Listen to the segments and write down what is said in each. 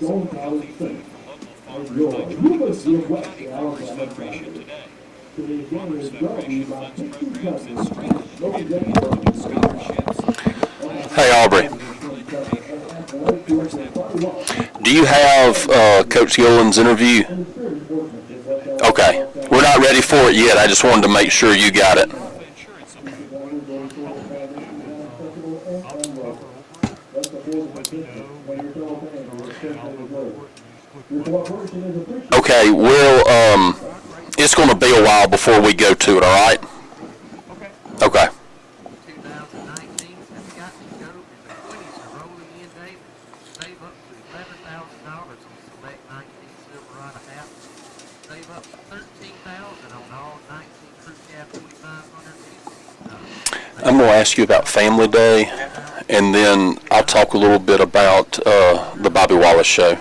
Limestone College Center. And your University of West Alabama Tigers. Today's game is brought to you by Pixie Cutler, Slow Jet Hey, Aubrey. Do you have Coach Gillen's interview? Okay. We're not ready for it yet. I just wanted to make sure you got it. Okay, it's going to be a while before we go to it, all right? Okay. I'm going to ask you about Family Day, and then I'll talk a little bit about the Bobby Wallace Show.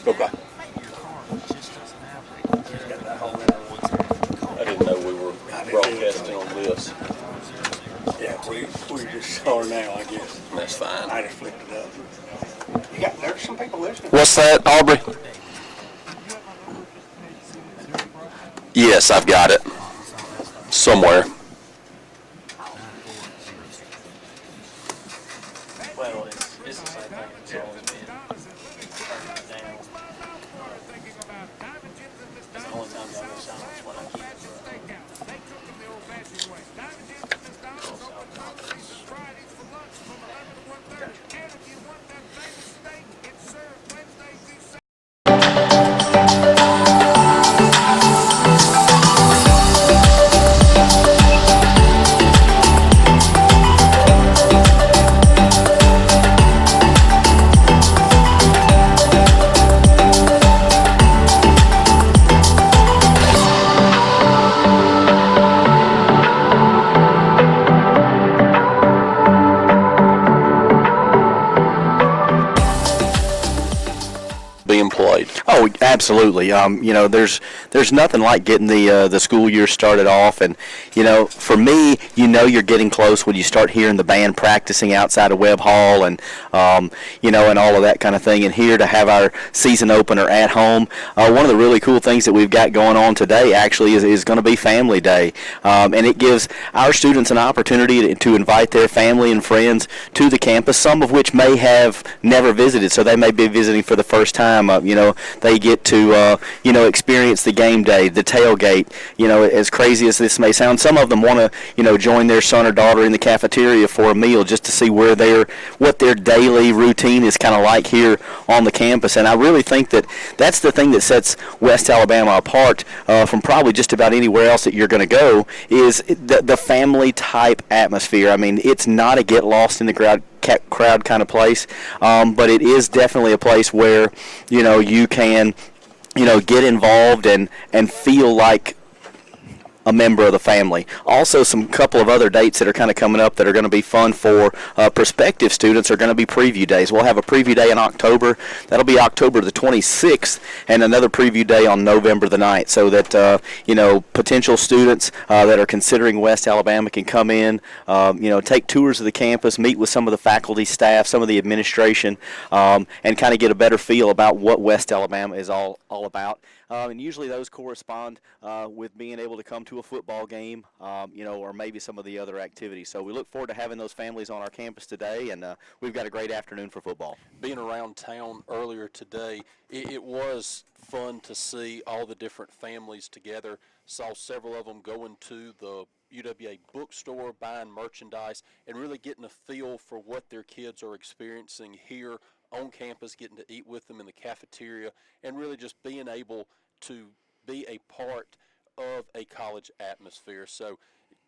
Okay. I didn't know we were broadcasting on this. Yeah, we just are now, I guess. That's fine. I just flipped it up. There's some people listening. What's that, Aubrey? Yes, I've got it. Somewhere. Well, it's the same thing. It's always been turning it down. It's the only time y'all go silence when I keep it. Being played. Oh, absolutely. There's nothing like getting the school year started off, and for me, you're getting close when you start hearing the band practicing outside of Webb Hall, and and all of that kind of thing. And here to have our season opener at home, one of the really cool things that we've got going on today actually is going to be Family Day, and it gives our students an opportunity to invite their family and friends to the campus, some of which may have never visited, so they may be visiting for the first time. They get to experience the game day, the tailgate. As crazy as this may sound, some of them want to join their son or daughter in the cafeteria for a meal just to see what their daily routine is kind of like here on the campus. And I really think that that's the thing that sets West Alabama apart from probably just about anywhere else that you're going to go, is the family type atmosphere. I mean, it's not a get lost in the crowd kind of place, but it is definitely a place where you can get involved and feel like a member of the family. Also, some couple of other dates that are kind of coming up that are going to be fun for prospective students are going to be preview days. We'll have a preview day in October. That'll be October the 26th, and another preview day on November the 9th, so that potential students that are considering West Alabama can come in, take tours of the campus, meet with some of the faculty, staff, some of the administration, and kind of get a better feel about what West Alabama is all about. And usually those correspond with being able to come to a football game, or maybe some of the other activities. So we look forward to having those families on our campus today, and we've got a great afternoon for football. Being around town earlier today, it was fun to see all the different families together. Saw several of them going to the UWA bookstore, buying merchandise, and really getting a feel for what their kids are experiencing here on campus, getting to eat with them in the cafeteria, and really just being able to be a part of a college atmosphere. So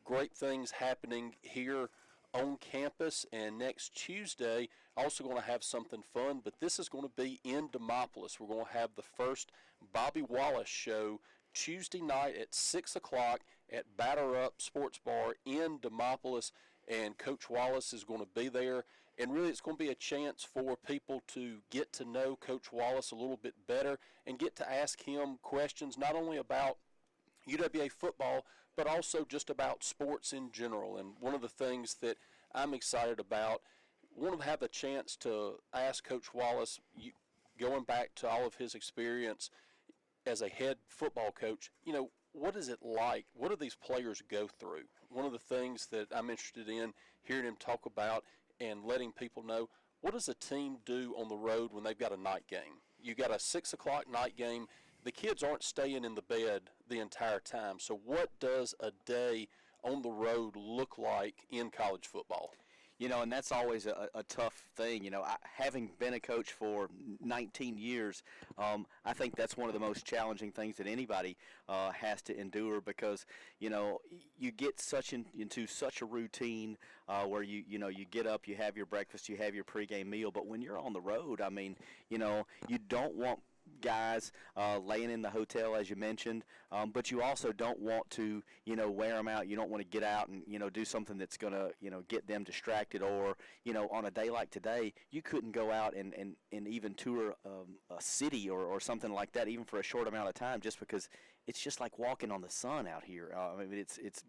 great things happening here on campus. And next Tuesday, also going to have something fun, but this is going to be in Demopolis. We're going to have the first Bobby Wallace show Tuesday night at 6 o'clock at Batter Up Sports Bar in Demopolis, and Coach Wallace is going to be there. And really, it's going to be a chance for people to get to know Coach Wallace a little bit better and get to ask him questions not only about UWA football, but also just about sports in general. And one of the things that I'm excited about, want to have a chance to ask Coach Wallace, going back to all of his experience as a head football coach, what is it like? What do these players go through? One of the things that I'm interested in hearing him talk about and letting people know, what does a team do on the road when they've got a night game? You got a 6 o'clock night game. The kids aren't staying in the bed the entire time. So what does a day on the road look like in college football? And that's always a tough thing. Having been a coach for 19 years, I think that's one of the most challenging things that anybody has to endure, because, you get into such a routine where you get up, you have your breakfast, you have your pregame meal. But when you're on the road, you don't want guys laying in the hotel, as you mentioned, but you also don't want to wear them out. You don't want to get out and do something that's going to get them distracted, or on a day like today you couldn't go out and even tour a city or something like that, even for a short amount of time, just because it's just like walking on the sun out here. It's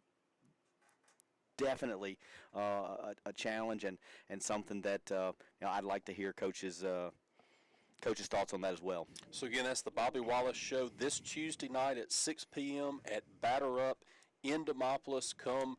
definitely a challenge, and something that I'd like to hear coaches' thoughts on that as well. So again, that's the Bobby Wallace Show this Tuesday night at 6 p.m. at Batter Up in Demopolis. Come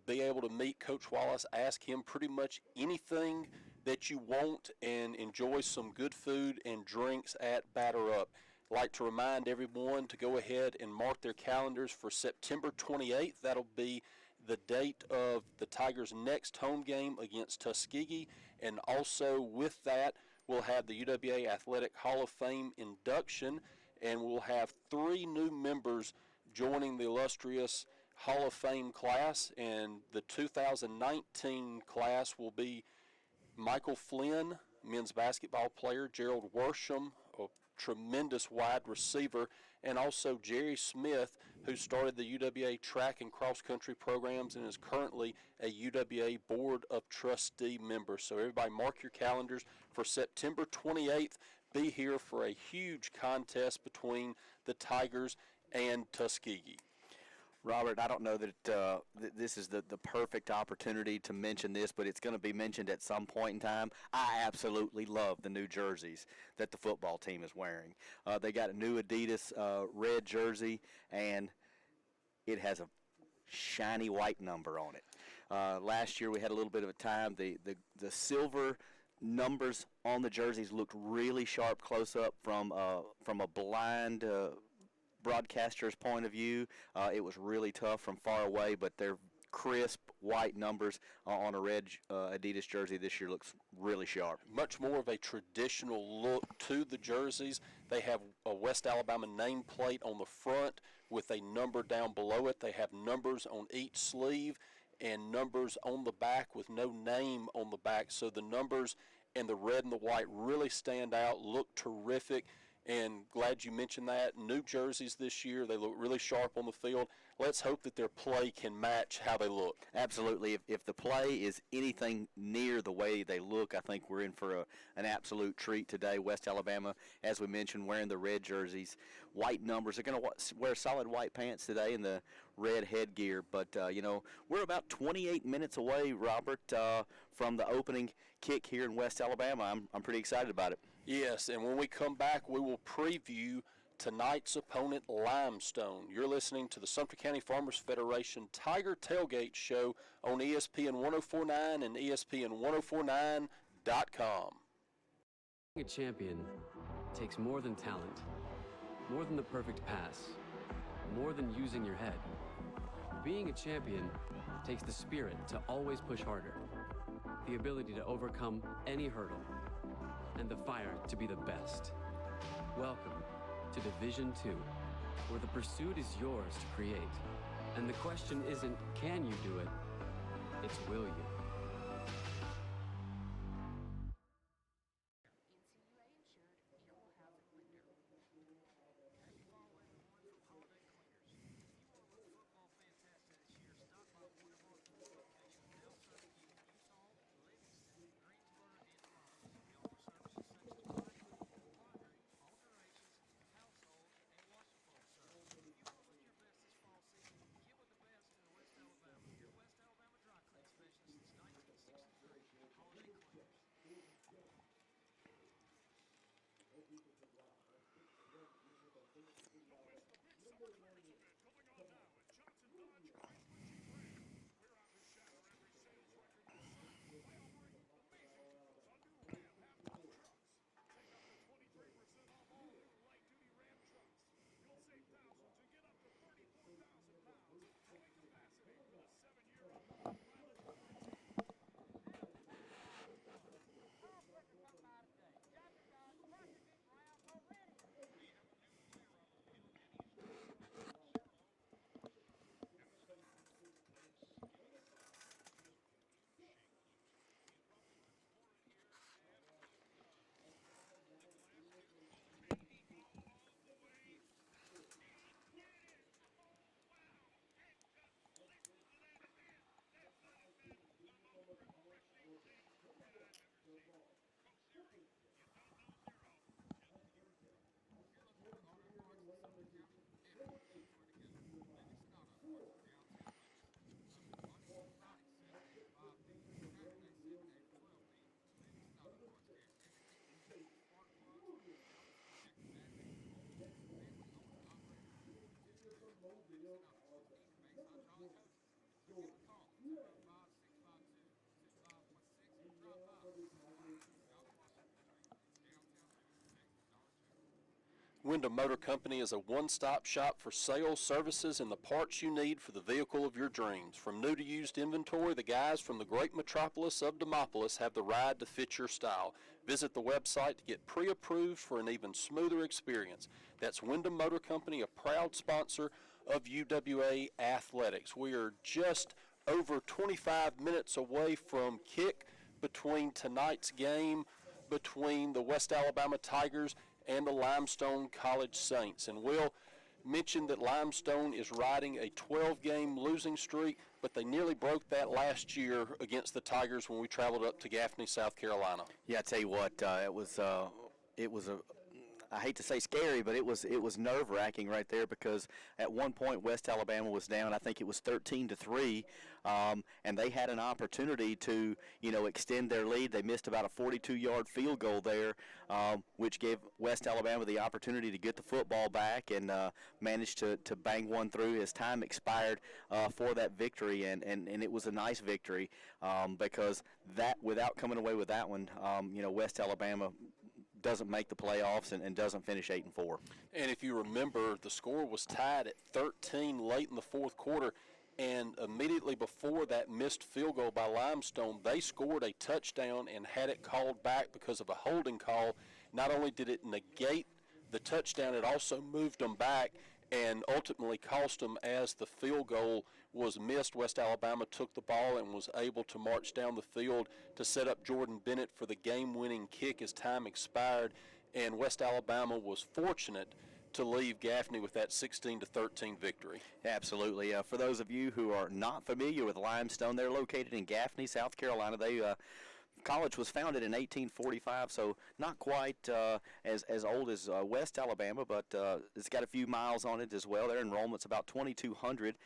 be able to meet Coach Wallace, ask him pretty much anything that you want, and enjoy some good food and drinks at Batter Up. I'd like to remind everyone to go ahead and mark their calendars for September 28th. That'll be the date of the Tigers' next home game against Tuskegee, and also with that, we'll have the UWA Athletic Hall of Fame induction, and we'll have 3 new members joining the illustrious Hall of Fame class. And the 2019 class will be Michael Flynn, men's basketball player, Gerald Worsham, a tremendous wide receiver, and also Jerry Smith, who started the UWA track and cross-country programs and is currently a UWA Board of Trustee member. So everybody mark your calendars for September 28th. Be here for a huge contest between the Tigers and Tuskegee. Robert, I don't know that this is the perfect opportunity to mention this, but it's going to be mentioned at some point in time. I absolutely love the new jerseys that the football team is wearing. They got a new Adidas red jersey, and it has a shiny white number on it. Last year we had a little bit of a time. The silver numbers on the jerseys looked really sharp close up from a blind broadcaster's point of view. It was really tough from far away, but they're crisp white numbers on a red Adidas jersey this year looks really sharp. Much more of a traditional look to the jerseys. They have a West Alabama nameplate on the front with a number down below it. They have numbers on each sleeve and numbers on the back with no name on the back. So the numbers and the red and the white really stand out, look terrific. And glad you mentioned that. New jerseys this year, they look really sharp on the field. Let's hope that their play can match how they look. Absolutely. If the play is anything near the way they look, I think we're in for an absolute treat today. West Alabama, as we mentioned, wearing the red jerseys. White numbers. They're going to wear solid white pants today and the red headgear. But, we're about 28 minutes away, Robert, from the opening kick here in West Alabama. I'm pretty excited about it. Yes, and when we come back, we will preview tonight's opponent, Limestone. You're listening to the Sumter County Farmers Federation Tiger Tailgate Show on ESPN 104.9 and ESPN1049.com. Being a champion takes more than talent, more than the perfect pass, more than using your head. Being a champion takes the spirit to always push harder, the ability to overcome any hurdle, and the fire to be the best. Welcome to Division II, where the pursuit is yours to create. And the question isn't, can you do it? It's, will you? Wyndham Motor Company is a one-stop shop for sales, services, and the parts you need for the vehicle of your dreams. From new to used inventory, the guys from the great metropolis of Demopolis have the ride to fit your style. Visit the website to get pre-approved for an even smoother experience. That's Wyndham Motor Company, a proud sponsor of UWA Athletics. We are just over 25 minutes away from kick between tonight's game between the West Alabama Tigers and the Limestone College Saints. And Will mentioned that Limestone is riding a 12-game losing streak, but they nearly broke that last year against the Tigers when we traveled up to Gaffney, South Carolina. Yeah, I tell you what, it was a, I hate to say scary, but it was nerve-wracking right there, because at one point West Alabama was down. I think it was 13-3, and they had an opportunity to extend their lead. They missed about a 42-yard field goal there, which gave West Alabama the opportunity to get the football back and managed to bang one through as time expired for that victory, and it was a nice victory because that, without coming away with that one, West Alabama doesn't make the playoffs and doesn't finish 8-4. And if you remember, the score was tied at 13 late in the fourth quarter, and immediately before that missed field goal by Limestone, they scored a touchdown and had it called back because of a holding call. Not only did it negate the touchdown, it also moved them back and ultimately cost them as the field goal was missed. West Alabama took the ball and was able to march down the field to set up Jordan Bennett for the game-winning kick as time expired, and West Alabama was fortunate to leave Gaffney with that 16-13 victory. Absolutely. For those of you who are not familiar with Limestone, they're located in Gaffney, South Carolina. They college was founded in 1845, so not quite as old as West Alabama, but it's got a few miles on it as well. Their enrollment's about 2,200.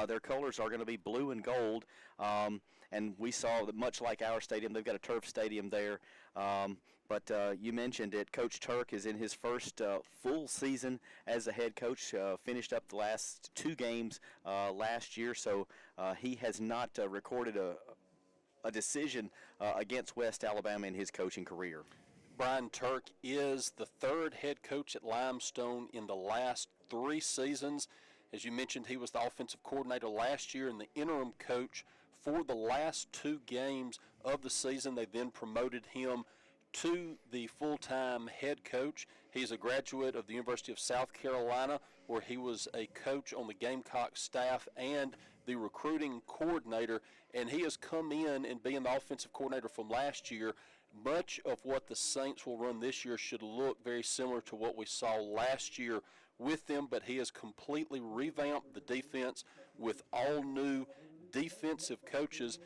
Their colors are going to be blue and gold, and we saw that much like our stadium, they've got a turf stadium there. But you mentioned it, Coach Turk is in his first full season as a head coach, finished up the last 2 games last year, so he has not recorded a decision against West Alabama in his coaching career. Brian Turk is the 3rd head coach at Limestone in the last 3 seasons. As you mentioned, he was the offensive coordinator last year and the interim coach for the last 2 games of the season. They then promoted him to the full-time head coach. He's a graduate of the University of South Carolina, where he was a coach on the Gamecock staff and the recruiting coordinator, and he has come in and being the offensive coordinator from last year. Much of what the Saints will run this year should look very similar to what we saw last year with them, but he has completely revamped the defense with all new defensive coaches.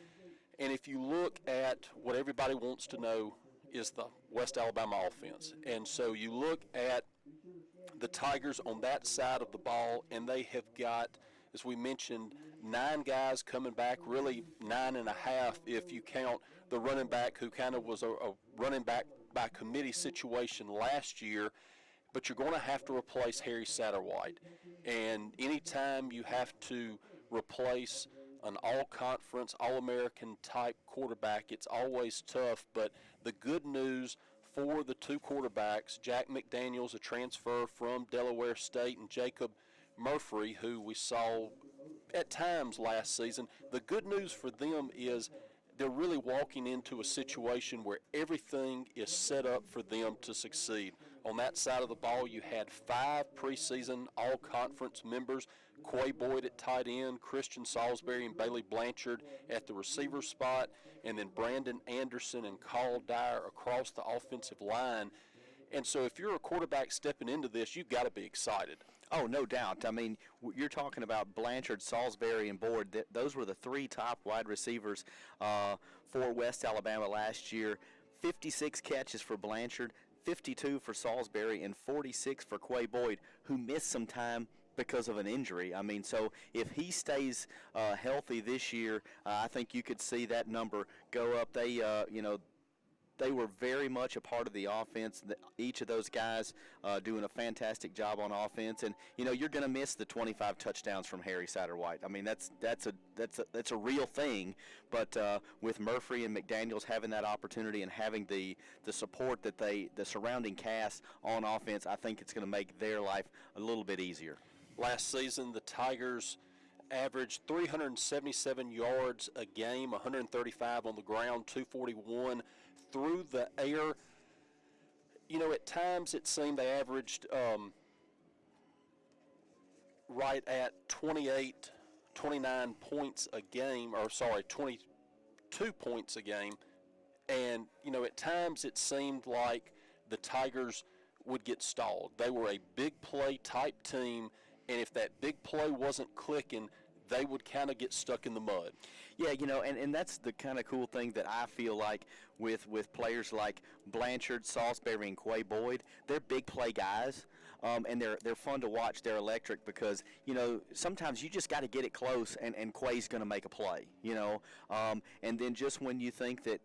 And if you look at what everybody wants to know is the West Alabama offense, and so you look at the Tigers on that side of the ball, and they have got, as we mentioned, 9 guys coming back, really 9.5 if you count the running back who kind of was a running back by committee situation last year. But you're going to have to replace Harry Satterwhite. And anytime you have to replace an all-conference, all-American type quarterback, it's always tough. But the good news for the 2 quarterbacks, Jack McDaniels, a transfer from Delaware State, and Jacob Murphy, who we saw at times last season, the good news for them is they're really walking into a situation where everything is set up for them to succeed. On that side of the ball, you had 5 preseason all-conference members, Quay Boyd at tight end, Christian Salisbury and Bailey Blanchard at the receiver spot, and then Brandon Anderson and Carl Dyer across the offensive line. And so if you're a quarterback stepping into this, you've got to be excited. Oh, no doubt. I mean, you're talking about Blanchard, Salisbury, and Boyd. Those were the 3 top wide receivers for West Alabama last year. 56 catches for Blanchard, 52 for Salisbury, and 46 for Quay Boyd, who missed some time because of an injury. I mean, so if he stays healthy this year, I think you could see that number go up. They, they were very much a part of the offense. Each of those guys doing a fantastic job on offense, and you're going to miss the 25 touchdowns from Harry Satterwhite. I mean, that's a real thing. But with Murphy and McDaniels having that opportunity and having the support that the surrounding cast on offense, I think it's going to make their life a little bit easier. Last season, the Tigers averaged 377 yards a game, 135 on the ground, 241 through the air. At times it seemed they averaged right at 29 points a game, 22 points a game. And, at times it seemed like the Tigers would get stalled. They were a big play type team, and if that big play wasn't clicking, they would kind of get stuck in the mud. Yeah, and that's the kind of cool thing that I feel like with players like Blanchard, Salisbury, and Quay Boyd. They're big play guys, and they're fun to watch. They're electric because, sometimes you just got to get it close, and Quay's going to make a play, and then just when you think that,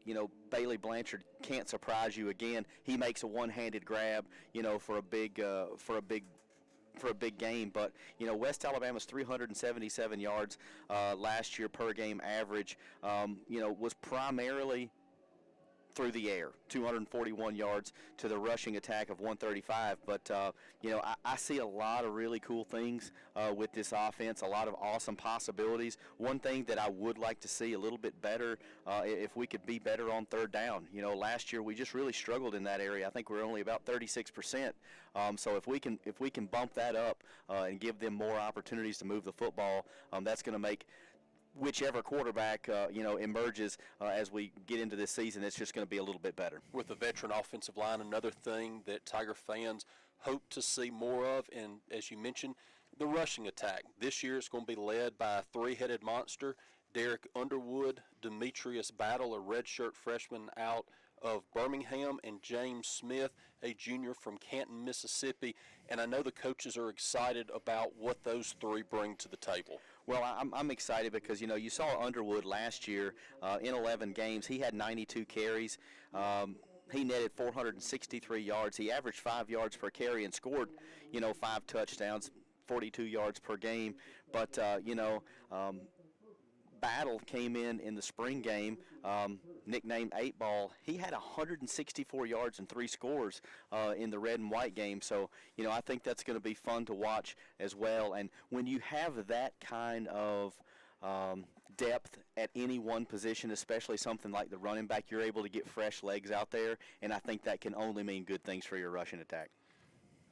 Bailey Blanchard can't surprise you again, he makes a one-handed grab, for a big game. But West Alabama's 377 yards last year per game average was primarily through the air, 241 yards to the rushing attack of 135. But, I see a lot of really cool things with this offense, a lot of awesome possibilities. One thing that I would like to see a little bit better, if we could be better on third down. Last year we just really struggled in that area. I think we're only about 36%. So if we can bump that up and give them more opportunities to move the football, that's going to make whichever quarterback emerges as we get into this season, it's just going to be a little bit better. With the veteran offensive line, another thing that Tiger fans hope to see more of, and as you mentioned, the rushing attack. This year it's going to be led by a three-headed monster, Derek Underwood, Demetrius Battle, a redshirt freshman out of Birmingham, and James Smith, a junior from Canton, Mississippi. And I know the coaches are excited about what those three bring to the table. Well, I'm excited because, you saw Underwood last year in 11 games. He had 92 carries. He netted 463 yards. He averaged 5 yards per carry and scored, 5 touchdowns, 42 yards per game. But, Battle came in the spring game, nicknamed 8 Ball. He had 164 yards and 3 scores in the red and white game. So, I think that's going to be fun to watch as well. And when you have that kind of depth at any one position, especially something like the running back, you're able to get fresh legs out there, and I think that can only mean good things for your rushing attack.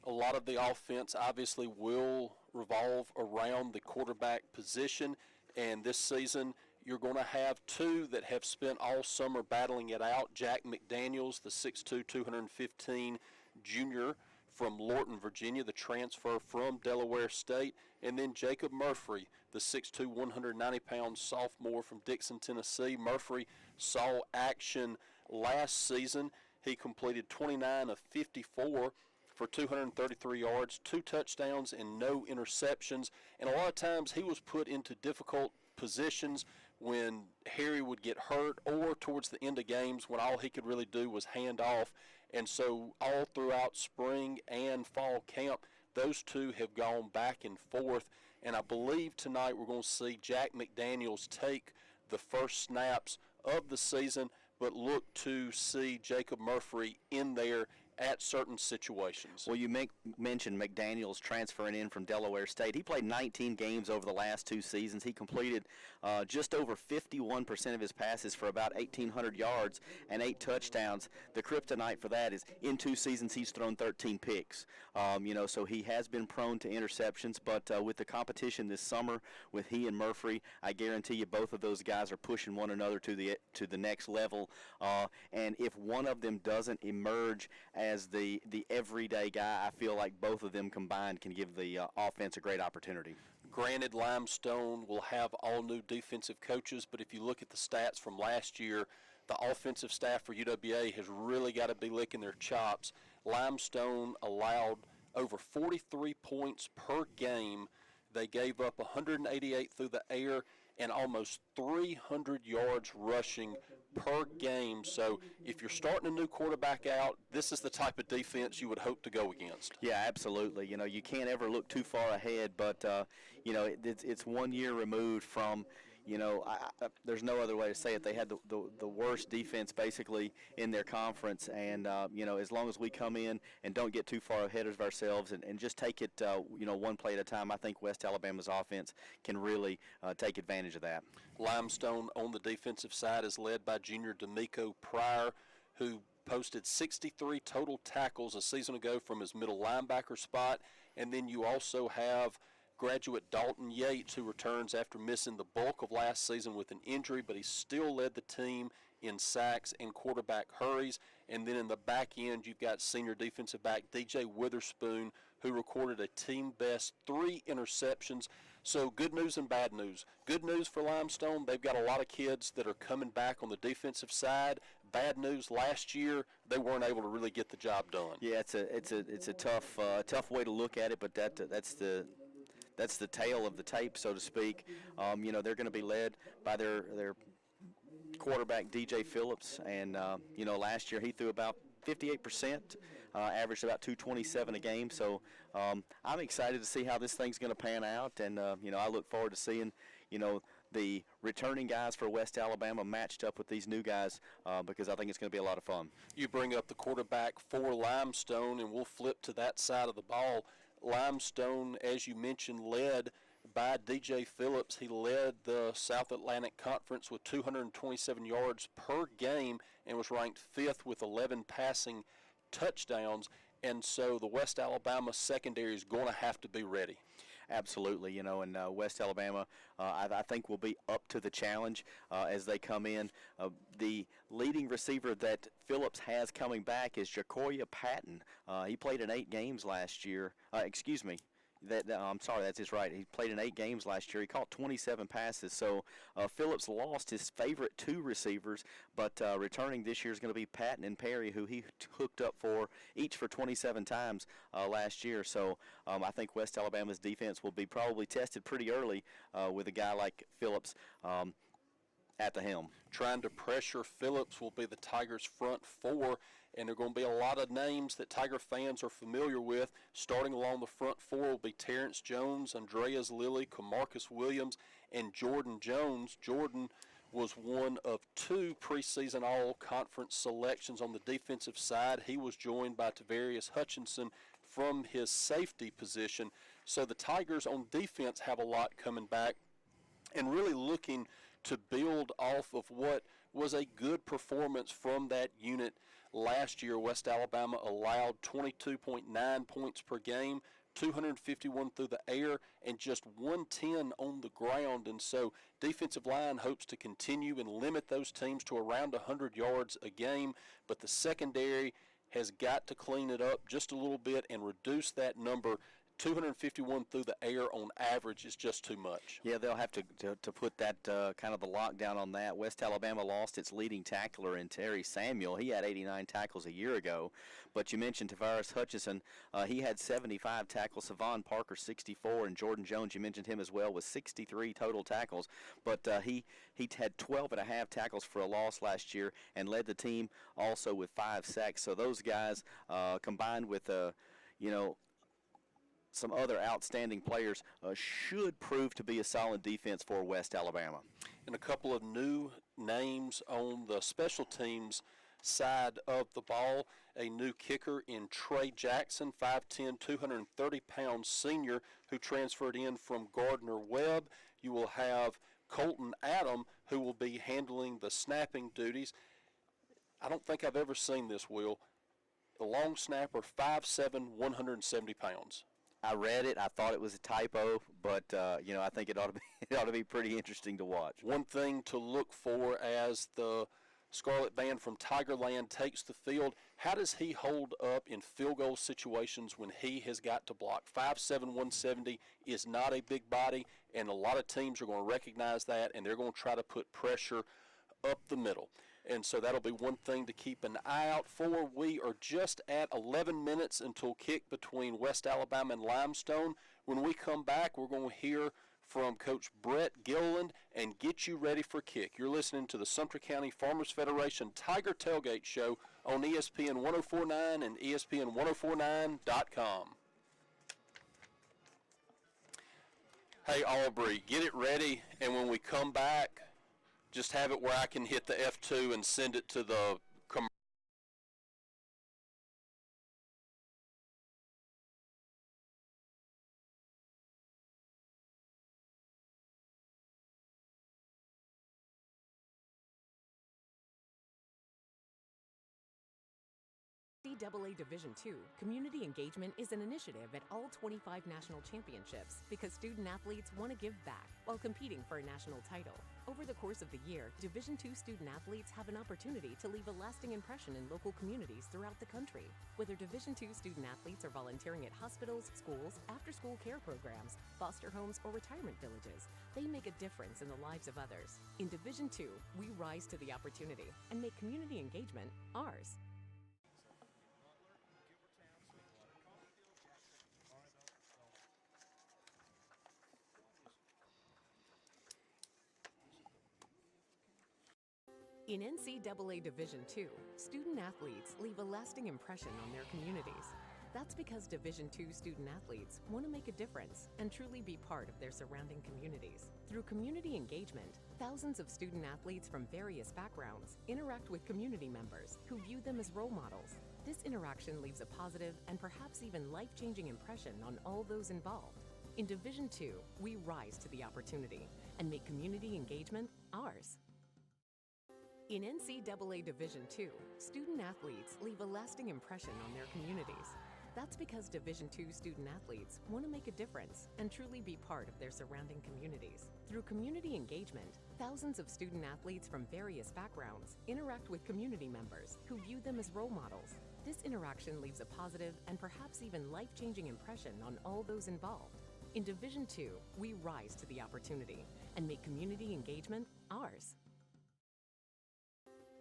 A lot of the offense obviously will revolve around the quarterback position. And this season, you're going to have two that have spent all summer battling it out. Jack McDaniels, the 6'2", 215 junior from Lorton, Virginia, the transfer from Delaware State. And then Jacob Murphy, the 6'2", 190-pound sophomore from Dixon, Tennessee. Murphy saw action last season. He completed 29 of 54 for 233 yards, 2 touchdowns, and no interceptions. And a lot of times he was put into difficult positions when Harry would get hurt or towards the end of games when all he could really do was hand off. And so all throughout spring and fall camp, those two have gone back and forth. And I believe tonight we're going to see Jack McDaniels take the first snaps of the season, but look to see Jacob Murphy in there at certain situations. Well, you mentioned McDaniels transferring in from Delaware State. He played 19 games over the last 2 seasons. He completed just over 51% of his passes for about 1,800 yards and 8 touchdowns. The kryptonite for that is in 2 seasons he's thrown 13 picks. So he has been prone to interceptions, but with the competition this summer with he and Murphy, I guarantee you both of those guys are pushing one another to the next level. And if one of them doesn't emerge as the everyday guy, I feel like both of them combined can give the offense a great opportunity. Granted, Limestone will have all new defensive coaches, but if you look at the stats from last year, the offensive staff for UWA has really got to be licking their chops. Limestone allowed over 43 points per game. They gave up 188 through the air and almost 300 yards rushing per game. So if you're starting a new quarterback out, this is the type of defense you would hope to go against. Yeah, absolutely. You know, you can't ever look too far ahead, but, you know, it's 1 year removed from, you know, there's no other way to say it. They had the worst defense basically in their conference, and, you know, as long as we come in and don't get too far ahead of ourselves and just take it, you know, one play at a time, I think West Alabama's offense can really take advantage of that. Limestone on the defensive side is led by junior D'Amico Pryor, who posted 63 total tackles a season ago from his middle linebacker spot. And then you also have graduate Dalton Yates, who returns after missing the bulk of last season with an injury, but he still led the team in sacks and quarterback hurries. And then in the back end, you've got senior defensive back DJ Witherspoon, who recorded a team-best 3 interceptions. So good news and bad news. Good news for Limestone, they've got a lot of kids that are coming back on the defensive side. Bad news, last year they weren't able to really get the job done. Yeah, it's a tough way to look at it, but that's the tail of the tape, so to speak. You know, they're going to be led by their quarterback DJ Phillips, and you know, last year he threw about 58%, averaged about 227 a game. So I'm excited to see how this thing's going to pan out, and you know, I look forward to seeing, you know, the returning guys for West Alabama matched up with these new guys, because I think it's going to be a lot of fun. You bring up the quarterback for Limestone, and we'll flip to that side of the ball. Limestone, as you mentioned, led by DJ Phillips. He led the South Atlantic Conference with 227 yards per game and was ranked 5th with 11 passing touchdowns. And so the West Alabama secondary is going to have to be ready. Absolutely, you know, and West Alabama, I think, will be up to the challenge as they come in. The leading receiver that Phillips has coming back is Jacoria Patton. He played in 8 games last year. I'm sorry, that's right. He played in 8 games last year. He caught 27 passes. So Phillips lost his favorite 2 receivers, but returning this year is going to be Patton and Perry, who he hooked up for each for 27 times last year. So I think West Alabama's defense will be probably tested pretty early with a guy like Phillips at the helm. Trying to pressure Phillips will be the Tigers' front 4, and there are going to be a lot of names that Tiger fans are familiar with. Starting along the front 4 will be Terrence Jones, Andreas Lilly, Camarcus Williams, and Jordan Jones. Jordan was one of 2 preseason all-conference selections on the defensive side. He was joined by Tavarius Hutchinson from his safety position. So the Tigers on defense have a lot coming back and really looking to build off of what was a good performance from that unit last year. West Alabama allowed 22.9 points per game, 251 through the air, and just 110 on the ground. And so defensive line hopes to continue and limit those teams to around 100 yards a game, but the secondary has got to clean it up just a little bit and reduce that number. 251 through the air on average is just too much. Yeah, they'll have to put that kind of the lockdown on that. West Alabama lost its leading tackler in Terry Samuel. He had 89 tackles a year ago. But you mentioned Tavarius Hutchinson. He had 75 tackles. Savon Parker, 64. And Jordan Jones, you mentioned him as well, with 63 total tackles. But he had 12.5 tackles for a loss last year and led the team also with 5 sacks. So those guys, combined with, you know, some other outstanding players, should prove to be a solid defense for West Alabama. And a couple of new names on the special teams side of the ball. A new kicker in Trey Jackson, 5'10", 230-pound senior who transferred in from Gardner-Webb. You will have Colton Adam, who will be handling the snapping duties. I don't think I've ever seen this, Will. The long snapper, 5'7", 170 pounds. I read it. I thought it was a typo, but you know, I think it ought to be pretty interesting to watch. One thing to look for as the Scarlet Band from Tigerland takes the field, how does he hold up in field goal situations when he has got to block? 5'7", 170 is not a big body, and a lot of teams are going to recognize that, and they're going to try to put pressure up the middle. And so that'll be one thing to keep an eye out for. We are just at 11 minutes until kick between West Alabama and Limestone. When we come back, we're going to hear from Coach Brett Gilliland and get you ready for kick. You're listening to the Sumter County Farmers Federation Tiger Tailgate Show on ESPN 1049 and ESPN1049.com. Hey, Aubrey, get it ready, and when we come back, just have it where I can hit the F2 and send it to the commercial. NCAA Division II, community engagement is an initiative at all 25 national championships because student athletes want to give back while competing for a national title. Over the course of the year, Division II student athletes have an opportunity to leave a lasting impression in local communities throughout the country. Whether Division II student athletes are volunteering at hospitals, schools, after-school care programs, foster homes, or retirement villages, they make a difference in the lives of others. In Division II, we rise to the opportunity and make community engagement ours. In NCAA Division II, student athletes leave a lasting impression on their communities. That's because Division II student athletes want to make a difference and truly be part of their surrounding communities. Through community engagement, thousands of student athletes from various backgrounds interact with community members who view them as role models. This interaction leaves a positive and perhaps even life-changing impression on all those involved. In Division II, we rise to the opportunity and make community engagement ours. In NCAA Division II, student athletes leave a lasting impression on their communities. That's because Division II student athletes want to make a difference and truly be part of their surrounding communities. Through community engagement, thousands of student athletes from various backgrounds interact with community members who view them as role models. This interaction leaves a positive and perhaps even life-changing impression on all those involved. In Division II, we rise to the opportunity and make community engagement ours.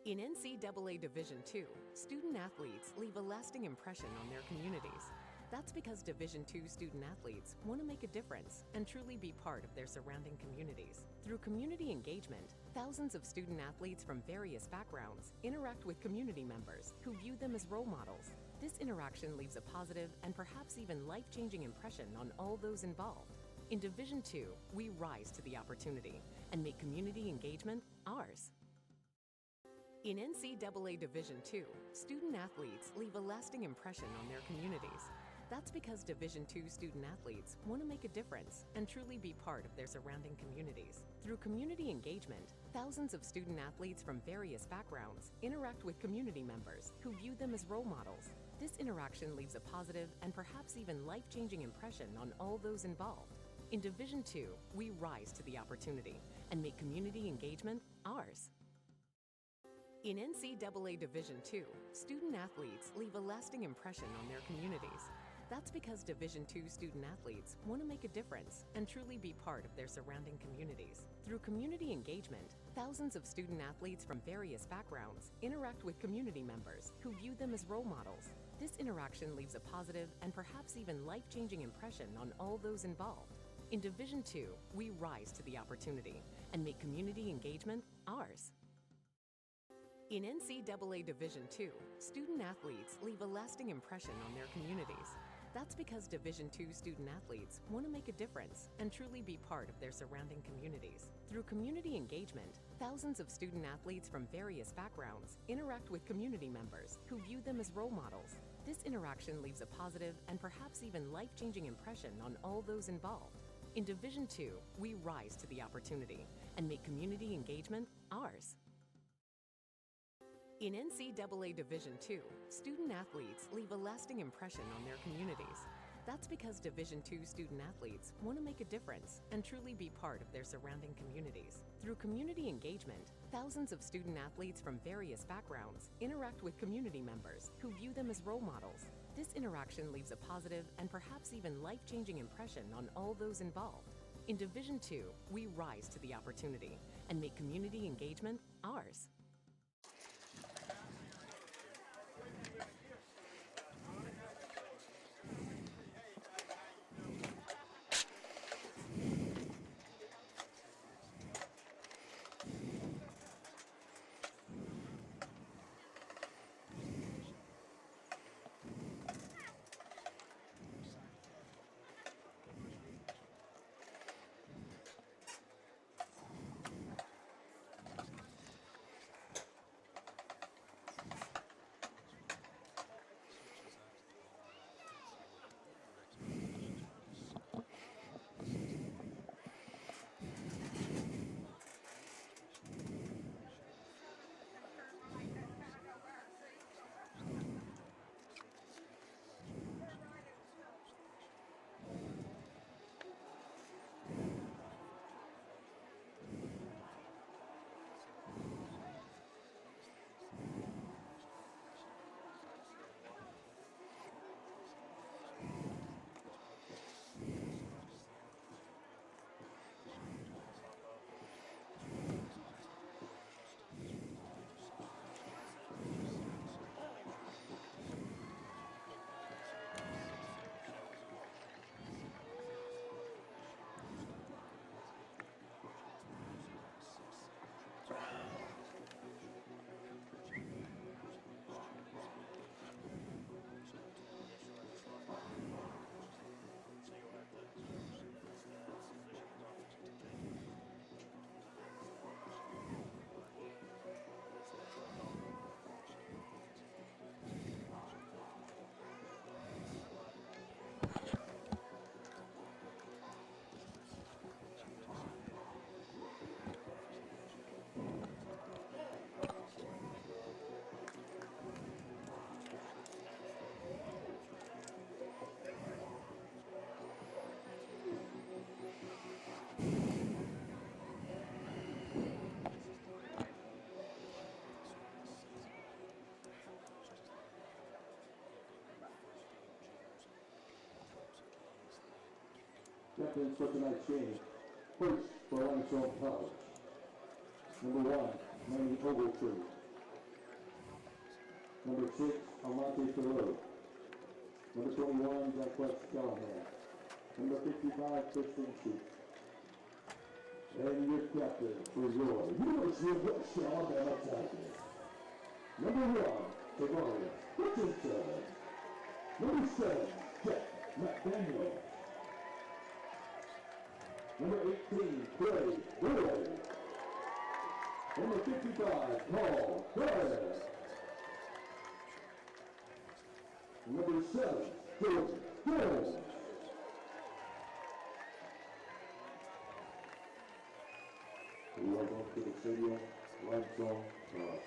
In NCAA Division II, student athletes leave a lasting impression on their communities. That's because Division II student athletes want to make a difference and truly be part of their surrounding communities. Through community engagement, thousands of student athletes from various backgrounds interact with community members who view them as role models. This interaction leaves a positive and perhaps even life-changing impression on all those involved. In Division II, we rise to the opportunity and make community engagement ours. In NCAA Division II, student athletes leave a lasting impression on their communities. That's because Division II student athletes want to make a difference and truly be part of their surrounding communities. Through community engagement, thousands of student athletes from various backgrounds interact with community members who view them as role models. This interaction leaves a positive and perhaps even life-changing impression on all those involved. In Division II, we rise to the opportunity and make community engagement ours. In NCAA Division II, student athletes leave a lasting impression on their communities. That's because Division II student athletes want to make a difference and truly be part of their surrounding communities. Through community engagement, thousands of student athletes from various backgrounds interact with community members who view them as role models. This interaction leaves a positive and perhaps even life-changing impression on all those involved. In Division II, we rise to the opportunity and make community engagement ours. In NCAA Division II, student athletes leave a lasting impression on their communities. That's because Division II student athletes want to make a difference and truly be part of their surrounding communities. Through community engagement, thousands of student athletes from various backgrounds interact with community members who view them as role models. This interaction leaves a positive and perhaps even life-changing impression on all those involved. In Division II, we rise to the opportunity and make community engagement ours. In NCAA Division II, student athletes leave a lasting impression on their communities. That's because Division II student athletes want to make a difference and truly be part of their surrounding communities. Through community engagement, thousands of student athletes from various backgrounds interact with community members who view them as role models. This interaction leaves a positive and perhaps even life-changing impression on all those involved. In Division II, we rise to the opportunity and make community engagement ours. captains for tonight's game. First, for Limestone College. Number 1, Manny Ogletree. Number 6, Almonte Thoreau. Number 21, Jacquez Callahan. Number 55, Kristen Sheets. And your captain for your University of West Alabama Tigers. Number 1, Tavares Richardson. Number 7, Jack McDaniel. Number 18, Clay Boyd. Number 55, Paul Perez. Number 7, George Jones. Welcome to the stadium, Limestone College.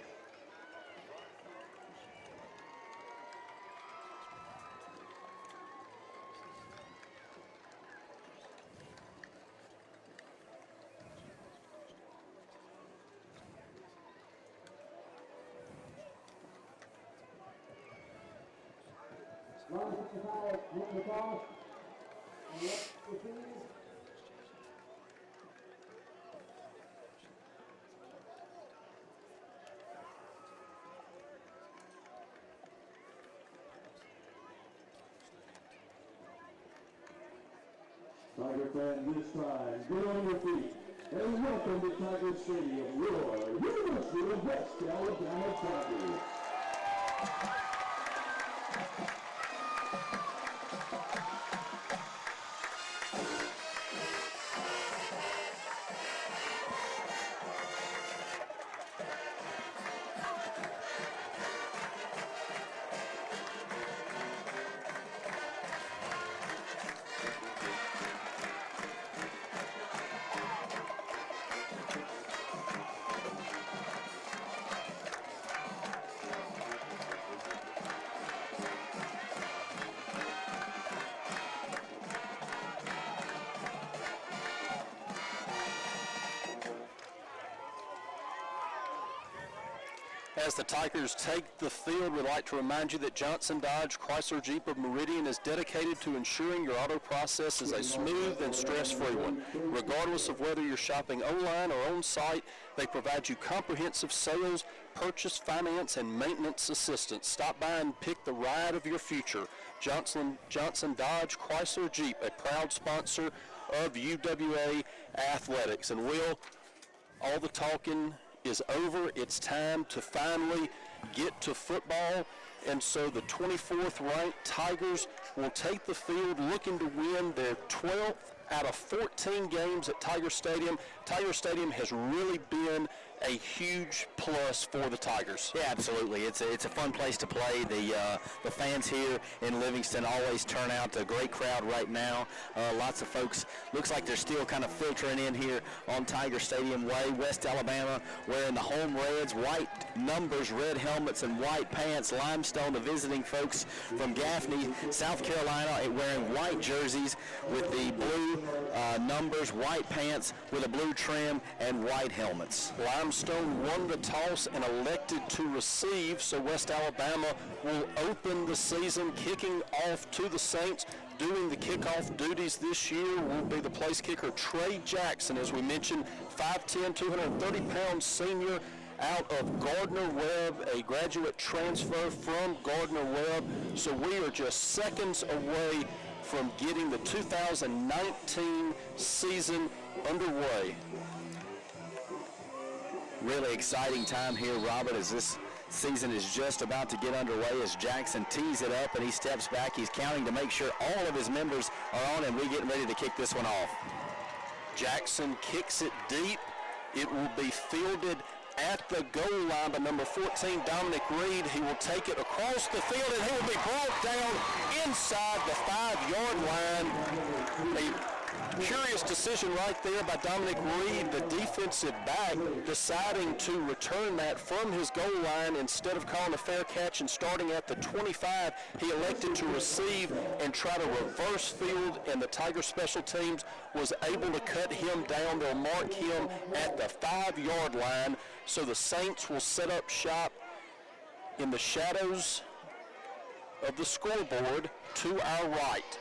Line 55, hit the toss. Left receive. Tiger fan this time, get on your feet and welcome to Tiger Stadium, your University of West Alabama Tigers. As the Tigers take the field, we'd like to remind you that Johnson Dodge Chrysler Jeep of Meridian is dedicated to ensuring your auto process is a smooth and stress-free one. Regardless of whether you're shopping online or on-site, they provide you comprehensive sales, purchase, finance, and maintenance assistance. Stop by and pick the ride of your future. Johnson Dodge Chrysler Jeep, a proud sponsor of UWA Athletics. And Will, all the talking is over. It's time to finally get to football, and so the 24th ranked Tigers will take the field looking to win their 12th out of 14 games at Tiger Stadium. Tiger Stadium has really been a huge plus for the Tigers. Yeah, absolutely. It's a fun place to play. The fans here in Livingston always turn out. A great crowd right now. Lots of folks. Looks like they're still kind of filtering in here on Tiger Stadium Way. West Alabama wearing the home reds, white numbers, red helmets, and white pants. Limestone, the visiting folks from Gaffney, South Carolina, wearing white jerseys with the blue numbers, white pants with a blue trim, and white helmets. Limestone won the toss and elected to receive, so West Alabama will open the season kicking off to the Saints. Doing the kickoff duties this year will be the place kicker Trey Jackson, as we mentioned, 5'10", 230-pound senior out of Gardner-Webb, a graduate transfer from Gardner-Webb. So we are just seconds away from getting the 2019 season underway. Really exciting time here, Robert, as this season is just about to get underway as Jackson tees it up and he steps back. He's counting to make sure all of his members are on, and we're getting ready to kick this one off. Jackson kicks it deep. It will be fielded at the goal line by number 14, Dominic Reed. He will take it across the field, and he will be brought down inside the 5-yard line. A curious decision right there by Dominic Reed, the defensive back, deciding to return that from his goal line instead of calling a fair catch and starting at the 25. He elected to receive and try to reverse field, and the Tiger special teams was able to cut him down. They'll mark him at the 5-yard line. So the Saints will set up shop in the shadows of the scoreboard to our right.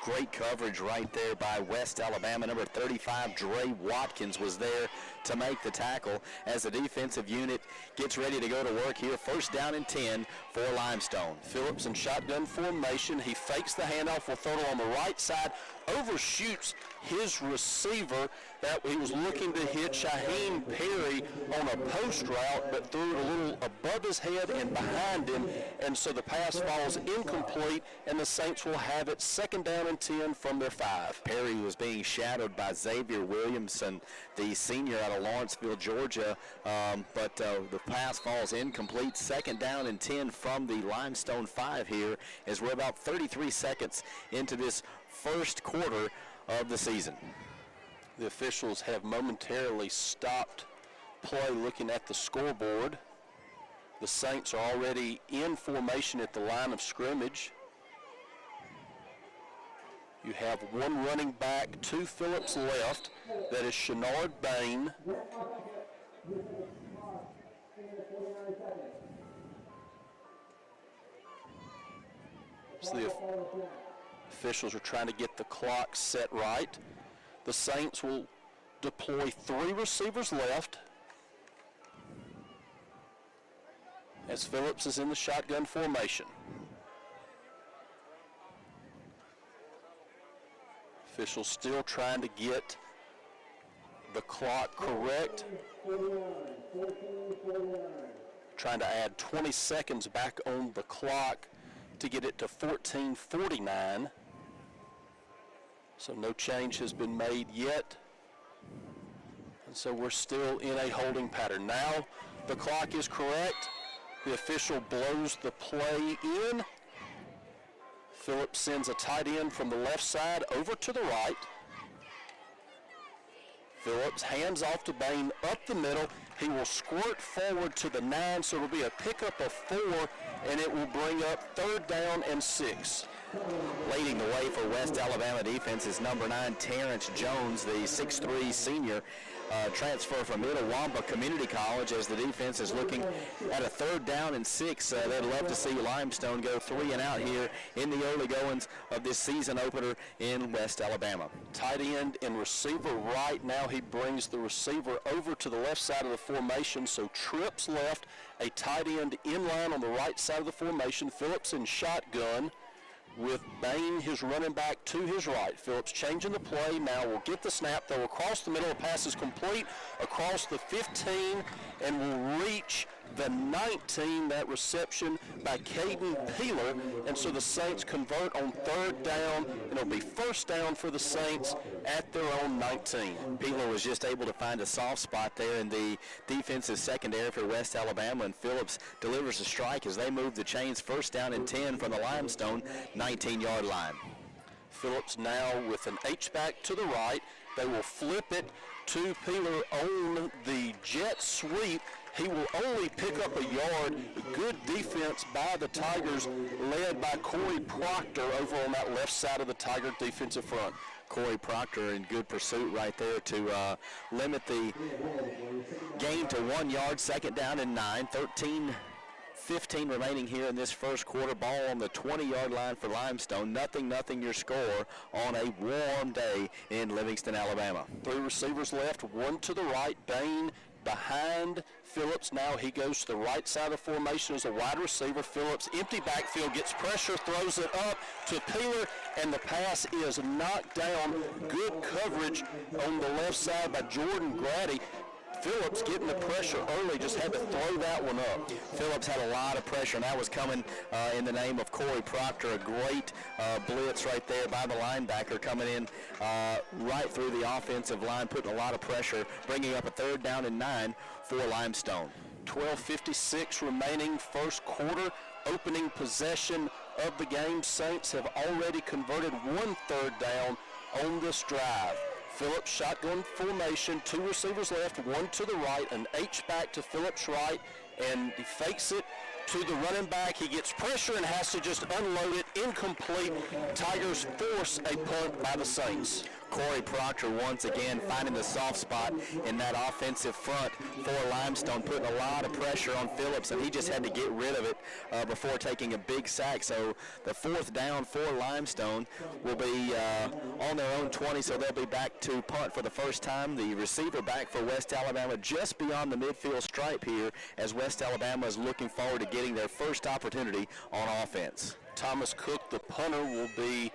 Great coverage right there by West Alabama. Number 35, Dre Watkins, was there to make the tackle as the defensive unit gets ready to go to work here. First down and 10 for Limestone. Phillips in shotgun formation. He fakes the handoff, will throw it on the right side, overshoots his receiver that he was looking to hit Shaheem Perry on a post route, but threw it a little above his head and behind him, and so the pass falls incomplete, and the Saints will have it second down and 10 from their 5. Perry was being shadowed by Xavier Williamson, the senior out of Lawrenceville, Georgia, but the pass falls incomplete. Second down and 10 from the Limestone 5 here as we're about 33 seconds into this first quarter of the season. The officials have momentarily stopped play looking at the scoreboard. The Saints are already in formation at the line of scrimmage. You have one running back to Phillips left. That is Shenard Bain. So the officials are trying to get the clock set right. The Saints will deploy 3 receivers left as Phillips is in the shotgun formation. Officials still trying to get the clock correct. Trying to add 20 seconds back on the clock to get it to 14:49. So no change has been made yet. And so we're still in a holding pattern. Now the clock is correct. The official blows the play in. Phillips sends a tight end from the left side over to the right. Phillips hands off to Bain up the middle. He will squirt forward to the 9, so it will be a pickup of 4, and it will bring up third down and 6. Leading the way for West Alabama defense is number 9, Terrence Jones, the 6'3 senior transfer from Itawamba Community College, as the defense is looking at a third down and 6. They'd love to see Limestone go 3 and out here in the early goings of this season opener in West Alabama. Tight end and receiver right. Now he brings the receiver over to the left side of the formation, so trips left, a tight end in line on the right side of the formation. Phillips in shotgun with Bain, his running back, to his right. Phillips changing the play. Now will get the snap, throw across the middle. The pass is complete across the 15 and will reach the 19. That reception by Caden Peeler. And so the Saints convert on third down, and it'll be first down for the Saints at their own 19. Peeler was just able to find a soft spot there in the defensive secondary for West Alabama, and Phillips delivers a strike as they move the chains. First down and 10 from the Limestone 19-yard line. Phillips now with an H-back to the right. They will flip it to Peeler on the jet sweep. He will only pick up a yard. Good defense by the Tigers, led by Corey Proctor over on that left side of the Tiger defensive front. Corey Proctor in good pursuit right there to limit the gain to 1 yard. Second down and 9. 13-15 remaining here in this first quarter. Ball on the 20-yard line for Limestone. 0-0 your score on a warm day in Livingston, Alabama. 3 receivers left, 1 to the right. Bain behind Phillips. Now he goes to the right side of the formation as a wide receiver. Phillips, empty backfield, gets pressure, throws it up to Peeler, and the pass is knocked down. Good coverage on the left side by Jordan Grady. Phillips getting the pressure early, just had to throw that one up. Phillips had a lot of pressure, and that was coming in the name of Corey Proctor. A great blitz right there by the linebacker coming in right through the offensive line, putting a lot of pressure, bringing up a third down and 9 for Limestone. 12:56 remaining first quarter. Opening possession of the game. Saints have already converted 1 third down on this drive. Phillips shotgun formation, 2 receivers left, 1 to the right, an H-back to Phillips' right, and he fakes it to the running back. He gets pressure and has to just unload it. Incomplete. Tigers force a punt by the Saints. Corey Proctor once again finding the soft spot in that offensive front for Limestone, putting a lot of pressure on Phillips, and he just had to get rid of it before taking a big sack. So the 4th down for Limestone will be on their own 20, so they'll be back to punt for the first time. The receiver back for West Alabama just beyond the midfield stripe here, as West Alabama is looking forward to getting their first opportunity on offense. Thomas Cook, the punter, will be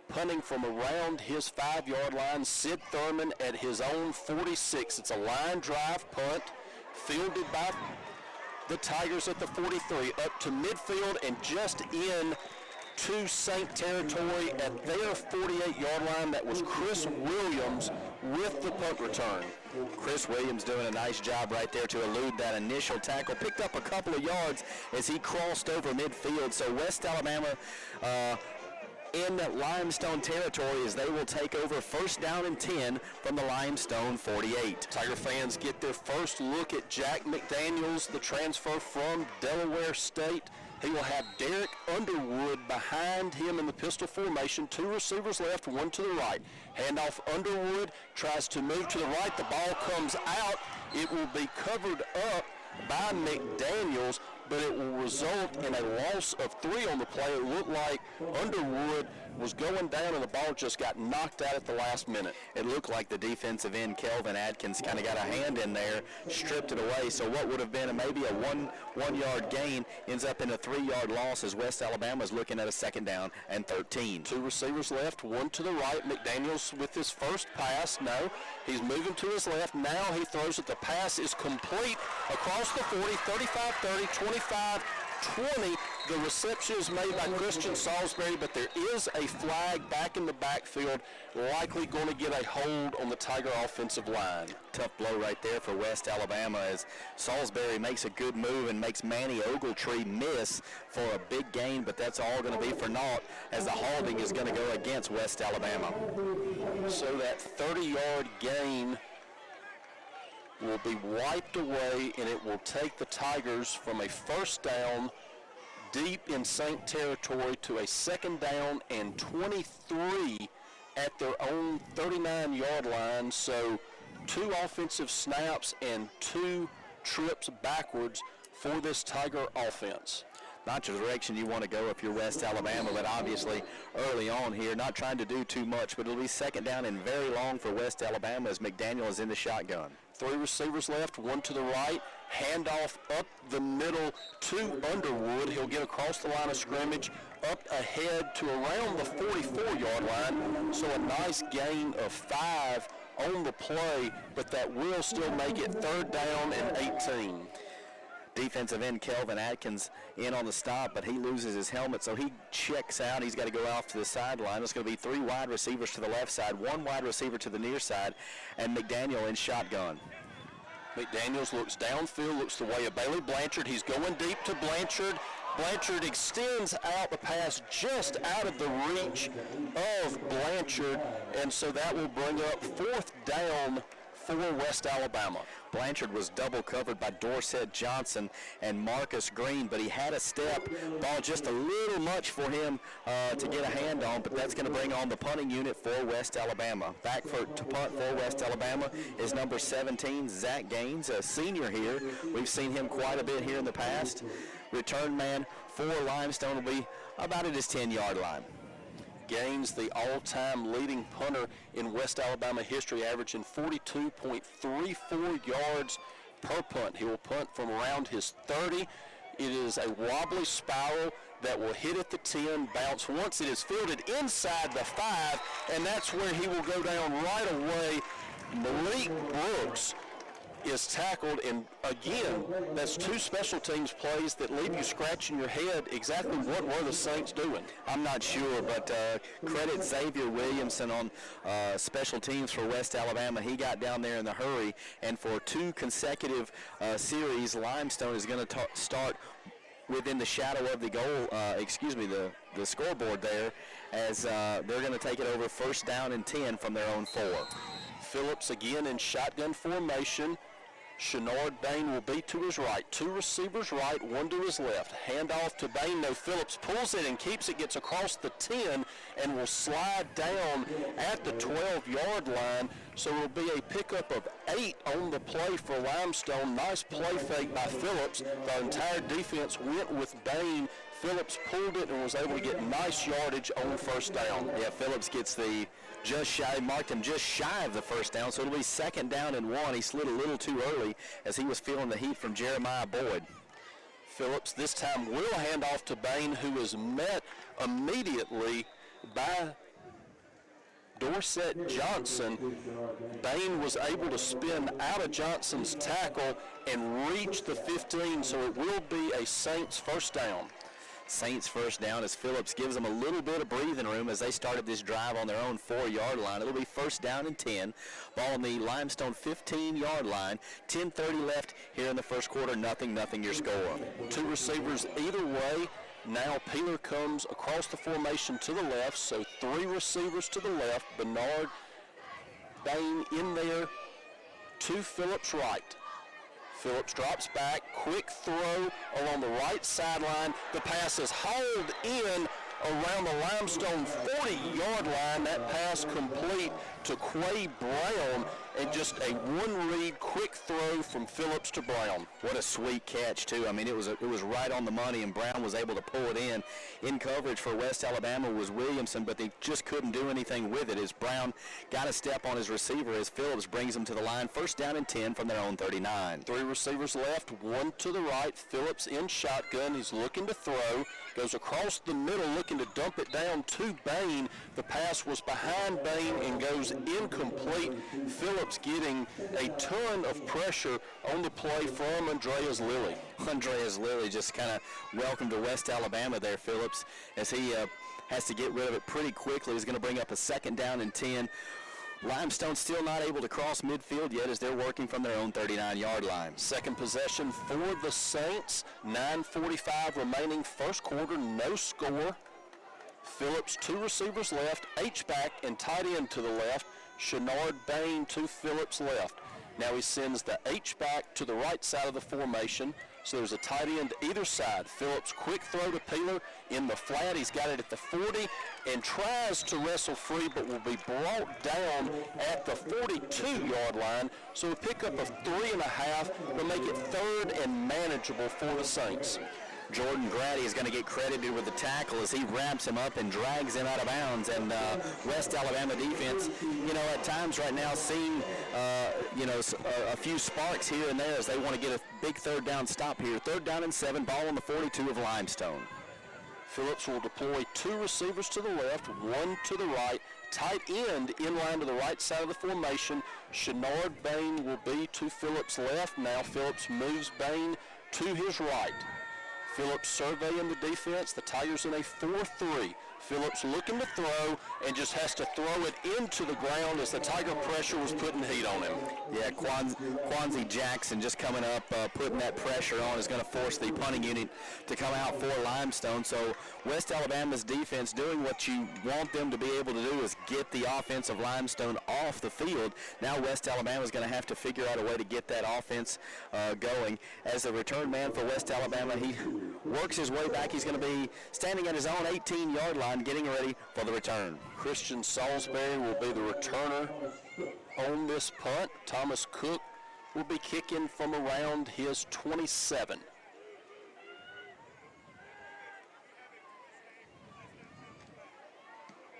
punting from around his 5-yard line. Sid Thurman at his own 46. It's a line drive punt, fielded by the Tigers at the 43, up to midfield and just in to Saint territory at their 48-yard line. That was Chris Williams with the punt return. Chris Williams doing a nice job right there to elude that initial tackle. Picked up a couple of yards as he crossed over midfield. So West Alabama in Limestone territory as they will take over 1st down and 10 from the Limestone 48. Tiger fans get their first look at Jack McDaniels, the transfer from Delaware State. He will have Derek Underwood behind him in the pistol formation. 2 receivers left, 1 to the right. Handoff, Underwood tries to move to the right. The ball comes out. It will be covered up by McDaniels, but it will result in a loss of 3 on the play. It looked like Underwood was going down and the ball just got knocked out at the last minute. It looked like the defensive end, Kelvin Atkins, kind of got a hand in there, stripped it away. So what would have been maybe a one-yard gain ends up in a 3-yard loss as West Alabama is looking at a 2nd down and 13. 2 receivers left, 1 to the right. McDaniels with his first pass. No, he's moving to his left. Now he throws it. The pass is complete across the 40, 35, 30, 25, 20. The reception is made by Christian Salisbury, but there is a flag back in the backfield, likely going to get a hold on the Tiger offensive line. Tough blow right there for West Alabama as Salisbury makes a good move and makes Manny Ogletree miss for a big gain, but that's all going to be for naught as the holding is going to go against West Alabama. So that 30-yard gain will be wiped away, and it will take the Tigers from a 1st down deep in Saint territory to a 2nd down and 23 at their own 39-yard line. So 2 offensive snaps and 2 trips backwards for this Tiger offense. Not the direction you want to go if you're West Alabama, but obviously early on here, not trying to do too much, but it'll be 2nd down and very long for West Alabama as McDaniel is in the shotgun. 3 receivers left, 1 to the right. Handoff up the middle to Underwood. He'll get across the line of scrimmage, up ahead to around the 44-yard line. So a nice gain of 5 on the play, but that will still make it 3rd down and 18. Defensive end Kelvin Atkins in on the stop, but he loses his helmet, so he checks out. He's got to go off to the sideline. It's going to be 3 wide receivers to the left side, 1 wide receiver to the near side, and McDaniel in shotgun. McDaniels looks downfield, looks the way of Bailey Blanchard. He's going deep to Blanchard. Blanchard extends out the pass just out of the reach of Blanchard, and so that will bring up 4th down for West Alabama. Blanchard was double covered by Dorset Johnson and Marcus Green, but he had a step. Ball just a little much for him to get a hand on, but that's going to bring on the punting unit for West Alabama. Back to punt for West Alabama is number 17, Zach Gaines, a senior here. We've seen him quite a bit here in the past. Return man for Limestone will be about at his 10-yard line. Gaines, the all-time leading punter in West Alabama history, averaging 42.34 yards per punt. He will punt from around his 30. It is a wobbly spiral that will hit at the 10, bounce once it is fielded inside the 5, and that's where he will go down right away. Malik Brooks is tackled, and again, that's 2 special teams plays that leave you scratching your head. Exactly what were the Saints doing? I'm not sure, but credit Xavier Williamson on special teams for West Alabama. He got down there in the hurry, and for 2 consecutive series, Limestone is going to start within the shadow of the goal, the scoreboard there, as they're going to take it over 1st down and 10 from their own 4. Phillips again in shotgun formation. Shenard Bain will be to his right. Two receivers right, one to his left. Handoff to Bain. No, Phillips pulls it and keeps it, gets across the 10, and will slide down at the 12-yard line. So it will be a pickup of 8 on the play for Limestone. Nice play fake by Phillips. The entire defense went with Bain. Phillips pulled it and was able to get nice yardage on first down. Yeah, Phillips gets the marked him just shy of the first down, so it'll be 2nd down and 1. He slid a little too early as he was feeling the heat from Jeremiah Boyd. Phillips this time will hand off to Bain, who is met immediately by Dorset Johnson. Bain was able to spin out of Johnson's tackle and reach the 15, so it will be a Saints first down. Saints first down as Phillips gives them a little bit of breathing room as they started this drive on their own 4-yard line. It'll be 1st down and 10. Ball on the Limestone 15-yard line. 10:30 left here in the first quarter. Nothing your score. Two receivers either way. Now Peeler comes across the formation to the left, so 3 receivers to the left. Bernard, Bain in there to Phillips right. Phillips drops back, quick throw along the right sideline. The pass is hauled in around the Limestone 40-yard line. That pass complete to Quay Brown, and just a one-read quick throw from Phillips to Brown. What a sweet catch, too. I mean, it was right on the money, and Brown was able to pull it in. In coverage for West Alabama was Williamson, but they just couldn't do anything with it as Brown got a step on his receiver as Phillips brings him to the line. 1st down and 10 from their own 39. 3 receivers left, 1 to the right. Phillips in shotgun. He's looking to throw. Goes across the middle, looking to dump it down to Bain. The pass was behind Bain and goes incomplete. Phillips getting a ton of pressure on the play from Andreas Lilly. Andreas Lilly just kind of welcomed to West Alabama there, Phillips, as he has to get rid of it pretty quickly. He's going to bring up a 2nd down and 10. Limestone still not able to cross midfield yet as they're working from their own 39-yard line. Second possession for the Saints. 9:45 remaining first quarter, no score. Phillips, 2 receivers left, H-back and tight end to the left. Shenard Bain to Phillips left. Now he sends the H-back to the right side of the formation. So there's a tight end either side. Phillips, quick throw to Peeler in the flat. He's got it at the 40 and tries to wrestle free, but will be brought down at the 42-yard line. So a pickup of 3.5 will make it 3rd and manageable for the Saints. Jordan Grady is going to get credited with the tackle as he wraps him up and drags him out of bounds. And West Alabama defense, at times right now seeing, a few sparks here and there as they want to get a big 3rd down stop here. 3rd down and 7, ball on the 42 of Limestone. Phillips will deploy 2 receivers to the left, 1 to the right. Tight end in line to the right side of the formation. Shenard Bain will be to Phillips' left. Now Phillips moves Bain to his right. Phillips surveying the defense. The Tigers in a 4-3. Phillips looking to throw and just has to throw it into the ground as the Tiger pressure was putting heat on him. Yeah, Quanzi Jackson just coming up, putting that pressure on is going to force the punting unit to come out for Limestone. So West Alabama's defense doing what you want them to be able to do is get the offense of Limestone off the field. Now West Alabama is going to have to figure out a way to get that offense going. As the return man for West Alabama, he works his way back. He's going to be standing at his own 18-yard line, getting ready for the return. Christian Salisbury will be the returner on this punt. Thomas Cook will be kicking from around his 27.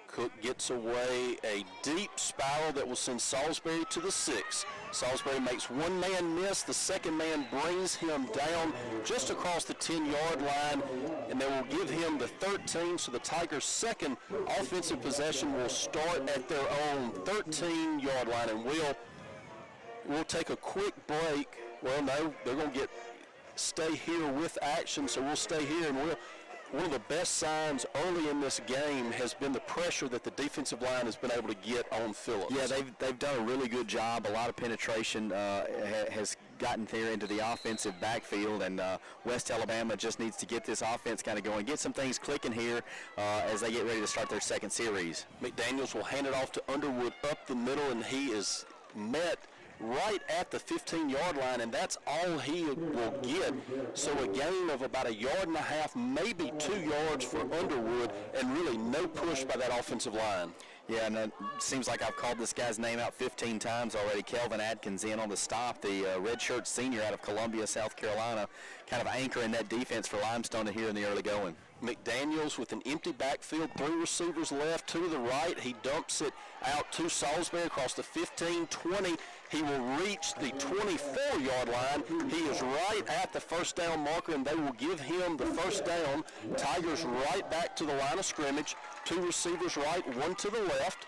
Cook gets away a deep spiral that will send Salisbury to the 6. Salisbury makes one man miss. The second man brings him down just across the 10-yard line, and they will give him the 13. So the Tigers' second offensive possession will start at their own 13-yard line, and we'll take a quick break. Well, no, they're going to stay here with action, so we'll stay here, and one of the best signs early in this game has been the pressure that the defensive line has been able to get on Phillips. Yeah, they've done a really good job. A lot of penetration has gotten there into the offensive backfield, and West Alabama just needs to get this offense kind of going, get some things clicking here as they get ready to start their second series. McDaniels will hand it off to Underwood up the middle, and he is met right at the 15-yard line, and that's all he will get. So a gain of about 1.5 yards, maybe 2 yards for Underwood, and really no push by that offensive line. Yeah, and it seems like I've called this guy's name out 15 times already. Kelvin Atkins in on the stop, the redshirt senior out of Columbia, South Carolina, kind of anchoring that defense for Limestone here in the early going. McDaniels with an empty backfield, 3 receivers left, 2 to the right. He dumps it out to Salisbury across the 15, 20. He will reach the 24-yard line. He is right at the first down marker, and they will give him the first down. Tigers right back to the line of scrimmage. 2 receivers right, 1 to the left.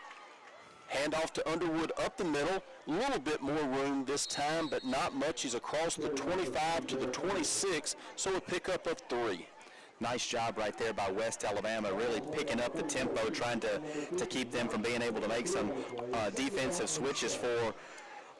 Handoff to Underwood up the middle. A little bit more room this time, but not much. He's across the 25 to the 26, so a pickup of 3. Nice job right there by West Alabama, really picking up the tempo, trying to keep them from being able to make some defensive switches for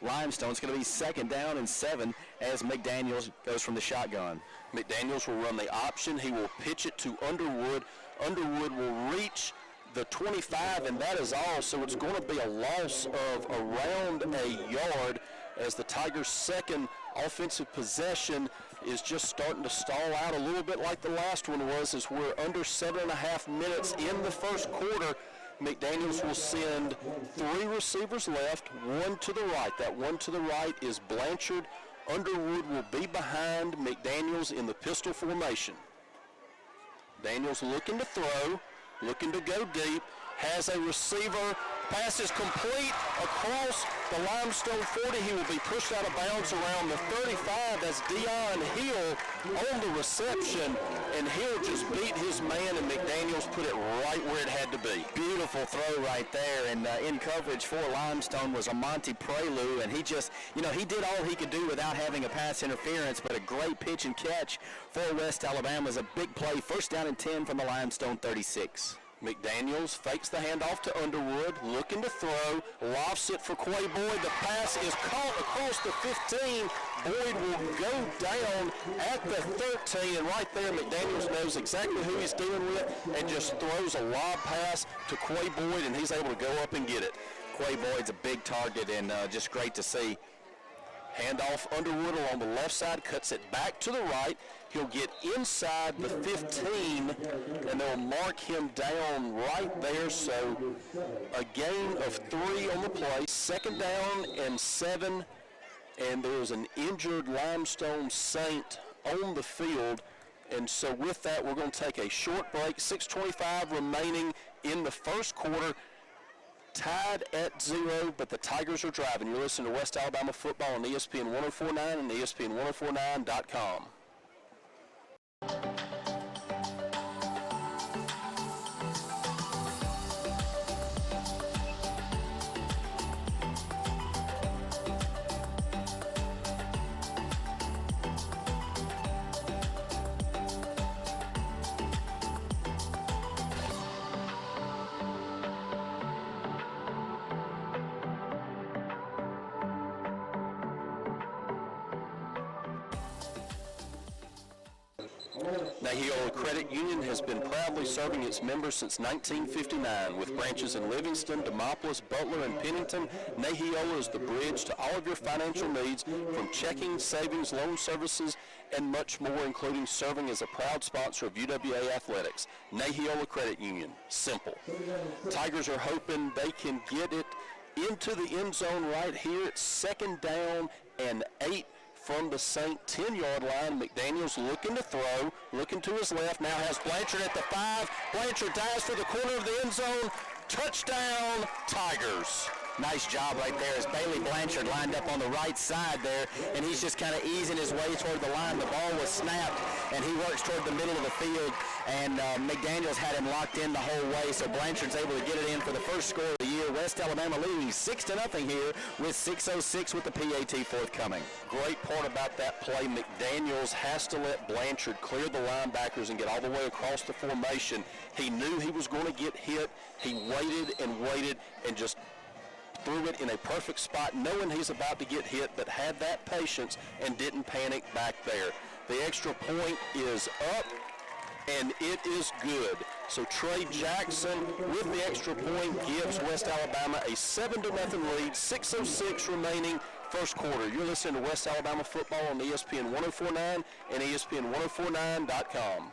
Limestone. It's going to be 2nd down and 7 as McDaniels goes from the shotgun. McDaniels will run the option. He will pitch it to Underwood. Underwood will reach the 25, and that is all. So it's going to be a loss of around 1 yard as the Tigers' second offensive possession is just starting to stall out a little bit like the last one was, as we're under 7.5 minutes in the first quarter. McDaniels will send 3 receivers left, 1 to the right. That 1 to the right is Blanchard. Underwood will be behind McDaniels in the pistol formation. Daniels looking to throw, looking to go deep, has a receiver. Pass is complete across the Limestone 40. He will be pushed out of bounds around the 35. That's Dion Hill on the reception, and Hill just beat his man, and McDaniels put it right where it had to be. Beautiful throw right there, and in coverage for Limestone was Amonte Prelu, and he just, he did all he could do without having a pass interference, but a great pitch and catch for West Alabama is a big play. 1st down and 10 from the Limestone 36. McDaniels fakes the handoff to Underwood, looking to throw, lofts it for Quay Boyd. The pass is caught across the 15. Boyd will go down at the 13, and right there McDaniels knows exactly who he's dealing with and just throws a lob pass to Quay Boyd, and he's able to go up and get it. Quay Boyd's a big target, and just great to see. Handoff Underwood along the left side, cuts it back to the right. He'll get inside the 15, and they'll mark him down right there. So a gain of 3 on the play, 2nd down and 7, and there's an injured Limestone Saint on the field. And so with that, we're going to take a short break. 6:25 remaining in the first quarter. Tied at 0, but the Tigers are driving. You're listening to West Alabama football on ESPN 104.9 and ESPN1049.com. Nahiola Credit Union has been proudly serving its members since 1959. With branches in Livingston, Demopolis, Butler, and Pennington, Nahiola is the bridge to all of your financial needs, from checking, savings, loan services, and much more, including serving as a proud sponsor of UWA Athletics. Nahiola Credit Union. Simple. Tigers are hoping they can get it into the end zone right here. It's 2nd down and 8 from the Saint 10-yard line. McDaniels looking to throw, looking to his left, now has Blanchard at the 5. Blanchard dives for the corner of the end zone. Touchdown, Tigers. Nice job right there as Bailey Blanchard lined up on the right side there, and he's just kind of easing his way toward the line. The ball was snapped, and he works toward the middle of the field, and McDaniels had him locked in the whole way, so Blanchard's able to get it in for the first score of the year. West Alabama leading 6-0 here with 6:06 with the PAT forthcoming. Great part about that play, McDaniels has to let Blanchard clear the linebackers and get all the way across the formation. He knew he was going to get hit. He waited and just threw it in a perfect spot, knowing he's about to get hit, but had that patience and didn't panic back there. The extra point is up, and it is good. So Trey Jackson with the extra point gives West Alabama a 7-0 lead, 6:06 remaining, first quarter. You're listening to West Alabama football on ESPN 1049 and ESPN1049.com.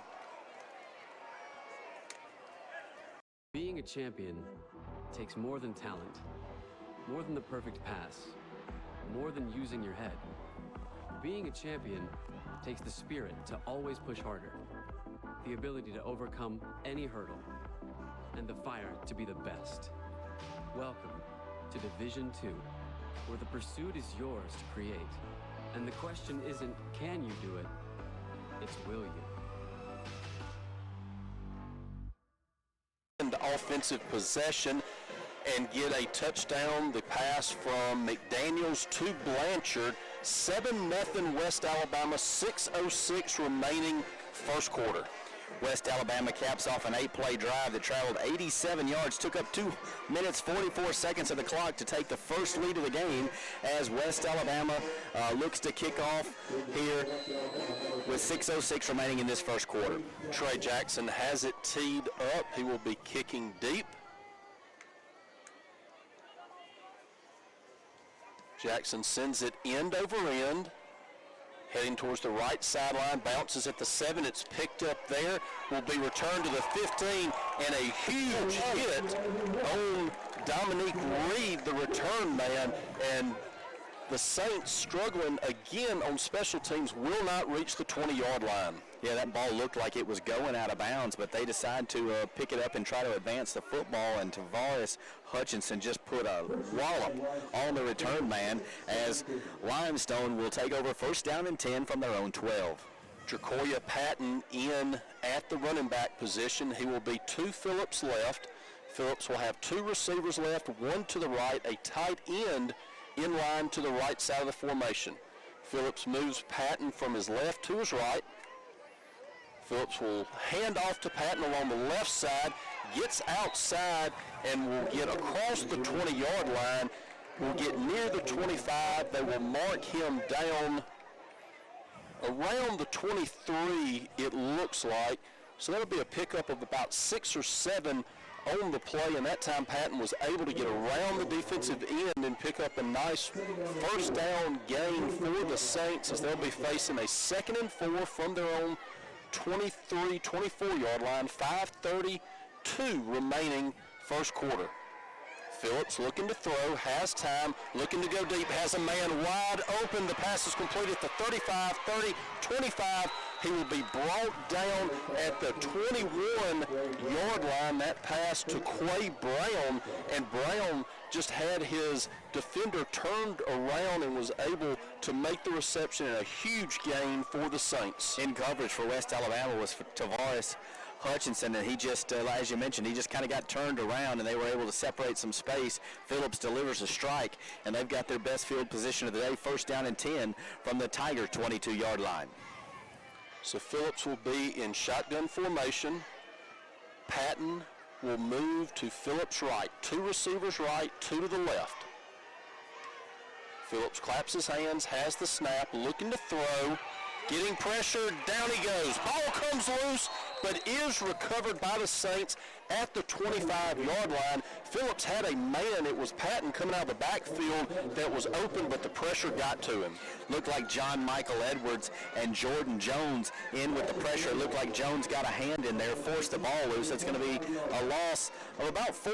Being a champion takes more than talent, more than the perfect pass, more than using your head. Being a champion takes the spirit to always push harder, the ability to overcome any hurdle, and the fire to be the best. Welcome to Division II, where the pursuit is yours to create. And the question isn't, can you do it? It's, will you? And offensive possession and get a touchdown. The pass from McDaniels to Blanchard. 7-0 West Alabama, 6:06 remaining first quarter. West Alabama caps off an 8-play drive that traveled 87 yards, took up 2 minutes, 44 seconds of the clock to take the first lead of the game as West Alabama looks to kick off here with 6:06 remaining in this first quarter. Trey Jackson has it teed up. He will be kicking deep. Jackson sends it end over end. Heading towards the right sideline, bounces at the 7. It's picked up there. Will be returned to the 15, and a huge hit on Dominique Reed, the return man. And the Saints struggling again on special teams, will not reach the 20-yard line. Yeah, that ball looked like it was going out of bounds, but they decide to pick it up and try to advance the football, and Tavares Hutchinson just put a wallop on the return man as Limestone will take over first down and 10 from their own 12. Jacoya Patton in at the running back position. He will be 2 Phillips left. Phillips will have 2 receivers left, 1 to the right, a tight end in line to the right side of the formation. Phillips moves Patton from his left to his right. Phillips will hand off to Patton along the left side, gets outside, and will get across the 20-yard line. Will get near the 25. They will mark him down around the 23, it looks like. So that'll be a pickup of about 6 or 7 on the play, and that time Patton was able to get around the defensive end and pick up a nice first down gain for the Saints as they'll be facing a 2nd and 4 from their own 23, 24-yard line. 5:32 remaining first quarter. Phillips looking to throw, has time, looking to go deep, has a man wide open. The pass is completed at the 35, 30, 25. He will be brought down at the 21-yard line. That pass to Quay Brown, and Brown just had his defender turned around and was able to make the reception, and a huge gain for the Saints. In coverage for West Alabama was for Tavares Hutchinson, and he just, as you mentioned, he just kind of got turned around, and they were able to separate some space. Phillips delivers a strike, and they've got their best field position of the day, first down and 10 from the Tiger 22-yard line. So Phillips will be in shotgun formation. Patton will move to Phillips' right. 2 receivers right, 2 to the left. Phillips claps his hands, has the snap, looking to throw. Getting pressure, down he goes. Ball comes loose, but is recovered by the Saints at the 25-yard line. Phillips had a man, it was Patton coming out of the backfield that was open, but the pressure got to him. Looked like John Michael Edwards and Jordan Jones in with the pressure. It looked like Jones got a hand in there, forced the ball loose. It's going to be a loss of about 4,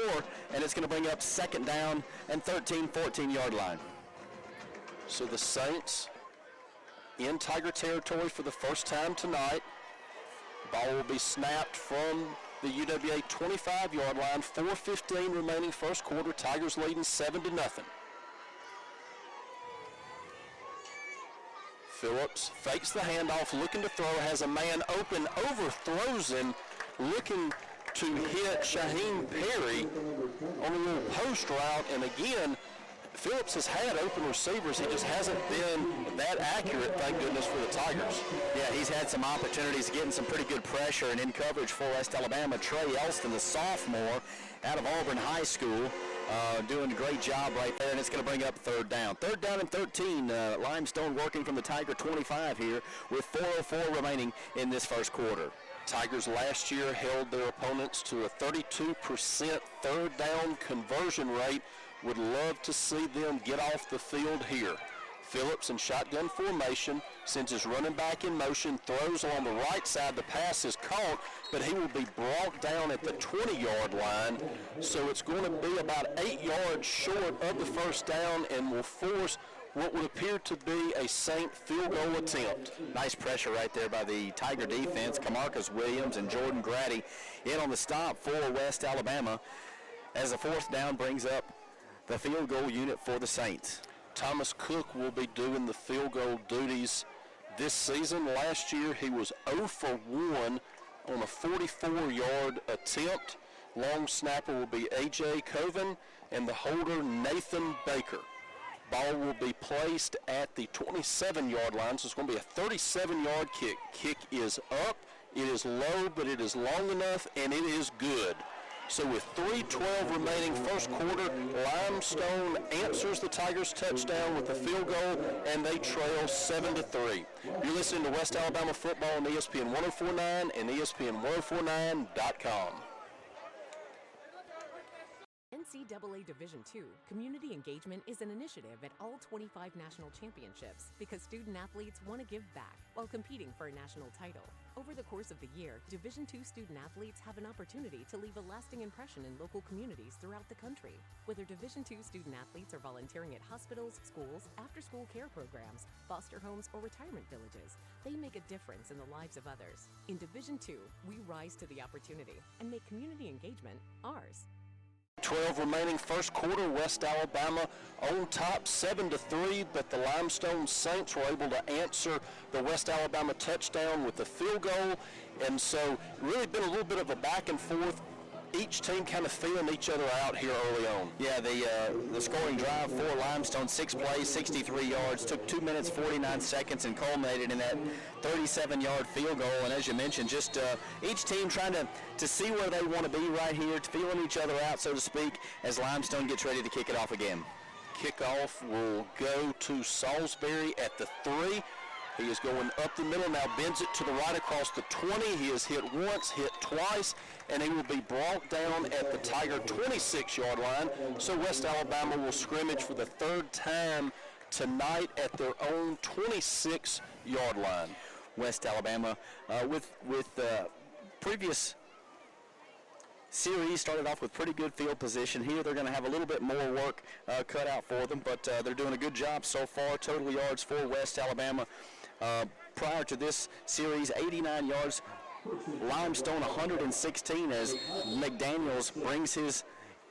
and it's going to bring up 2nd down and 13, 14-yard line. So the Saints in Tiger territory for the first time tonight. Ball will be snapped from the UWA 25-yard line. 4:15 remaining first quarter. Tigers leading 7-0. Phillips fakes the handoff, looking to throw, has a man open, overthrows him, looking to hit Shaheem Perry on a little post route, and again, Phillips has had open receivers. He just hasn't been that accurate, thank goodness, for the Tigers. Yeah, he's had some opportunities, getting some pretty good pressure, and in coverage for West Alabama, Trey Elston, the sophomore out of Auburn High School, doing a great job right there, and it's going to bring up 3rd down. 3rd down and 13, Limestone working from the Tiger 25 here with 4:04 remaining in this first quarter. Tigers last year held their opponents to a 32% 3rd down conversion rate. Would love to see them get off the field here. Phillips in shotgun formation, sends his running back in motion, throws on the right side. The pass is caught, but he will be brought down at the 20-yard line. So it's going to be about 8 yards short of the first down and will force what would appear to be a Saint field goal attempt. Nice pressure right there by the Tiger defense. Camarcus Williams and Jordan Grady in on the stop for West Alabama as the fourth down brings up the field goal unit for the Saints. Thomas Cook will be doing the field goal duties this season. Last year he was 0 for 1 on a 44-yard attempt. Long snapper will be A.J. Coven and the holder Nathan Baker. Ball will be placed at the 27-yard line, so it's going to be a 37-yard kick. Kick is up, it is low, but it is long enough, and it is good. So with 3:12 remaining first quarter, Limestone answers the Tigers' touchdown with a field goal, and they trail 7-3. You're listening to West Alabama football on ESPN 104.9 and ESPN1049.com. NCAA Division II Community Engagement is an initiative at all 25 national championships because student athletes want to give back while competing for a national title. Over the course of the year, Division II student athletes have an opportunity to leave a lasting impression in local communities throughout the country. Whether Division II student athletes are volunteering at hospitals, schools, after-school care programs, foster homes, or retirement villages, they make a difference in the lives of others. In Division II, we rise to the opportunity and make community engagement ours. 12 remaining first quarter, West Alabama on top 7-3, but the Limestone Saints were able to answer the West Alabama touchdown with a field goal, and so really been a little bit of a back and forth. Each team kind of feeling each other out here early on. Yeah, the scoring drive for Limestone, 6 plays, 63 yards, took 2 minutes, 49 seconds, and culminated in that 37-yard field goal. And as you mentioned, just each team trying to see where they want to be right here, feeling each other out, so to speak, as Limestone gets ready to kick it off again. Kickoff will go to Salisbury at the 3. He is going up the middle, now bends it to the right across the 20. He is hit once, hit twice, and he will be brought down at the Tiger 26-yard line. So West Alabama will scrimmage for the third time tonight at their own 26-yard line. West Alabama with previous series started off with pretty good field position. Here they're going to have a little bit more work cut out for them, but they're doing a good job so far. Total yards for West Alabama prior to this series, 89 yards. Limestone 116 as McDaniels brings his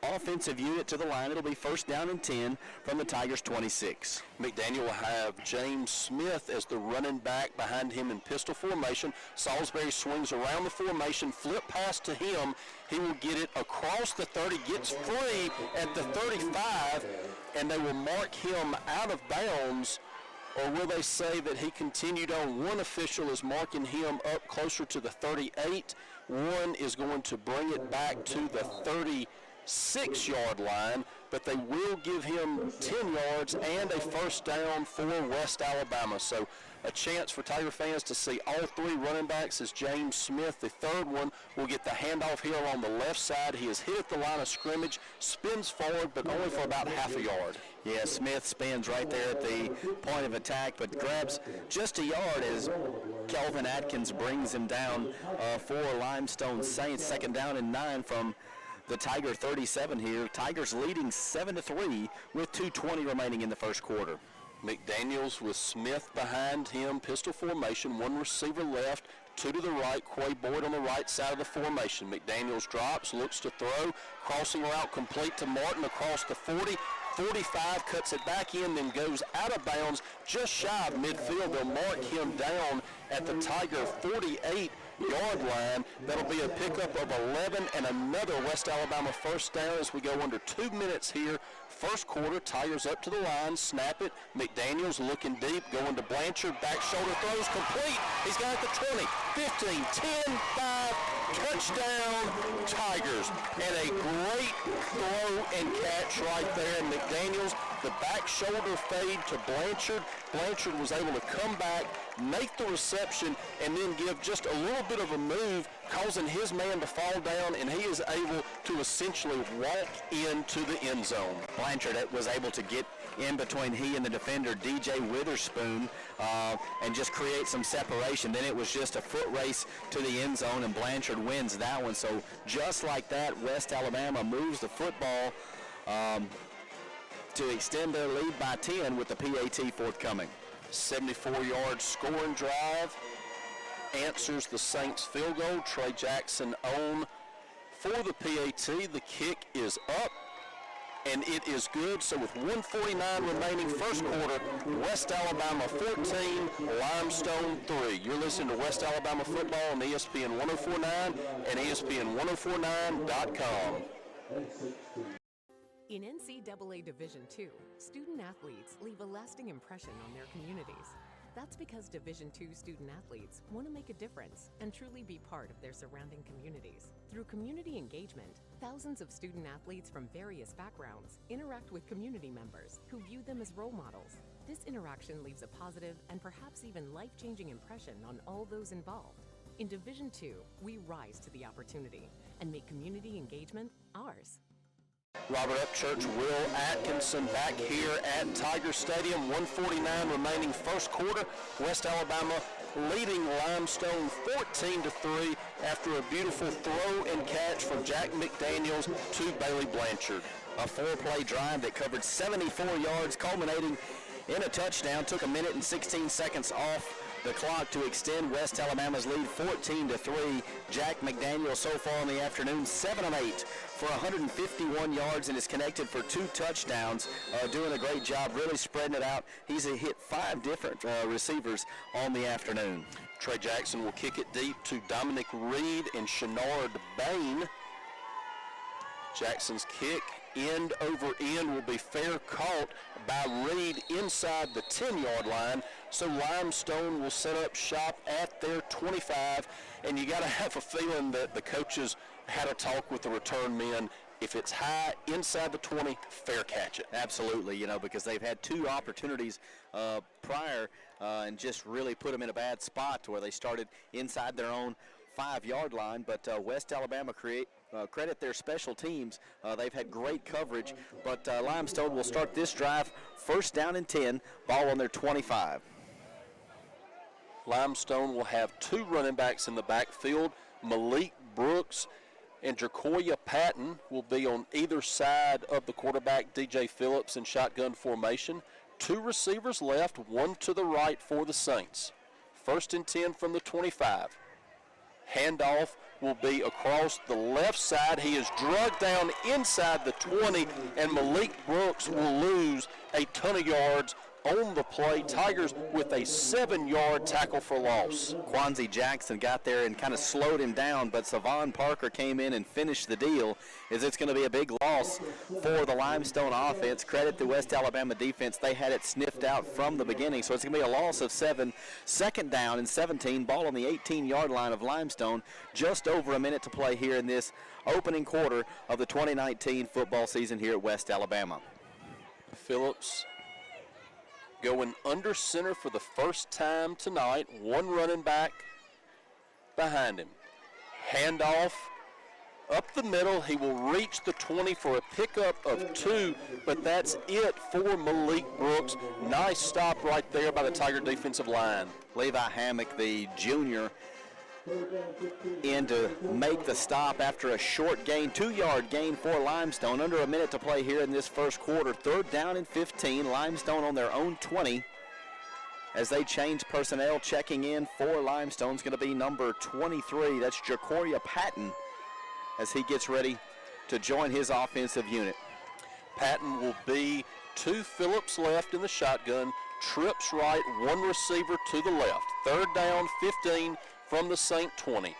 offensive unit to the line. It'll be first down and 10 from the Tigers 26. McDaniel will have James Smith as the running back behind him in pistol formation. Salisbury swings around the formation, flip pass to him. He will get it across the 30, gets free at the 35, and they will mark him out of bounds. Or will they say that he continued on? One official is marking him up closer to the 38. One is going to bring it back to the 36-yard line, but they will give him 10 yards and a first down for West Alabama. So a chance for Tiger fans to see all three running backs as James Smith, the third one, will get the handoff here on the left side. He is hit at the line of scrimmage, spins forward, but only for about half a yard. Yeah, Smith spins right there at the point of attack, but grabs just a yard as Kelvin Atkins brings him down for Limestone Saints. Second down and 9 from the Tiger 37 here. Tigers leading 7-3 with 2:20 remaining in the first quarter. McDaniels with Smith behind him, pistol formation, one receiver left, two to the right, Quay Boyd on the right side of the formation. McDaniels drops, looks to throw, crossing route complete to Martin across the 40, 45, cuts it back in, then goes out of bounds just shy of midfield. They'll mark him down at the Tiger 48-yard line. That'll be a pickup of 11 and another West Alabama first down as we go under 2 minutes here. First quarter, Tigers up to the line, snap it. McDaniels looking deep, going to Blanchard, back shoulder throws complete. He's got it at the 20, 15, 10, 5, touchdown Tigers. And a great throw and catch right there. And McDaniels, the back shoulder fade to Blanchard. Blanchard was able to come back, make the reception, and then give just a little bit of a move, causing his man to fall down, and he is able to essentially walk into the end zone. Blanchard was able to get in between he and the defender, DJ Witherspoon, and just create some separation. Then it was just a foot race to the end zone, and Blanchard wins that one. So just like that, West Alabama moves the football to extend their lead by 10 with the PAT forthcoming. 74-yard scoring drive answers the Saints field goal. Trey Jackson on for the PAT. The kick is up, and it is good. So with 1:49 remaining first quarter, West Alabama 14, Limestone 3. You're listening to West Alabama football on ESPN 1049 and ESPN1049.com. In NCAA Division II, student athletes leave a lasting impression on their communities. That's because Division II student athletes want to make a difference and truly be part of their surrounding communities. Through community engagement, thousands of student athletes from various backgrounds interact with community members who view them as role models. This interaction leaves a positive and perhaps even life-changing impression on all those involved. In Division II, we rise to the opportunity and make community engagement ours. Robert Upchurch, Will Atkinson back here at Tiger Stadium. 1:49 remaining first quarter. West Alabama leading Limestone 14-3 after a beautiful throw and catch from Jack McDaniels to Bailey Blanchard. A four-play drive that covered 74 yards, culminating in a touchdown. Took a minute and 16 seconds off the clock to extend West Alabama's lead 14-3. Jack McDaniel so far in the afternoon, 7 of 8 for 151 yards and is connected for 2 touchdowns. Doing a great job, really spreading it out. He's hit 5 different receivers on the afternoon. Trey Jackson will kick it deep to Dominic Reed and Shenard Bain. Jackson's kick, end over end, will be fair caught by Reed inside the 10-yard line. So Limestone will set up shop at their 25, and you got to have a feeling that the coaches had a talk with the return men. If it's high inside the 20, fair catch it. Absolutely, because they've had 2 opportunities prior and just really put them in a bad spot to where they started inside their own 5-yard line. But West Alabama credit their special teams. They've had great coverage, but Limestone will start this drive first down and 10, ball on their 25. Limestone will have 2 running backs in the backfield. Malik Brooks and Jacoya Patton will be on either side of the quarterback, DJ Phillips, in shotgun formation. 2 receivers left, 1 to the right for the Saints. First and 10 from the 25. Handoff will be across the left side. He is drugged down inside the 20, and Malik Brooks will lose a ton of yards on the play. Tigers with a 7-yard tackle for loss. Quanzi Jackson got there and kind of slowed him down, but Savon Parker came in and finished the deal. It's going to be a big loss for the Limestone offense. Credit the West Alabama defense. They had it sniffed out from the beginning, so it's going to be a loss of 7. Second down and 17, ball on the 18-yard line of Limestone. Just over a minute to play here in this opening quarter of the 2019 football season here at West Alabama. Phillips going under center for the first time tonight. 1 running back behind him. Handoff up the middle. He will reach the 20 for a pickup of 2, but that's it for Malik Brooks. Nice stop right there by the Tiger defensive line. Levi Hammock, the junior, in to make the stop after a short gain, 2-yard gain for Limestone. Under a minute to play here in this first quarter. Third down and 15. Limestone on their own 20 as they change personnel. Checking in for Limestone is going to be number 23. That's Jacoria Patton as he gets ready to join his offensive unit. Patton will be 2 Phillips left in the shotgun. Trips right, 1 receiver to the left. Third down, 15 from the Saint 20.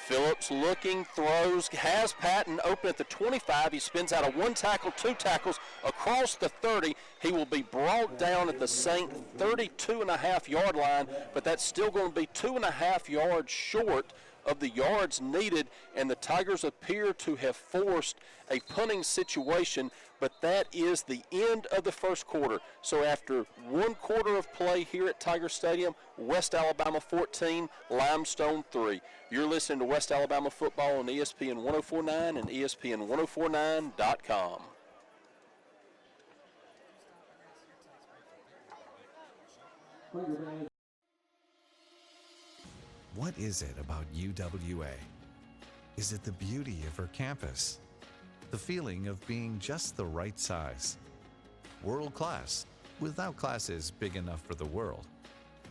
Phillips looking, throws, has Patton open at the 25. He spins out of 1 tackle, 2 tackles across the 30. He will be brought down at the Saint 32.5-yard line, but that's still going to be 2.5 yards short of the yards needed, and the Tigers appear to have forced a punting situation, but that is the end of the first quarter. So after 1 quarter of play here at Tiger Stadium, West Alabama 14, Limestone 3. You're listening to West Alabama football on ESPN 1049 and ESPN1049.com. What is it about UWA? Is it the beauty of her campus? The feeling of being just the right size? World class, without classes big enough for the world?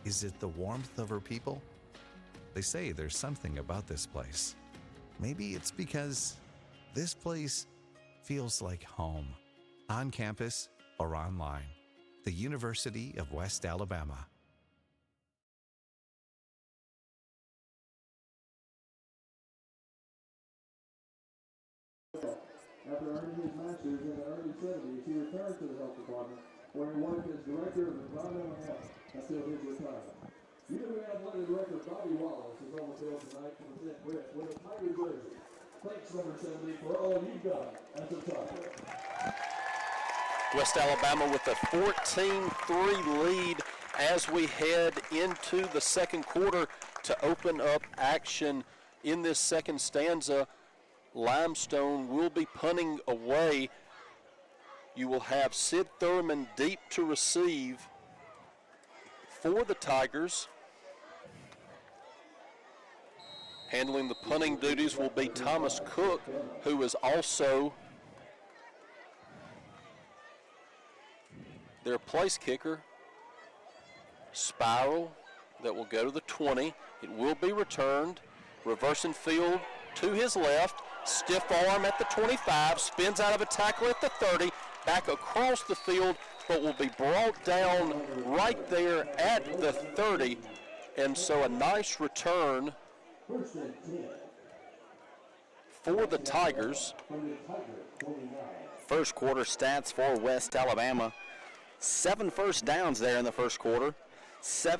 Is it the warmth of her people? They say there's something about this place. Maybe it's because this place feels like home, on campus or online. The University of West Alabama. After earning his master's in the early 70s, he returned to the health department, where he worked as director of environmental health until his retirement. UWA Athletic Director Bobby Wallace is on the field tonight to present Britt with a Tiger jersey. Thanks, number 70, for all you've done as a Tiger. West Alabama with a 14-3 lead as we head into the second quarter to open up action in this second stanza. Limestone will be punting away. You will have Sid Thurman deep to receive for the Tigers. Handling the punting duties will be Thomas Cook, who is also their place kicker. Spiral that will go to the 20. It will be returned. Reversing field to his left. Stiff arm at the 25. Spins out of a tackle at the 30. Back across the field, but will be brought down right there at the 30. And so a nice return for the Tigers. First quarter stats for West Alabama. 7 first downs there in the first quarter. 4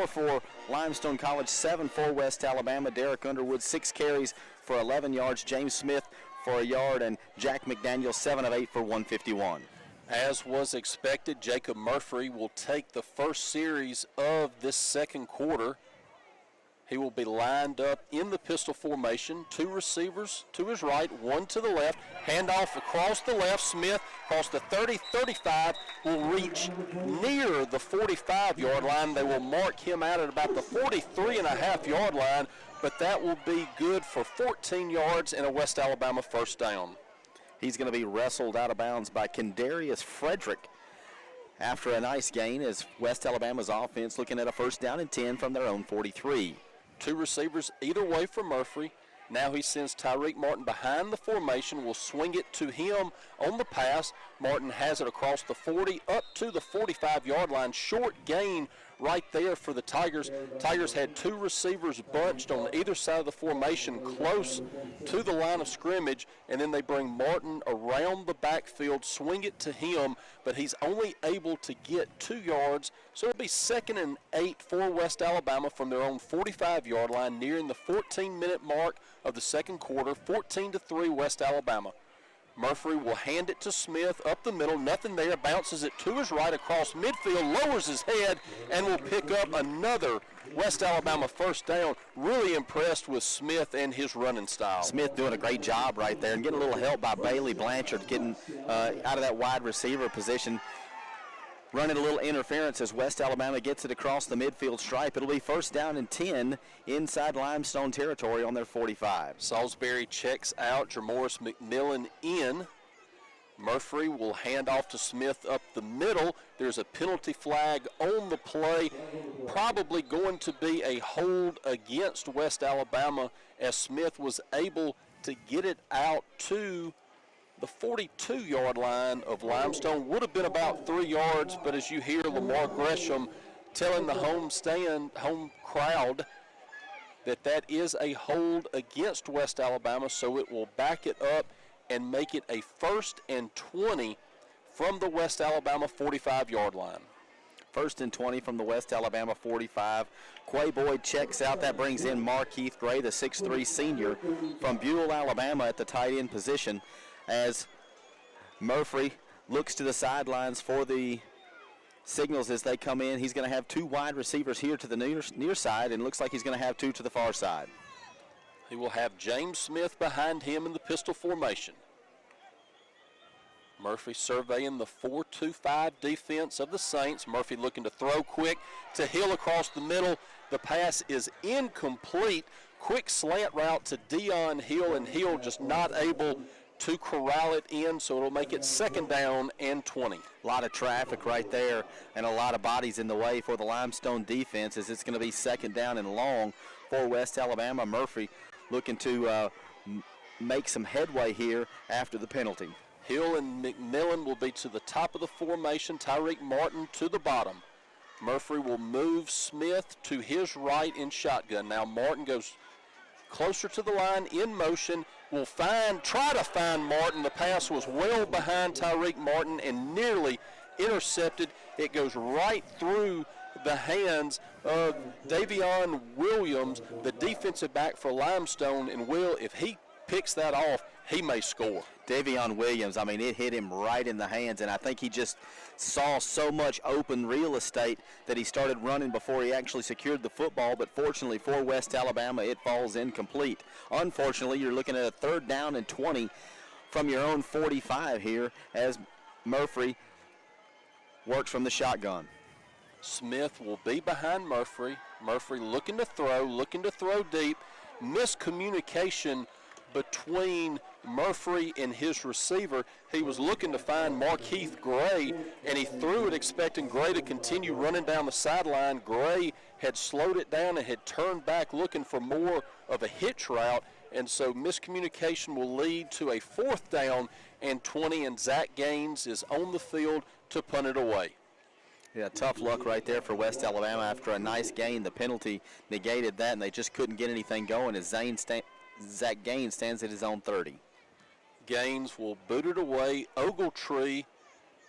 for Limestone College, 7 for West Alabama. Derek Underwood, 6 carries for 11 yards. James Smith for a yard, and Jack McDaniel, 7 of 8 for 151. As was expected, Jacob Murphy will take the first series of this second quarter. He will be lined up in the pistol formation. 2 receivers to his right, 1 to the left. Handoff across the left. Smith across the 30-35 will reach near the 45-yard line. They will mark him out at about the 43.5-yard line, but that will be good for 14 yards and a West Alabama first down. He's going to be wrestled out of bounds by Kendarius Frederick after a nice gain as West Alabama's offense looking at a first down and 10 from their own 43. 2 receivers either way for Murphy. Now he sends Tyreek Martin behind the formation, will swing it to him on the pass. Martin has it across the 40 up to the 45-yard line. Short gain right there for the Tigers. Tigers had 2 receivers bunched on either side of the formation close to the line of scrimmage, and then they bring Martin around the backfield, swing it to him, but he's only able to get 2 yards. So it'll be 2nd and 8 for West Alabama from their own 45-yard line, nearing the 14-minute mark of the second quarter. 14-3 West Alabama. Murphy will hand it to Smith up the middle, nothing there, bounces it to his right across midfield, lowers his head, and will pick up another West Alabama first down. Really impressed with Smith and his running style. Smith doing a great job right there and getting a little help by Bailey Blanchard getting out of that wide receiver position. Running a little interference as West Alabama gets it across the midfield stripe. It'll be first down and 10 inside Limestone territory on their 45. Salisbury checks out. Jermoris McMillan in. Murphy will hand off to Smith up the middle. There's a penalty flag on the play. Probably going to be a hold against West Alabama as Smith was able to get it out to the 42-yard line of Limestone. Would have been about 3 yards, but as you hear Lamar Gresham telling the home crowd that is a hold against West Alabama, so it will back it up and make it a 1st and 20 from the West Alabama 45-yard line. 1st and 20 from the West Alabama 45. Quay Boyd checks out. That brings in Markeith Gray, the 6'3 senior from Buell, Alabama, at the tight end position. As Murphy looks to the sidelines for the signals as they come in. He's going to have 2 wide receivers here to the near side, and looks like he's going to have 2 to the far side. He will have James Smith behind him in the pistol formation. Murphy surveying the 4-2-5 defense of the Saints. Murphy looking to throw quick to Hill across the middle. The pass is incomplete. Quick slant route to Dion Hill, and Hill just not able to corral it in, so it'll make it second down and 20. A lot of traffic right there and a lot of bodies in the way for the Limestone defense as it's going to be second down and long for West Alabama. Murphy looking to make some headway here after the penalty. Hill and McMillan will be to the top of the formation. Tyreek Martin to the bottom. Murphy will move Smith to his right in shotgun. Now Martin goes closer to the line in motion. Will try to find Martin. The pass was well behind Tyreek Martin and nearly intercepted. It goes right through the hands of Davion Williams, the defensive back for Limestone, and if he picks that off, he may score. Davion Williams, I mean, it hit him right in the hands, and I think he just saw so much open real estate that he started running before he actually secured the football, but fortunately for West Alabama, it falls incomplete. Unfortunately, you're looking at a third down and 20 from your own 45 here as Murphy works from the shotgun. Smith will be behind Murphy. Murphy looking to throw deep. Miscommunication between Murphy and his receiver. He was looking to find Markeith Gray, and he threw it expecting Gray to continue running down the sideline. Gray had slowed it down and had turned back looking for more of a hitch route, and so miscommunication will lead to a fourth down and 20, and Zach Gaines is on the field to punt it away. Yeah, tough luck right there for West Alabama after a nice gain. The penalty negated that, and they just couldn't get anything going as Zach Gaines stands at his own 30. Gaines will boot it away. Ogletree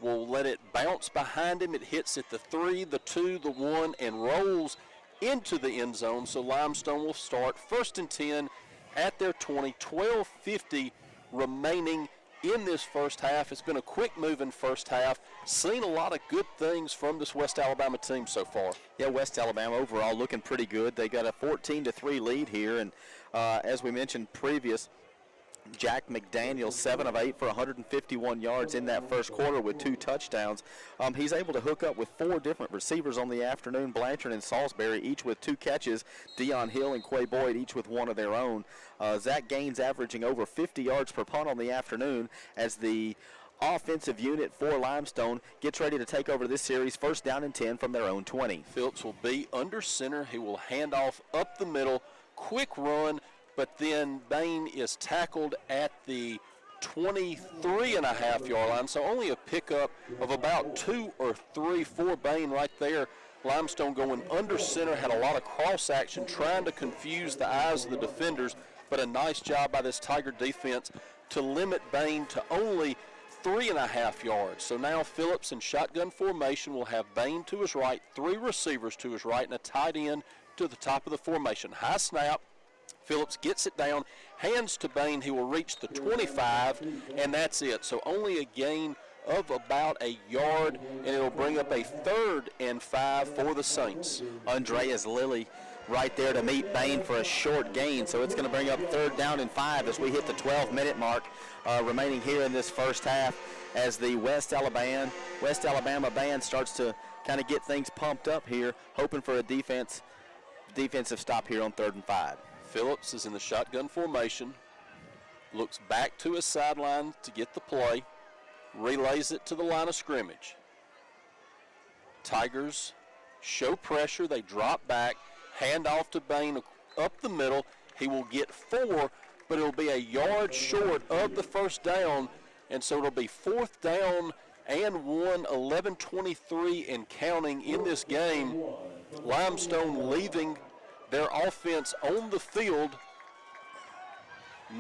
will let it bounce behind him. It hits at the 3, the 2, the 1, and rolls into the end zone. So Limestone will start first and 10 at their 20, 12:50 remaining in this first half. It's been a quick moving first half. Seen a lot of good things from this West Alabama team so far. Yeah, West Alabama overall looking pretty good. They got a 14-3 lead here, and as we mentioned previous, Jack McDaniel, 7 of 8 for 151 yards in that first quarter with 2 touchdowns. He's able to hook up with 4 different receivers on the afternoon, Blanchard and Salisbury, each with 2 catches. Dion Hill and Quay Boyd, each with 1 of their own. Zach Gaines averaging over 50 yards per punt on the afternoon as the offensive unit for Limestone gets ready to take over this series first down and 10 from their own 20. Phillips will be under center. He will hand off up the middle. Quick run, but then Bain is tackled at the 23.5-yard line, so only a pickup of about 2 or 3 for Bain right there. Limestone going under center, had a lot of cross action trying to confuse the eyes of the defenders, but a nice job by this Tiger defense to limit Bain to only 3.5 yards. So now Phillips in shotgun formation will have Bain to his right, 3 receivers to his right, and a tight end to the top of the formation. High snap. Phillips gets it down, hands to Bain. He will reach the 25, and that's it. So only a gain of about a yard, and it'll bring up a 3rd and 5 for the Saints. Andreas Lilly right there to meet Bain for a short gain, so it's going to bring up 3rd down and 5 as we hit the 12-minute mark remaining here in this first half as the West Alabama band starts to kind of get things pumped up here, hoping for a defensive stop here on 3rd and 5. Phillips is in the shotgun formation, looks back to his sideline to get the play, relays it to the line of scrimmage. Tigers show pressure, they drop back, hand off to Bain up the middle. He will get 4, but it'll be a yard short of the first down, and so it'll be 4th down and 1, 11:23 and counting in this game. Limestone leaving their offense on the field.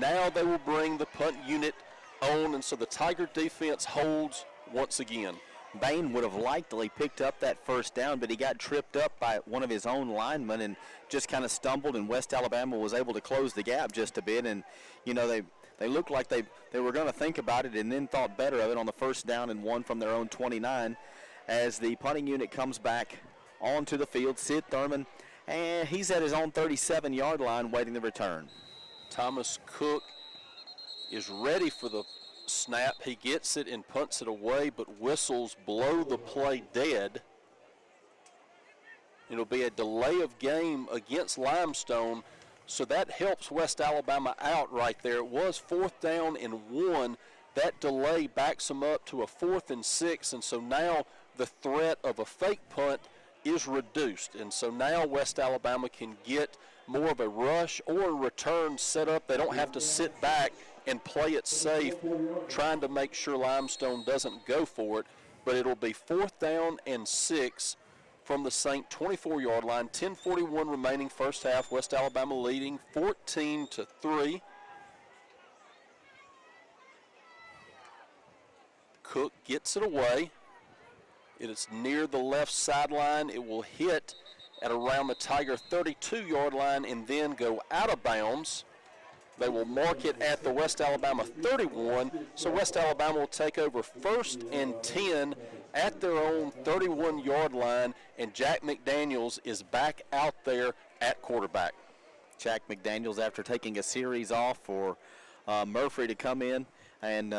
Now they will bring the punt unit on, and so the Tiger defense holds once again. Bain would have likely picked up that first down, but he got tripped up by one of his own linemen and just kind of stumbled, and West Alabama was able to close the gap just a bit. And, you know, they looked like they were going to think about it and then thought better of it on the first down and 1 from their own 29 as the punting unit comes back onto the field. Sid Thurman, and he's at his own 37-yard line waiting the return. Thomas Cook is ready for the Snap, he gets it and punts it away, but whistles blow the play dead. It'll be a delay of game against Limestone, so that helps West Alabama out right there. It was 4th down and 1. That delay backs them up to a 4th and 6, and so now the threat of a fake punt is reduced. And so now West Alabama can get more of a rush or a return set up. They don't have to sit back and play it safe, trying to make sure Limestone doesn't go for it. But it'll be 4th down and 6 from the St. 24-yard line. 10:41 remaining first half. West Alabama leading 14-3. Cook gets it away. It is near the left sideline. It will hit at around the Tiger 32-yard line and then go out of bounds. They will mark it at the West Alabama 31, so West Alabama will take over 1st and 10 at their own 31-yard line, and Jack McDaniels is back out there at quarterback. Jack McDaniels, after taking a series off for Murphy to come in and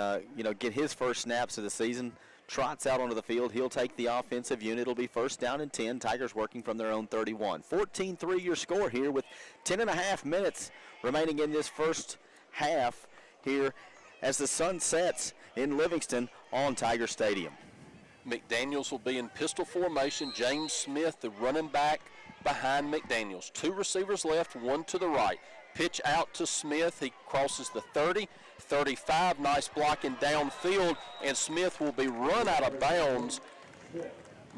get his first snaps of the season, trots out onto the field. He'll take the offensive unit. It'll be 1st down and 10. Tigers working from their own 31. 14-3 your score here with 10.5 minutes remaining in this first half here as the sun sets in Livingston on Tiger Stadium. McDaniels will be in pistol formation. James Smith, the running back, behind McDaniels. 2 receivers left, 1 to the right. Pitch out to Smith. He crosses the 30, 35. Nice blocking downfield, and Smith will be run out of bounds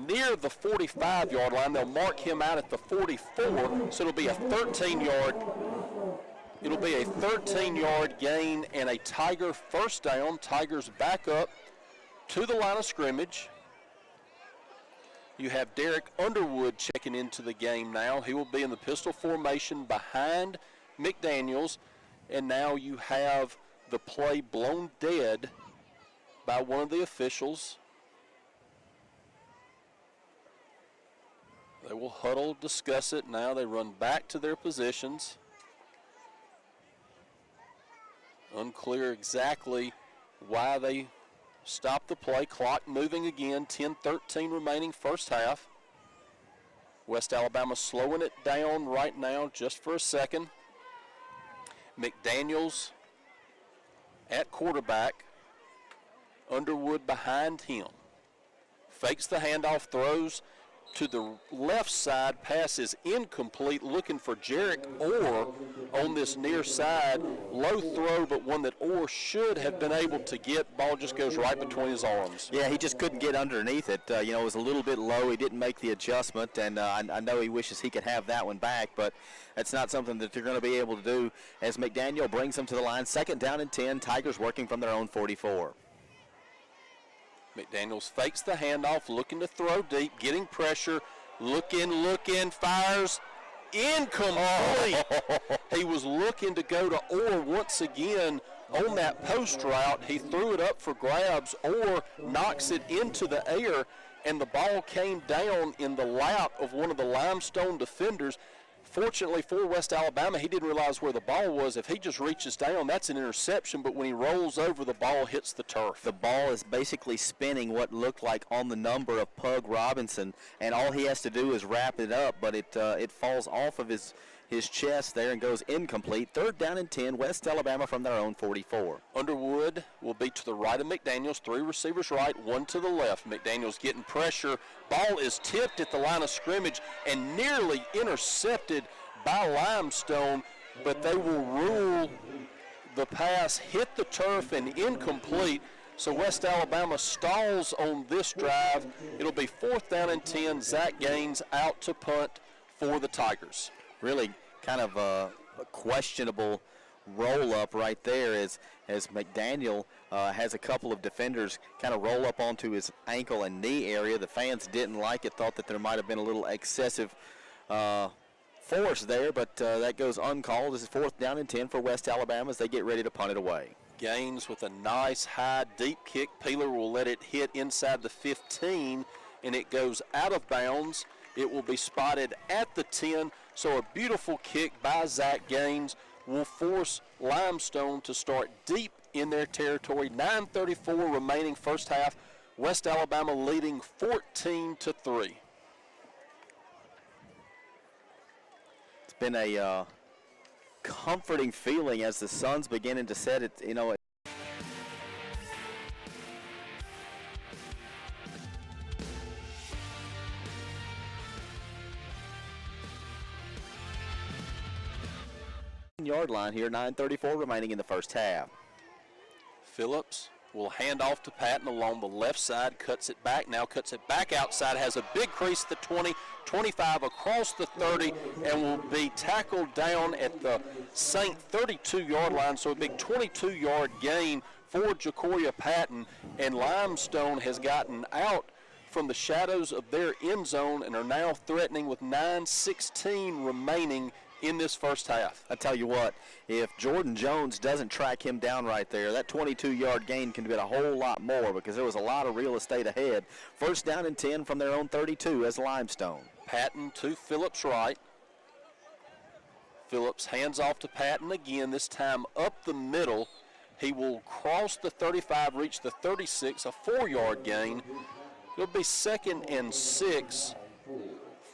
near the 45-yard line. They'll mark him out at the 44, so it'll be a 13-yard gain and a Tiger first down. Tigers back up to the line of scrimmage. You have Derek Underwood checking into the game now. He will be in the pistol formation behind McDaniels, and now you have the play blown dead by one of the officials. They will huddle, discuss it. Now they run back to their positions. Unclear exactly why they stopped the play. Clock moving again. 10:13 remaining first half. West Alabama slowing it down right now just for a second. McDaniels at quarterback. Underwood behind him. Fakes the handoff, throws to the left side. Pass is incomplete, looking for Jarek Orr on this near side. Low throw, but one that Orr should have been able to get. Ball just goes right between his arms. Yeah, he just couldn't get underneath it. It was a little bit low. He didn't make the adjustment, and I know he wishes he could have that one back, but that's not something that they're going to be able to do as McDaniel brings them to the line. 2nd down and 10. Tigers working from their own 44. McDaniels fakes the handoff, looking to throw deep, getting pressure, looking, fires, incomplete. He was looking to go to Orr once again on that post route. He threw it up for grabs. Orr knocks it into the air, and the ball came down in the lap of one of the Limestone defenders. Fortunately for West Alabama, he didn't realize where the ball was. If he just reaches down, that's an interception, but when he rolls over, the ball hits the turf. The ball is basically spinning what looked like on the number of Pug Robinson, and all he has to do is wrap it up, but it falls off of his chest there and goes incomplete. 3rd down and 10, West Alabama from their own 44. Underwood will be to the right of McDaniels. 3 receivers right, 1 to the left. McDaniels getting pressure. Ball is tipped at the line of scrimmage and nearly intercepted by Limestone, but they will rule the pass hit the turf and incomplete. So West Alabama stalls on this drive. It'll be 4th down and 10. Zach Gaines out to punt for the Tigers. Really kind of a questionable roll-up right there as McDaniel has a couple of defenders kind of roll up onto his ankle and knee area. The fans didn't like it, thought that there might have been a little excessive force there, but that goes uncalled. This is 4th down and 10 for West Alabama as they get ready to punt it away. Gaines with a nice high deep kick. Peeler will let it hit inside the 15, and it goes out of bounds. It will be spotted at the 10, so a beautiful kick by Zach Gaines will force Limestone to start deep in their territory. 9:34 remaining first half. West Alabama leading 14-3. It's been a comforting feeling as the sun's beginning to set. It, you know. Yard line here, 9:34 remaining in the first half. Phillips will hand off to Patton along the left side, cuts it back, now cuts it back outside, has a big crease at the 20, 25 across the 30, and will be tackled down at the St. 32-yard line, so a big 22-yard gain for Jacoria Patton, and Limestone has gotten out from the shadows of their end zone and are now threatening with 9:16 remaining in this first half. I tell you what, if Jordan Jones doesn't track him down right there, that 22-yard gain can be a whole lot more because there was a lot of real estate ahead. First down and 10 from their own 32 as Limestone. Patton to Phillips right. Phillips hands off to Patton again, this time up the middle. He will cross the 35, reach the 36, a 4-yard gain. It'll be 2nd and 6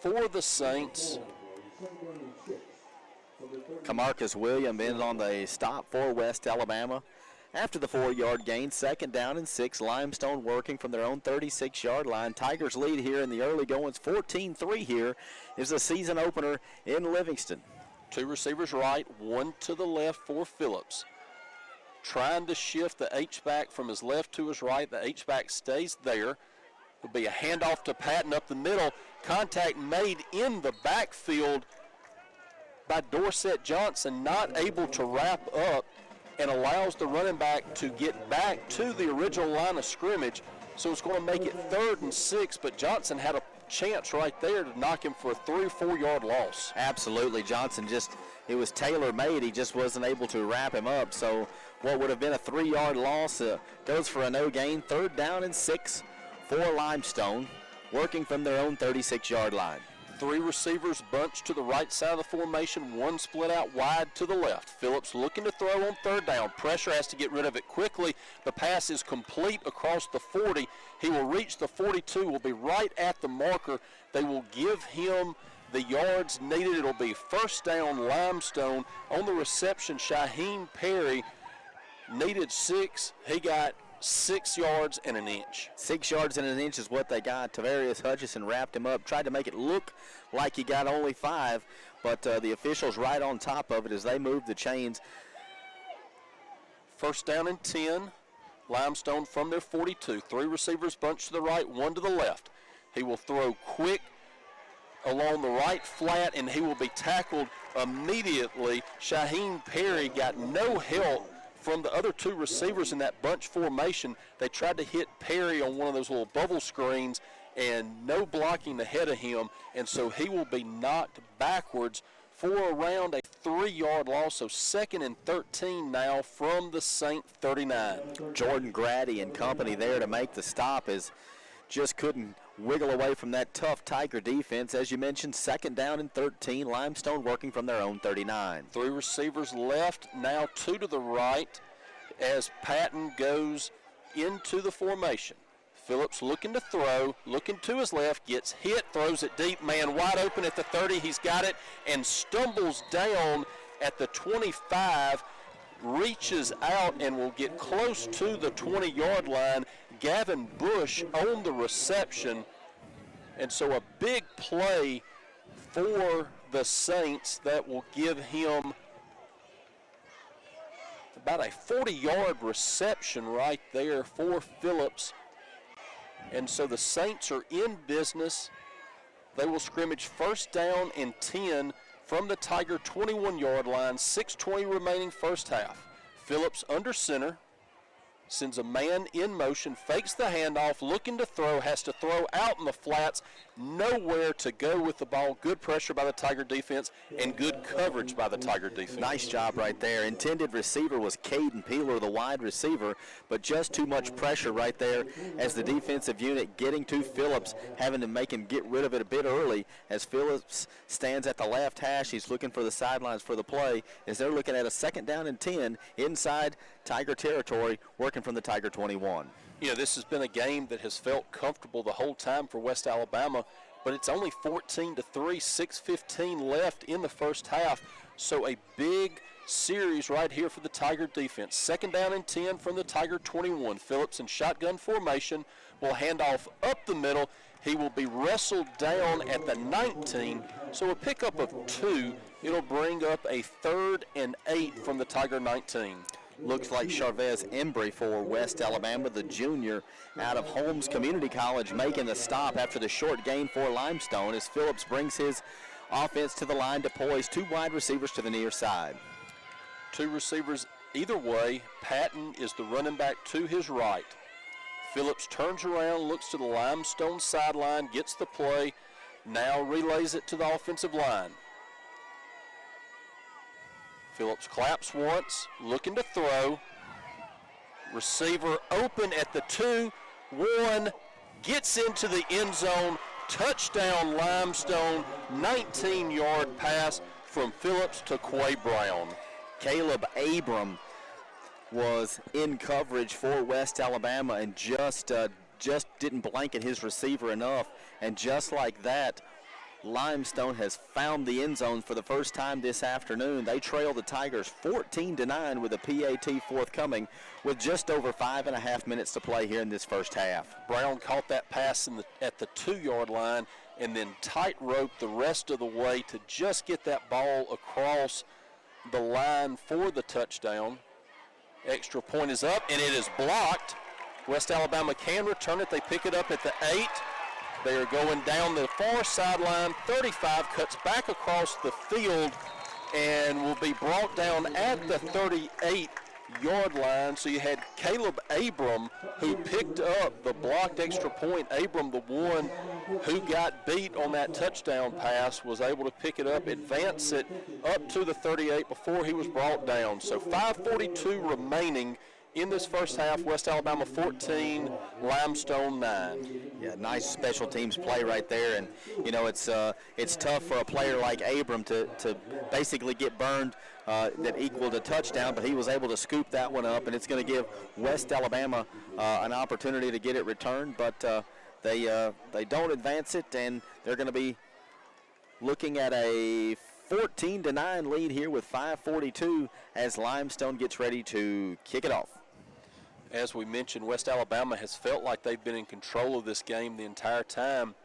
for the Saints. Camarcus Williams is on the stop for West Alabama. After the 4-yard gain, 2nd down and 6, Limestone working from their own 36-yard line. Tigers lead here in the early goings, 14-3 here is the season opener in Livingston. 2 receivers right, 1 to the left for Phillips. Trying to shift the H-back from his left to his right. The H-back stays there. It'll be a handoff to Patton up the middle. Contact made in the backfield by Dorset Johnson, not able to wrap up, and allows the running back to get back to the original line of scrimmage. So it's going to make it 3rd and 6, but Johnson had a chance right there to knock him for a 3 or 4 yard loss. Absolutely. Johnson it was tailor-made. He just wasn't able to wrap him up. So what would have been a 3-yard loss goes for a no gain. 3rd down and 6 for Limestone, working from their own 36-yard line. 3 receivers bunched to the right side of the formation, 1 split out wide to the left. Phillips looking to throw on 3rd down. Pressure, has to get rid of it quickly. The pass is complete across the 40. He will reach the 42, will be right at the marker. They will give him the yards needed. It'll be 1st down Limestone. On the reception, Shaheem Perry needed 6. He got 6 yards and an inch. 6 yards and an inch is what they got. Tavarius Hutchison wrapped him up, tried to make it look like he got only 5, but the officials right on top of it as they moved the chains. 1st down and 10. Limestone from their 42. 3 receivers bunched to the right, 1 to the left. He will throw quick along the right flat, and he will be tackled immediately. Shaheem Perry got no help from the other 2 receivers in that bunch formation. They tried to hit Perry on one of those little bubble screens, and no blocking ahead of him, and so he will be knocked backwards for around a 3-yard loss. So 2nd and 13 now from the St. 39. Jordan Grady and company there to make the stop, as just couldn't wiggle away from that tough Tiger defense. As you mentioned, 2nd down and 13. Limestone working from their own 39. 3 receivers left, now 2 to the right as Patton goes into the formation. Phillips looking to throw, looking to his left, gets hit, throws it deep, man wide open at the 30. He's got it and stumbles down at the 25, reaches out and will get close to the 20-yard line. Gavin Bush on the reception, and so a big play for the Saints that will give him about a 40-yard reception right there for Phillips. And so the Saints are in business. They will scrimmage 1st down and 10 from the Tiger 21-yard line, 6:20 remaining first half. Phillips under center. sends a man in motion, fakes the handoff, looking to throw, has to throw out in the flats, nowhere to go with the ball. Good pressure by the Tiger defense and good coverage by the Tiger defense. Nice job right there. Intended receiver was Caden Peeler, the wide receiver, but just too much pressure right there as the defensive unit getting to Phillips, having to make him get rid of it a bit early as Phillips stands at the left hash. He's looking for the sidelines for the play as they're looking at a 2nd down and 10 inside Tiger territory, working from the Tiger 21. You know, this has been a game that has felt comfortable the whole time for West Alabama, but it's only 14-3, 6:15 left in the first half. So a big series right here for the Tiger defense. 2nd down and 10 from the Tiger 21. Phillips in shotgun formation will hand off up the middle. He will be wrestled down at the 19. So a pickup of 2. It'll bring up a 3rd and 8 from the Tiger 19. Looks like Charvez Embry for West Alabama, the junior out of Holmes Community College, making the stop after the short gain for Limestone as Phillips brings his offense to the line, deploys 2 wide receivers to the near side. 2 receivers either way. Patton is the running back to his right. Phillips turns around, looks to the Limestone sideline, gets the play, now relays it to the offensive line. Phillips claps once, looking to throw. Receiver open at the 2, 1, gets into the end zone. Touchdown Limestone, 19-yard pass from Phillips to Quay Brown. Caleb Abram was in coverage for West Alabama and just didn't blanket his receiver enough. And just like that, Limestone has found the end zone for the first time this afternoon. They trail the Tigers 14-9 with a PAT forthcoming with just over 5.5 minutes to play here in this first half. Brown caught that pass at the 2-yard line and then tight-roped the rest of the way to just get that ball across the line for the touchdown. Extra point is up, and it is blocked. West Alabama can return it. They pick it up at the 8. They are going down the far sideline. 35 cuts back across the field and will be brought down at the 38-yard line. So you had Caleb Abram who picked up the blocked extra point. Abram, the one who got beat on that touchdown pass, was able to pick it up, advance it up to the 38 before he was brought down. So 5:42 remaining in this first half. West Alabama 14, Limestone 9. Yeah, nice special teams play right there, and you know it's tough for a player like Abram to basically get burned that equaled a touchdown, but he was able to scoop that one up, and it's going to give West Alabama an opportunity to get it returned, but they don't advance it, and they're going to be looking at a 14-9 lead here with 5:42 as Limestone gets ready to kick it off. As we mentioned, West Alabama has felt like they've been in control of this game the entire time.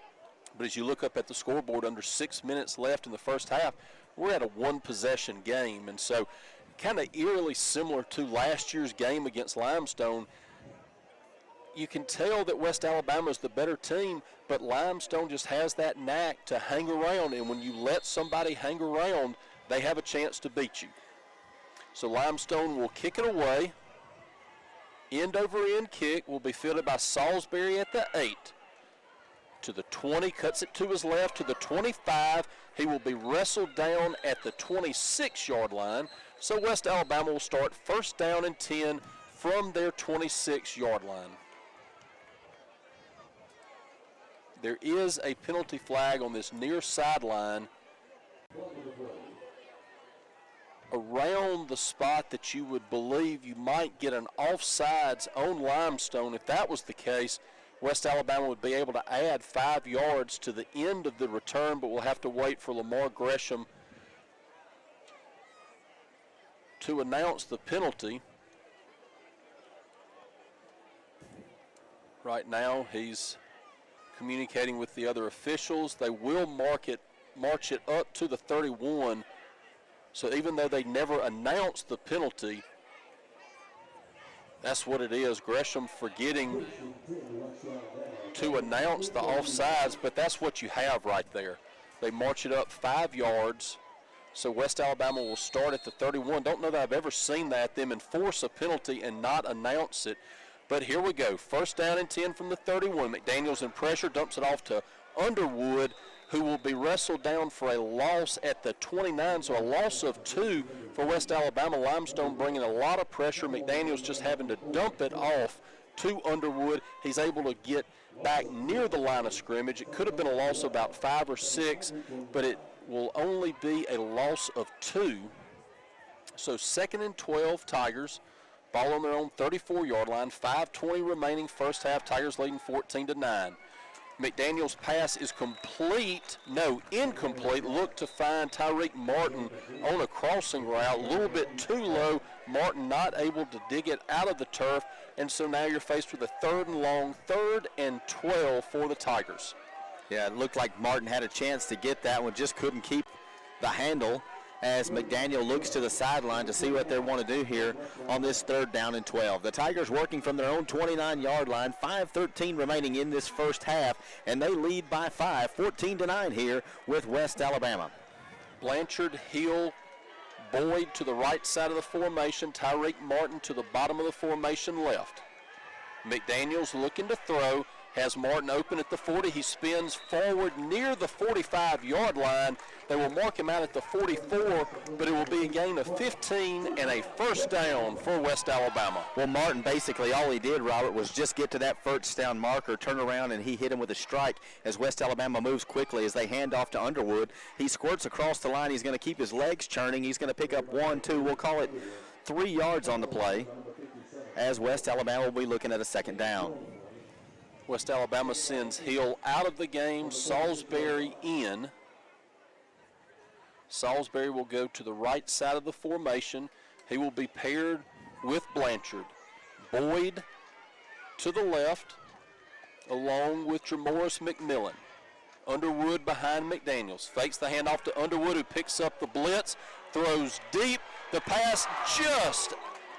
But as you look up at the scoreboard, under 6 minutes left in the first half, we're at a one-possession game. And so kind of eerily similar to last year's game against Limestone, you can tell that West Alabama is the better team, but Limestone just has that knack to hang around. And when you let somebody hang around, they have a chance to beat you. So Limestone will kick it away. End-over-end kick will be fielded by Salisbury at the 8. To the 20, cuts it to his left, to the 25. He will be wrestled down at the 26-yard line. So West Alabama will start 1st down and 10 from their 26-yard line. There is a penalty flag on this near sideline around the spot that you would believe you might get an offsides on Limestone. If that was the case, West Alabama would be able to add 5 yards to the end of the return, but we'll have to wait for Lamar Gresham to announce the penalty. Right now, he's communicating with the other officials. They will march it up to the 31. So even though they never announced the penalty, that's what it is. Gresham forgetting to announce the offsides, but that's what you have right there. They march it up 5 yards. So West Alabama will start at the 31. Don't know that I've ever seen that, them enforce a penalty and not announce it. But here we go. First down and 10 from the 31. McDaniels in pressure, dumps it off to Underwood, who will be wrestled down for a loss at the 29. So a loss of 2 for West Alabama. Limestone bringing a lot of pressure. McDaniels just having to dump it off to Underwood. He's able to get back near the line of scrimmage. It could have been a loss of about 5 or 6, but it will only be a loss of 2. So 2nd and 12 Tigers. Ball on their own 34-yard line. 5:20 remaining first half. Tigers leading 14-9. McDaniel's pass is incomplete. Look to find Tyreek Martin on a crossing route. A little bit too low. Martin not able to dig it out of the turf. And so now you're faced with a 3rd and long, 3rd and 12 for the Tigers. Yeah, it looked like Martin had a chance to get that one, just couldn't keep the handle as McDaniel looks to the sideline to see what they want to do here on this 3rd down and 12. The Tigers working from their own 29-yard line, 5:13 remaining in this first half, and they lead by 5, 14-9 here with West Alabama. Blanchard, Hill, Boyd to the right side of the formation, Tyreek Martin to the bottom of the formation left. McDaniels looking to throw, has Martin open at the 40. He spins forward near the 45-yard line. They will mark him out at the 44, but it will be a gain of 15 and a first down for West Alabama. Well, Martin basically all he did, Robert, was just get to that first down marker, turn around, and he hit him with a strike as West Alabama moves quickly as they hand off to Underwood. He squirts across the line. He's going to keep his legs churning. He's going to pick up 1, 2, we'll call it 3 yards on the play as West Alabama will be looking at a 2nd down. West Alabama sends Hill out of the game, Salisbury in. Salisbury will go to the right side of the formation. He will be paired with Blanchard. Boyd to the left, along with Jamoris McMillan. Underwood behind McDaniels. Fakes the handoff to Underwood, who picks up the blitz, throws deep. The pass just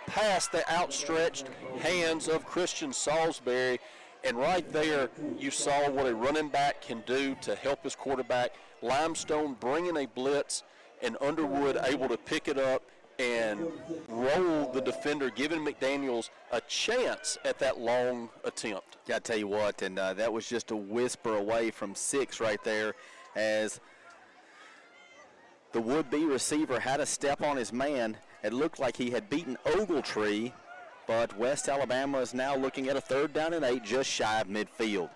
past the outstretched hands of Christian Salisbury. And right there, you saw what a running back can do to help his quarterback. Limestone bringing a blitz, and Underwood able to pick it up and roll the defender, giving McDaniels a chance at that long attempt. Yeah, I tell you what, and that was just a whisper away from 6 right there as the would-be receiver had a step on his man. It looked like he had beaten Ogletree, but West Alabama is now looking at a 3rd down and 8 just shy of midfield.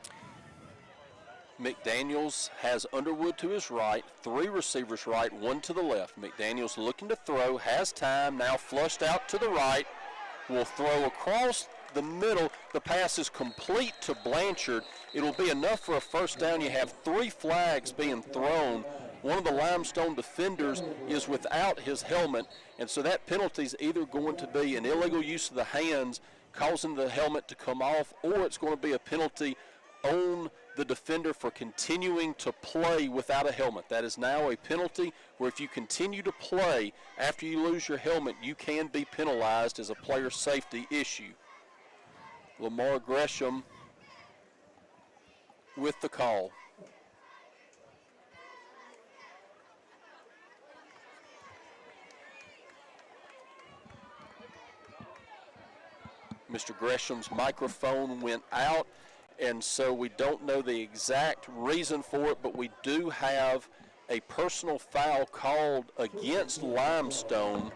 McDaniels has Underwood to his right, 3 receivers right, 1 to the left. McDaniels looking to throw, has time, now flushed out to the right, will throw across the middle. The pass is complete to Blanchard. It'll be enough for a first down. You have 3 flags being thrown. One of the Limestone defenders is without his helmet, and so that penalty is either going to be an illegal use of the hands, causing the helmet to come off, or it's going to be a penalty on the defender for continuing to play without a helmet. That is now a penalty where if you continue to play after you lose your helmet, you can be penalized as a player safety issue. Lamar Gresham with the call. Mr. Gresham's microphone went out, and so we don't know the exact reason for it, but we do have a personal foul called against Limestone.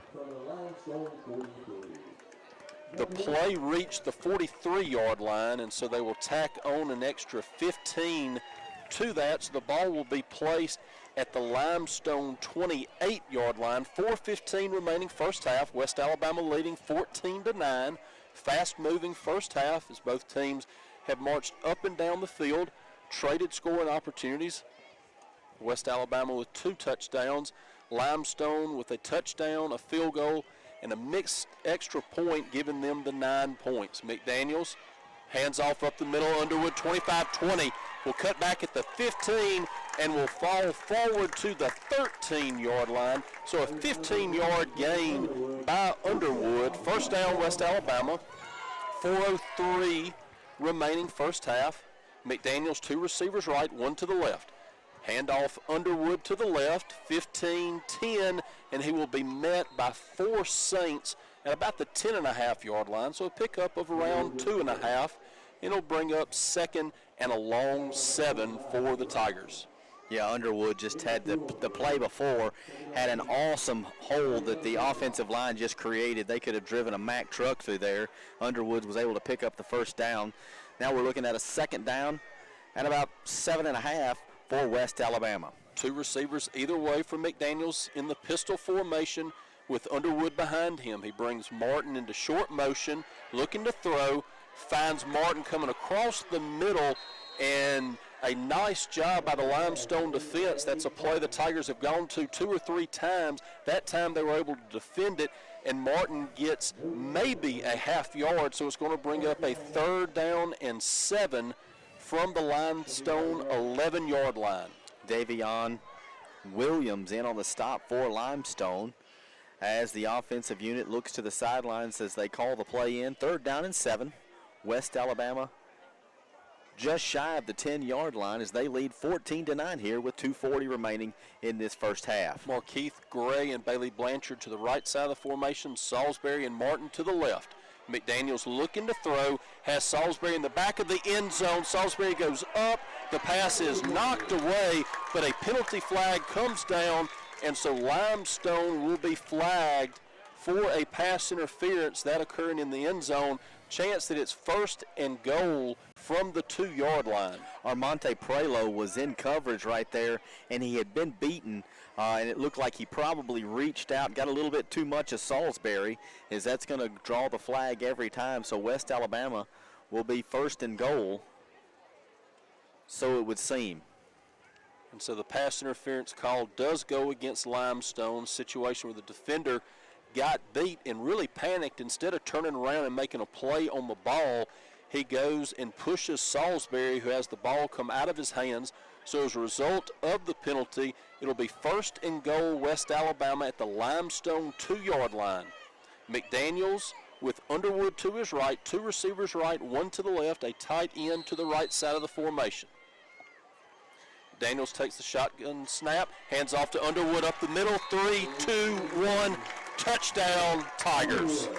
The play reached the 43-yard line, and so they will tack on an extra 15 to that, so the ball will be placed at the Limestone 28-yard line. 4:15 remaining first half. West Alabama leading 14-9. Fast-moving first half as both teams have marched up and down the field, traded scoring opportunities. West Alabama with 2 touchdowns, Limestone with a touchdown, a field goal, and a mixed extra point, giving them the 9 points. McDaniels hands off up the middle. Underwood 25-20 will cut back at the 15 and will fall forward to the 13-yard line. So a 15-yard gain by Underwood. First down, West Alabama. 4:03 remaining first half. McDaniels 2 receivers right, 1 to the left. Handoff Underwood to the left, 15-10, and he will be met by 4 Saints at about the 10.5-yard line. So a pickup of around 2.5, and it'll bring up 2nd and a long 7 for the Tigers. Yeah, Underwood just had the play before, had an awesome hole that the offensive line just created. They could have driven a Mack truck through there. Underwood was able to pick up the first down. Now we're looking at a 2nd down and about 7.5 for West Alabama. 2 receivers either way for McDaniels in the pistol formation with Underwood behind him. He brings Martin into short motion, looking to throw, finds Martin coming across the middle, and a nice job by the Limestone defense. That's a play the Tigers have gone to 2 or 3 times. That time they were able to defend it, and Martin gets maybe a half yard, so it's going to bring up a 3rd down and 7 from the Limestone 11-yard line. Davion Williams in on the stop for Limestone as the offensive unit looks to the sidelines as they call the play in. 3rd down and 7. West Alabama just shy of the 10-yard line as they lead 14-9 here with 2:40 remaining in this first half. Markeith Gray and Bailey Blanchard to the right side of the formation, Salisbury and Martin to the left. McDaniels looking to throw, has Salisbury in the back of the end zone. Salisbury goes up, the pass is knocked away, but a penalty flag comes down, and so Limestone will be flagged for a pass interference, that occurring in the end zone. Chance that it's 1st and goal from the 2-yard line. Armonte Prelo was in coverage right there, and he had been beaten, and it looked like he probably reached out, got a little bit too much of Salisbury, as that's going to draw the flag every time. So West Alabama will be 1st and goal, so it would seem. And so the pass interference call does go against Limestone, situation where the defender got beat and really panicked. Instead of turning around and making a play on the ball, he goes and pushes Salisbury, who has the ball come out of his hands. So as a result of the penalty, it'll be 1st and goal West Alabama at the Limestone 2-yard line. McDaniels with Underwood to his right, 2 receivers right, 1 to the left, a tight end to the right side of the formation. Daniels takes the shotgun snap, hands off to Underwood up the middle, 3, 2, 1, touchdown Tigers.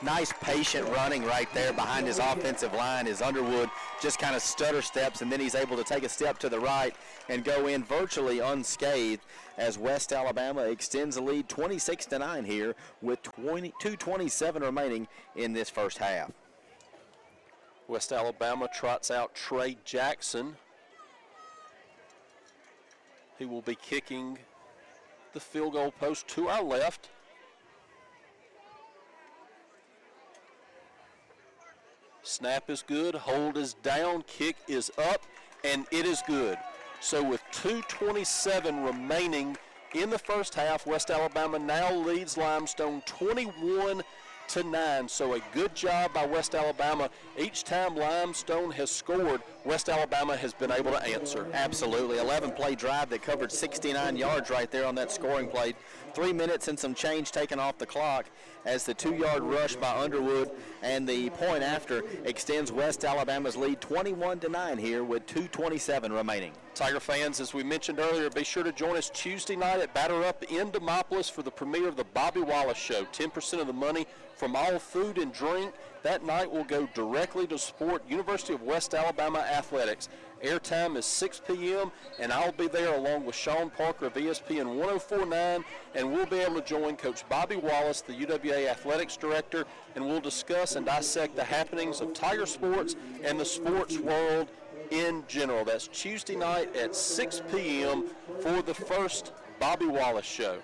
Nice patient running right there behind his offensive line as Underwood just kind of stutter steps, and then he's able to take a step to the right and go in virtually unscathed as West Alabama extends the lead 26-9 here with 2:27 remaining in this first half. West Alabama trots out Trey Jackson. He will be kicking the field goal post to our left. Snap is good, hold is down, kick is up, and it is good. So with 2:27 remaining in the first half, West Alabama now leads Limestone 21-9. So a good job by West Alabama. Each time Limestone has scored, West Alabama has been able to answer. Absolutely. 11-play drive that covered 69 yards right there on that scoring play. 3 minutes and some change taken off the clock as the 2-yard rush by Underwood and the point after extends West Alabama's lead 21-9 here with 2:27 remaining. Tiger fans, as we mentioned earlier, be sure to join us Tuesday night at Batter Up in Demopolis for the premiere of the Bobby Wallace Show. 10% of the money from all food and drink that night will go directly to support University of West Alabama athletics. Airtime is 6 p.m., and I'll be there along with Sean Parker of ESPN 104.9, and we'll be able to join Coach Bobby Wallace, the UWA athletics director, and we'll discuss and dissect the happenings of Tiger sports and the sports world in general. That's Tuesday night at 6 p.m. for the first Bobby Wallace Show.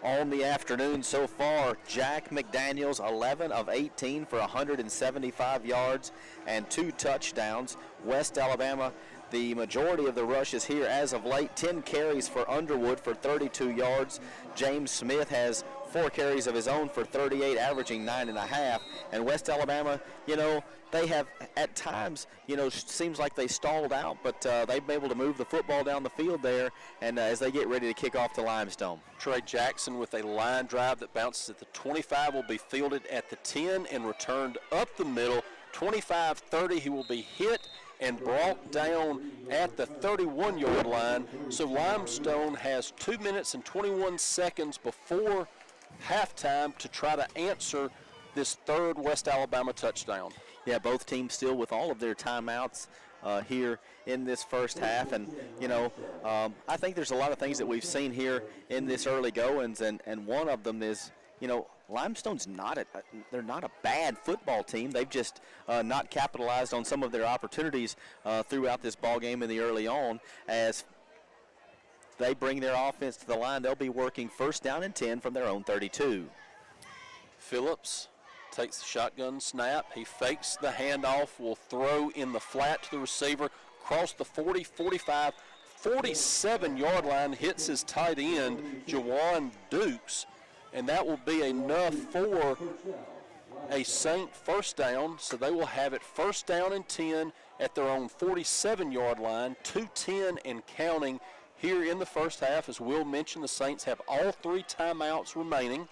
On the afternoon so far, Jack McDaniels, 11 of 18 for 175 yards and 2 touchdowns. West Alabama, the majority of the rushes here as of late. 10 carries for Underwood for 32 yards. James Smith has 4 carries of his own for 38, averaging 9.5. And West Alabama, they have at times, seems like they stalled out, but they've been able to move the football down the field there, and as they get ready to kick off to Limestone. Trey Jackson with a line drive that bounces at the 25 will be fielded at the 10 and returned up the middle. 25-30, he will be hit and brought down at the 31-yard line. So Limestone has 2 minutes and 21 seconds before halftime to try to answer this third West Alabama touchdown. Yeah, both teams still with all of their timeouts here in this first half. And, I think there's a lot of things that we've seen here in this early goings, and one of them is, Limestone's they're not a bad football team. They've just not capitalized on some of their opportunities throughout this ball game in the early on. As they bring their offense to the line, they'll be working first down and 10 from their own 32. Phillips takes the shotgun snap. He fakes the handoff, will throw in the flat to the receiver, cross the 40, 45, 47-yard line, hits his tight end, Jawan Dukes, and that will be enough for a Saint first down. So they will have it first down and 10 at their own 47-yard line, 2:10 and counting here in the first half. As Will mentioned, the Saints have all 3 timeouts remaining.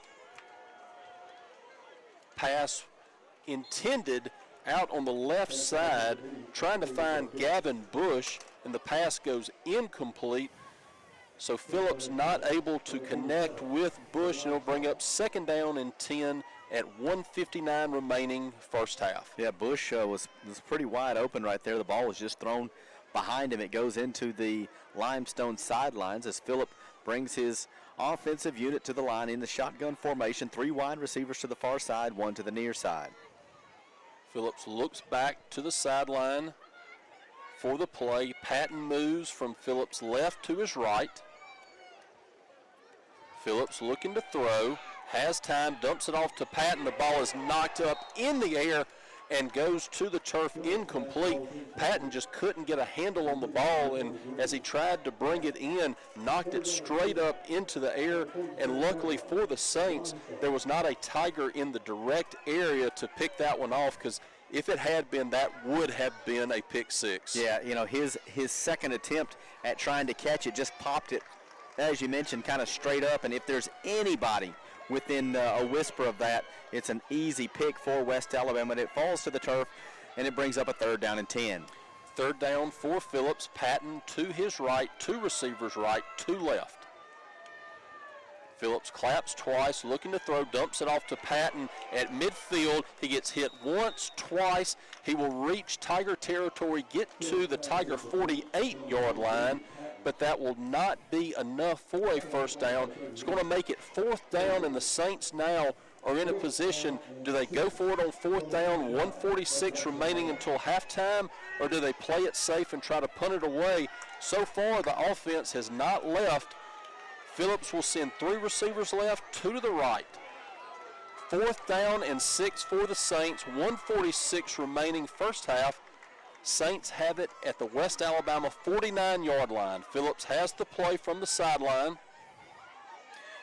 Pass intended out on the left side, trying to find Gavin Bush, and the pass goes incomplete. So Phillips not able to connect with Bush, and it'll bring up second down and 10 at 1:59 remaining first half. Yeah, Bush was pretty wide open right there. The ball was just thrown behind him. It goes into the Limestone sidelines as Phillip brings his offensive unit to the line in the shotgun formation. 3 wide receivers to the far side, 1 to the near side. Phillips looks back to the sideline for the play. Patton moves from Phillips' left to his right. Phillips looking to throw, has time, dumps it off to Patton. The ball is knocked up in the air and goes to the turf incomplete. Patton just couldn't get a handle on the ball, and as he tried to bring it in, knocked it straight up into the air. And luckily for the Saints, there was not a Tiger in the direct area to pick that one off, because if it had been, that would have been a pick six. Yeah, his second attempt at trying to catch it just popped it, as you mentioned, kind of straight up. And if there's anybody within a whisper of that, it's an easy pick for West Alabama. And it falls to the turf, and it brings up a third down and 10. Third down for Phillips. Patton to his right, 2 receivers right, 2 left. Phillips claps twice, looking to throw, dumps it off to Patton at midfield. He gets hit once, twice. He will reach Tiger territory, get to the Tiger 48-yard line, but that will not be enough for a first down. It's going to make it 4th down, and the Saints now are in a position. Do they go for it on 4th down, 1:46 remaining until halftime, or do they play it safe and try to punt it away? So far, the offense has not left. Phillips will send 3 receivers left, 2 to the right. 4th down and 6 for the Saints, 1:46 remaining first half. Saints have it at the West Alabama 49-yard line. Phillips has the play from the sideline.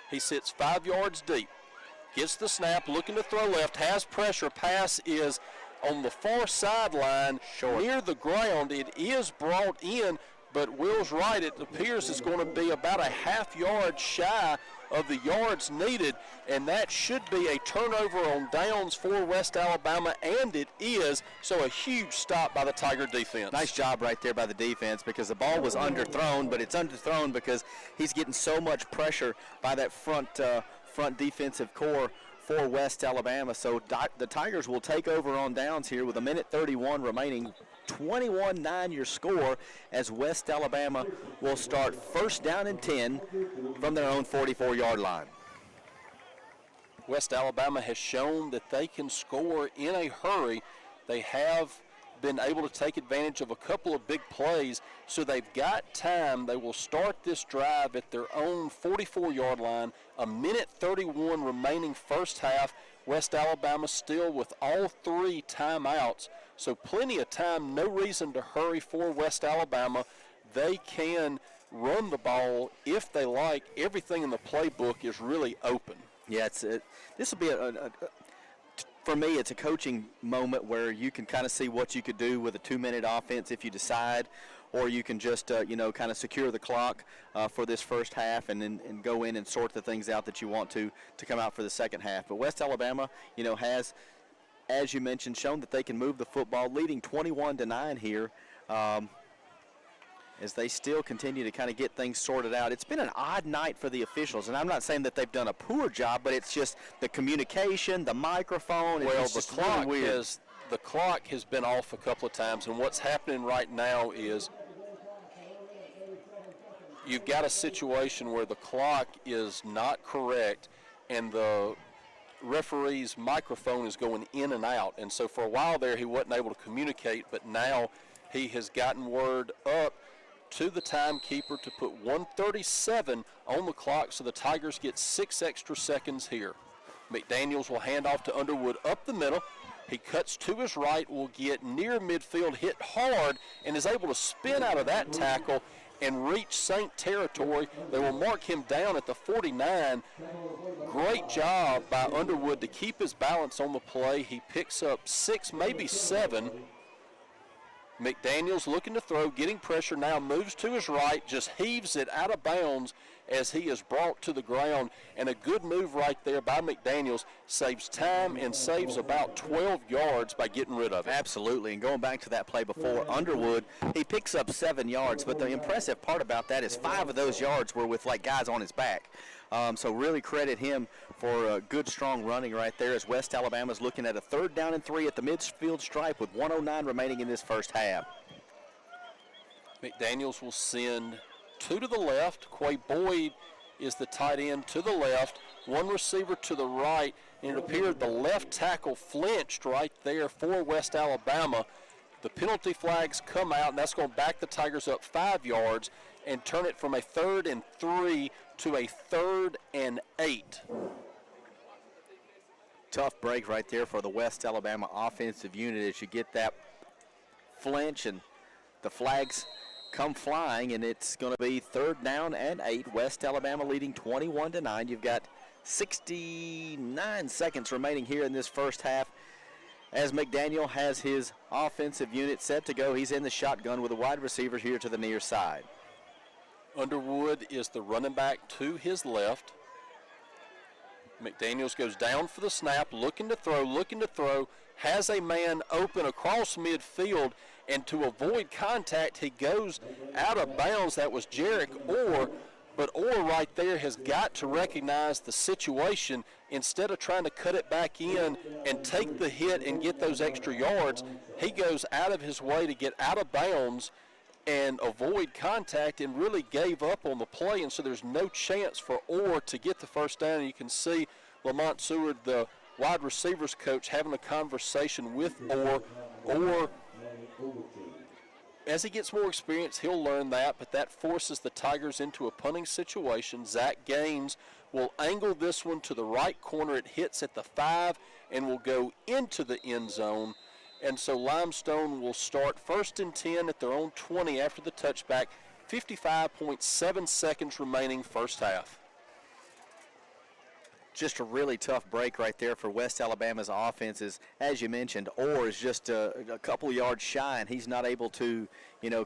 He sits 5 yards deep. Gets the snap, looking to throw left, has pressure. Pass is on the far sideline, near the ground. It is brought in, but Will's right. It appears it's going to be about a half yard shy of the yards needed, and that should be a turnover on downs for West Alabama, and it is. So a huge stop by the Tiger defense. Nice job right there by the defense, because the ball was underthrown, but it's underthrown because he's getting so much pressure by that front defensive core for West Alabama. So the Tigers will take over on downs here with 1:31 remaining. 21-9 your score, as West Alabama will start first down and 10 from their own 44-yard line. West Alabama has shown that they can score in a hurry. They have been able to take advantage of a couple of big plays, so they've got time. They will start this drive at their own 44-yard line. 1:31 remaining first half. West Alabama still with all 3 timeouts, so plenty of time, no reason to hurry for West Alabama. They can run the ball if they like. Everything in the playbook is really open. Yeah, this will be for me, it's a coaching moment where you can kind of see what you could do with a 2-minute offense if you decide, or you can just, kind of secure the clock for this first half and go in and sort the things out that you want to come out for the second half. But West Alabama, has, as you mentioned, shown that they can move the football, leading 21-9 here as they still continue to kind of get things sorted out. It's been an odd night for the officials, and I'm not saying that they've done a poor job, but it's just the communication, the microphone. Well, it's the just really weird. the clock has been off a couple of times, and what's happening right now is you've got a situation where the clock is not correct, and the referee's microphone is going in and out. And so for a while there, he wasn't able to communicate, but now he has gotten word up to the timekeeper to put 1:37 on the clock, so the Tigers get 6 extra seconds here. McDaniels will hand off to Underwood up the middle. He cuts to his right, will get near midfield, hit hard, and is able to spin out of that tackle and reach Saint territory. They will mark him down at the 49. Great job by Underwood to keep his balance on the play. He picks up 6, maybe 7. McDaniels looking to throw, getting pressure now, moves to his right, just heaves it out of bounds as he is brought to the ground. And a good move right there by McDaniels, saves time and saves about 12 yards by getting rid of it. Absolutely, and going back to that play before, Underwood, he picks up 7 yards, but the impressive part about that is 5 of those yards were with like guys on his back. So really credit him for good, strong running right there as West Alabama's looking at a 3rd down and 3 at the midfield stripe with 1:09 remaining in this first half. McDaniels will send 2 to the left. Quay Boyd is the tight end to the left, 1 receiver to the right, and it appeared the left tackle flinched right there for West Alabama. The penalty flags come out, and that's going to back the Tigers up 5 yards and turn it from a 3rd and 3 to a 3rd and 8. Tough break right there for the West Alabama offensive unit as you get that flinch and the flags come flying, and it's going to be 3rd down and 8. West Alabama leading 21-9. You've got 69 seconds remaining here in this first half as McDaniel has his offensive unit set to go. He's in the shotgun with a wide receiver here to the near side. Underwood is the running back to his left. McDaniels goes down for the snap, looking to throw, has a man open across midfield, and to avoid contact, he goes out of bounds. That was Jarek Orr, but Orr right there has got to recognize the situation. Instead of trying to cut it back in and take the hit and get those extra yards, he goes out of his way to get out of bounds and avoid contact and really gave up on the play, and so there's no chance for Orr to get the first down. And you can see Lamont Seward, the wide receivers coach, having a conversation with Orr. Orr, as he gets more experience, he'll learn that, but that forces the Tigers into a punting situation. Zach Gaines will angle this one to the right corner. It hits at the 5 and will go into the end zone. And so Limestone will start 1st and 10 at their own 20 after the touchback. 55.7 seconds remaining first half. Just a really tough break right there for West Alabama's offenses. As you mentioned, Orr is just a couple yards shy, and he's not able to,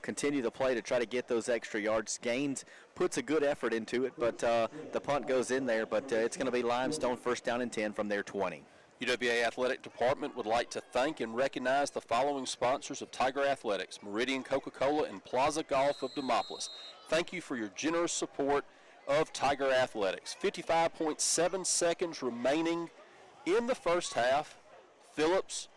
continue the play to try to get those extra yards. Gaines puts a good effort into it, but the punt goes in there. But it's going to be Limestone 1st down and 10 from their 20. UWA Athletic Department would like to thank and recognize the following sponsors of Tiger Athletics: Meridian Coca-Cola and Plaza Golf of Demopolis. Thank you for your generous support of Tiger Athletics. 55.7 seconds remaining in the first half. Phillips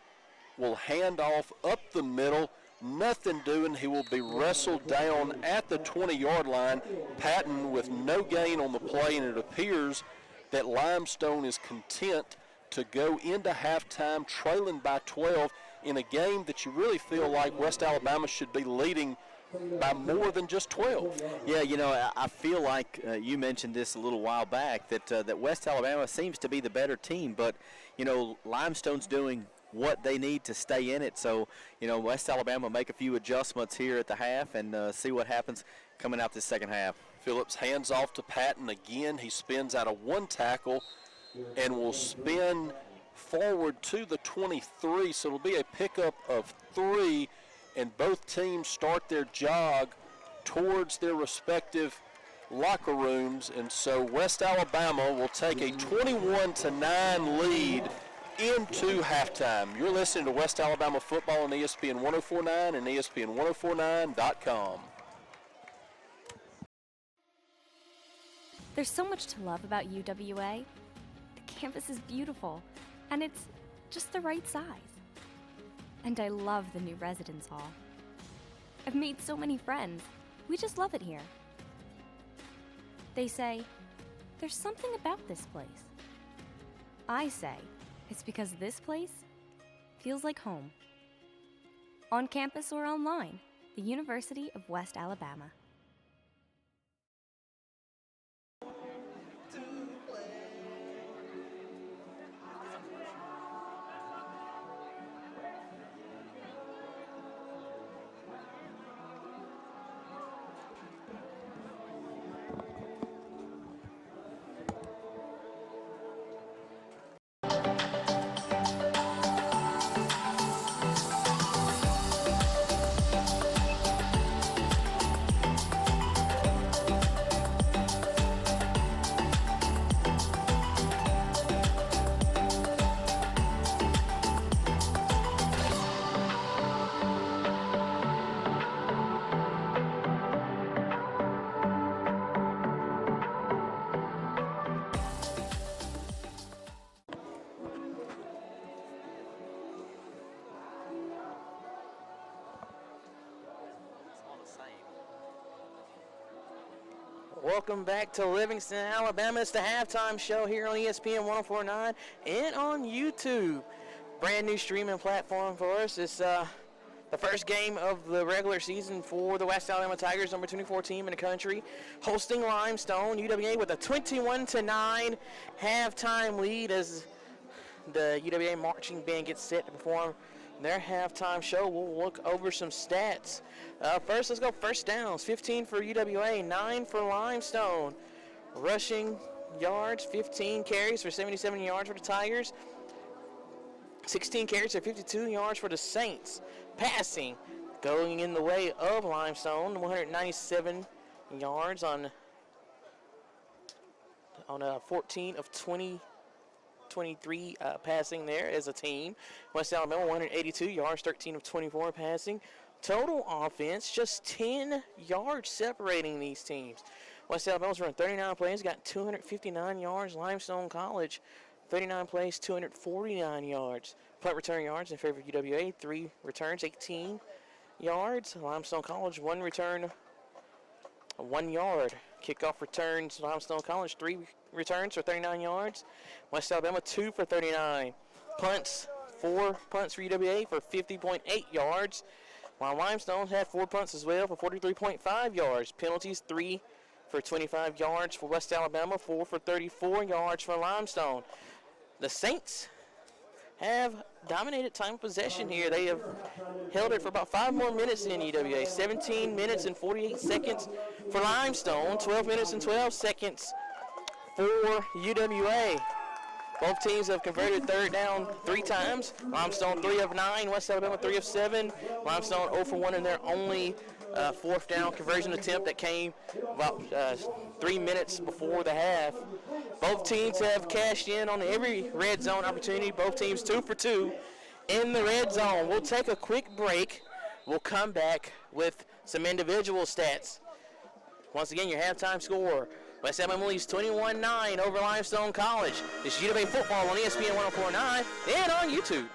will hand off up the middle. Nothing doing. He will be wrestled down at the 20-yard line. Patton with no gain on the play, and it appears that Limestone is content to go into halftime trailing by 12 in a game that you really feel like West Alabama should be leading by more than just 12. Yeah, I feel like you mentioned this a little while back that West Alabama seems to be the better team, but, Limestone's doing what they need to stay in it. So, West Alabama make a few adjustments here at the half and see what happens coming out this second half. Phillips hands off to Patton again. He spins out of 1 tackle and will spin forward to the 23, so it'll be a pickup of 3, and both teams start their jog towards their respective locker rooms, and so West Alabama will take a 21-9 lead into halftime. You're listening to West Alabama football on ESPN 104.9 and ESPN1049.com. There's so much to love about UWA. The campus is beautiful, and it's just the right size. And I love the new residence hall. I've made so many friends. We just love it here. They say, there's something about this place. I say, it's because this place feels like home. On campus or online, the University of West Alabama. Welcome back to Livingston, Alabama. It's the halftime show here on ESPN 104.9 and on YouTube. Brand new streaming platform for us. It's the first game of the regular season for the West Alabama Tigers, number 24 team in the country, hosting Limestone. UWA with a 21-9 halftime lead as the UWA marching band gets set to perform their halftime show. We'll look over some stats. First, let's go first downs. 15 for UWA, 9 for Limestone. Rushing yards, 15 carries for 77 yards for the Tigers. 16 carries for 52 yards for the Saints. Passing, going in the way of Limestone, 197 yards on 14 of 23 passing there as a team. West Alabama 182 yards, 13 of 24 passing. Total offense, just 10 yards separating these teams. West Alabama's run 39 plays, got 259 yards. Limestone College, 39 plays, 249 yards. Punt return yards in favor of UWA, 3 returns, 18 yards. Limestone College, 1 return, 1 yard. Kickoff returns, Limestone College, 3 returns for 39 yards. West Alabama, 2 for 39. Punts, 4 punts for UWA for 50.8 yards, while Limestone had 4 punts as well for 43.5 yards. Penalties, 3 for 25 yards for West Alabama, 4 for 34 yards for Limestone. The Saints have dominated time of possession here. They have held it for about 5 more minutes than UWA. 17 minutes and 48 seconds for Limestone, 12 minutes and 12 seconds for UWA. Both teams have converted third down 3 times. Limestone 3 of 9, West Alabama 3 of 7. Limestone 0 for 1 in their only 4th down conversion attempt that came about 3 minutes before the half. Both teams have cashed in on every red zone opportunity. Both teams 2 for 2 in the red zone. We'll take a quick break. We'll come back with some individual stats. Once again, your halftime score. West Alabama leads 21-9 over Limestone College. This is UWA football on ESPN 104.9 and on YouTube.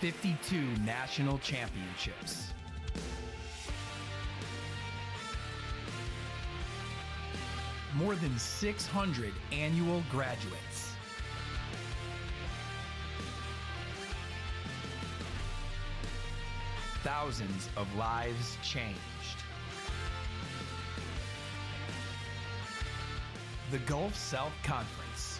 "52 national championships. More than 600 annual graduates. Thousands of lives changed. The Gulf South Conference.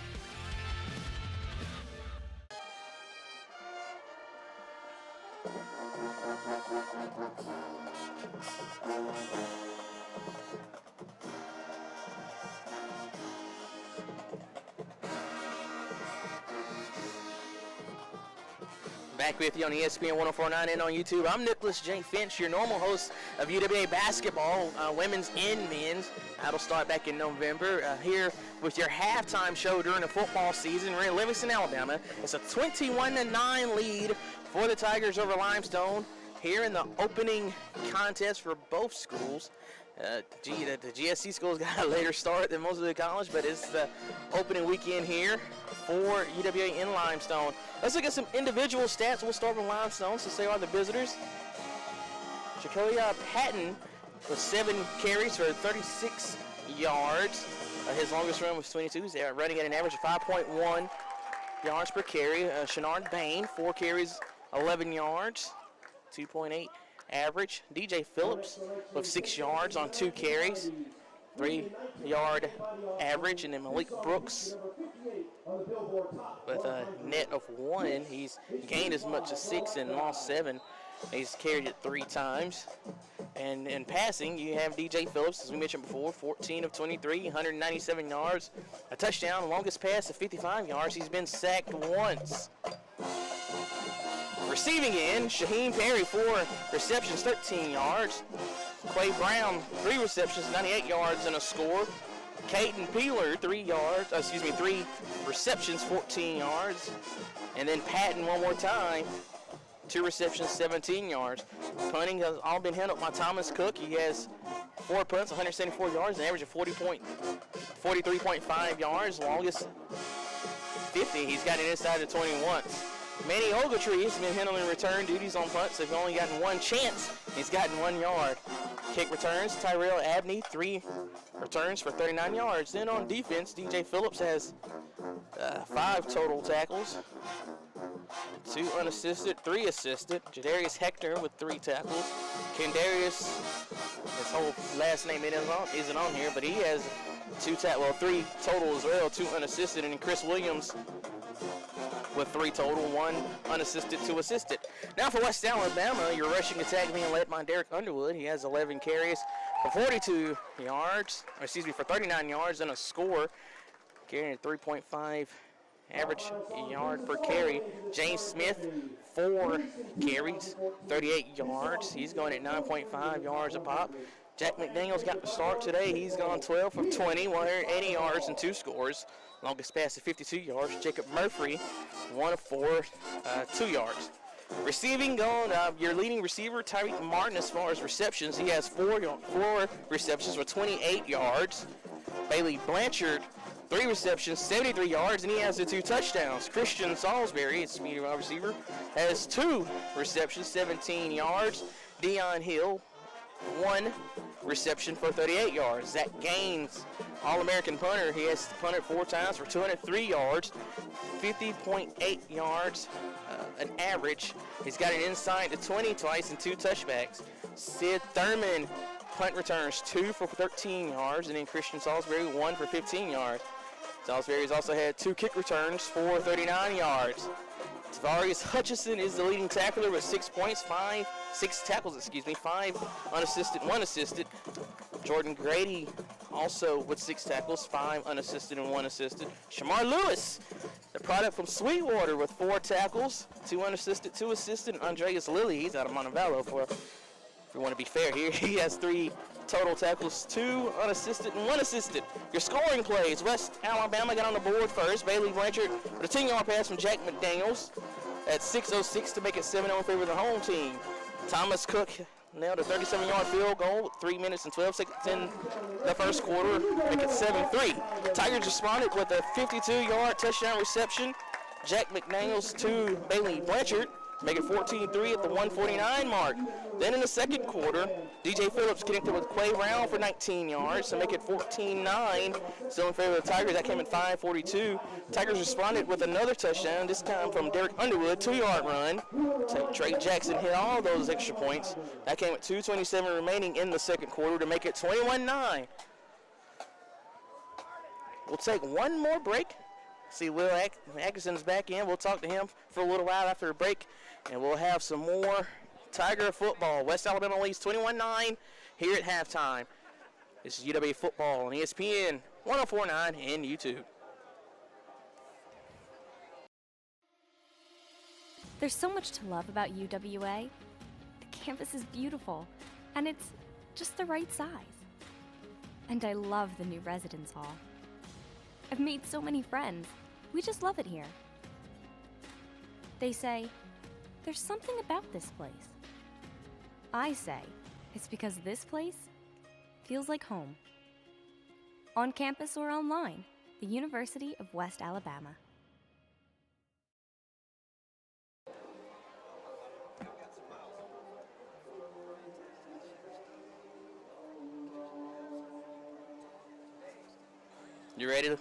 Back with you on ESPN 1049 and on YouTube. I'm Nicholas J. Finch, your normal host of UWA basketball, women's and men's. That'll start back in November. Here with your halftime show during the football season. We're in Livingston, Alabama. It's a 21-9 lead for the Tigers over Limestone. Here in the opening contest for both schools. The GSC schools got a later start than most of the college, but it's the opening weekend here for UWA in Limestone. Let's look at some individual stats. We'll start with Limestone since they are the visitors. Jacoya Patton with 7 carries for 36 yards. His longest run was 22. He's running at an average of 5.1 yards per carry. Shenard Bain, 4 carries, 11 yards, 2.8 average. DJ Phillips with 6 yards on 2 carries, 3-yard average. And then Malik Brooks with a net of 1. He's gained as much as 6 and lost 7. He's carried it 3 times. And in passing, you have DJ Phillips, as we mentioned before, 14 of 23, 197 yards, a touchdown, longest pass of 55 yards. He's been sacked once. Receiving end, Shaheem Perry, 4 receptions, 13 yards. Quay Brown, 3 receptions, 98 yards and a score. Caden Peeler, 3 receptions, 14 yards. And then Patton one more time, 2 receptions, 17 yards. Punting has all been handled by Thomas Cook. He has 4 punts, 174 yards, an average of 43.5 yards. Longest 50. He's got it inside the 20 once. Manny Ogletree has been handling return duties on punts. They've only gotten 1 chance. He's gotten 1 yard. Kick returns, Tyrell Abney, 3 returns for 39 yards. Then on defense, DJ Phillips has 5 total tackles, 2 unassisted, 3 assisted. Jadarius Hector with 3 tackles. Kendarius, his whole last name isn't on here, but he has 3 total as well, 2 unassisted. And then Chris Williams with 3 total, 1 unassisted, 2 assisted. Now for West Alabama, your rushing attack being led by Derek Underwood. He has 11 carries for 39 yards and a score, carrying 3.5 average yard per carry. James Smith, 4 carries, 38 yards. He's going at 9.5 yards a pop. Jack McDaniels got the start today. He's gone 12 of 20, 180 yards and 2 scores. Longest pass of 52 yards. Jacob Murphy, 1 of 4, 2 yards. Receiving going, your leading receiver, Tyreek Martin, as far as receptions, he has 4 receptions for 28 yards. Bailey Blanchard, 3 receptions, 73 yards, and he has the 2 touchdowns. Christian Salisbury, it's medium wide receiver, has 2 receptions, 17 yards. Deion Hill, 1 reception for 38 yards. Zach Gaines, All-American punter, he has punted 4 times for 203 yards, 50.8 yards, an average. He's got it inside the 20 twice and 2 touchbacks. Sid Thurman, punt returns 2 for 13 yards, and then Christian Salisbury 1 for 15 yards. Salisbury's also had 2 kick returns for 39 yards. Tavarius Hutchison is the leading tackler with 6 tackles, 5 unassisted, 1 assisted. Jordan Grady also with 6 tackles, 5 unassisted and 1 assisted. Shamar Lewis, the product from Sweetwater, with 4 tackles, 2 unassisted, 2 assisted. Andreas Lilly, he's out of Montevallo, if we want to be fair here. He has 3 total tackles, 2 unassisted and 1 assisted. Your scoring plays, West Alabama got on the board first. Bailey Blanchard with a 10-yard pass from Jack McDaniels at 6:06 to make it 7-0 in favor of the home team. Thomas Cook nailed a 37-yard field goal with 3 minutes and 12 seconds in the first quarter, make it 7-3. Tigers responded with a 52-yard touchdown reception. Jack McDaniels to Bailey Blanchard, make it 14-3 at the 1:49 mark. Then in the second quarter, DJ Phillips connected with Quay Brown for 19 yards to make it 14-9. Still in favor of the Tigers. That came at 5:42. Tigers responded with another touchdown, this time from Derek Underwood, 2-yard run. Trey Jackson hit all those extra points. That came at 2:27 remaining in the second quarter to make it 21-9. We'll take one more break. See Will Atkinson's back in. We'll talk to him for a little while after the break, and we'll have some more Tiger football. West Alabama leads 21-9 here at halftime. This is UW football on ESPN 1049 and YouTube. There's so much to love about UWA. The campus is beautiful, and it's just the right size. And I love the new residence hall. I've made so many friends. We just love it here. They say, there's something about this place. I say, it's because this place feels like home. On campus or online, the University of West Alabama. You ready to?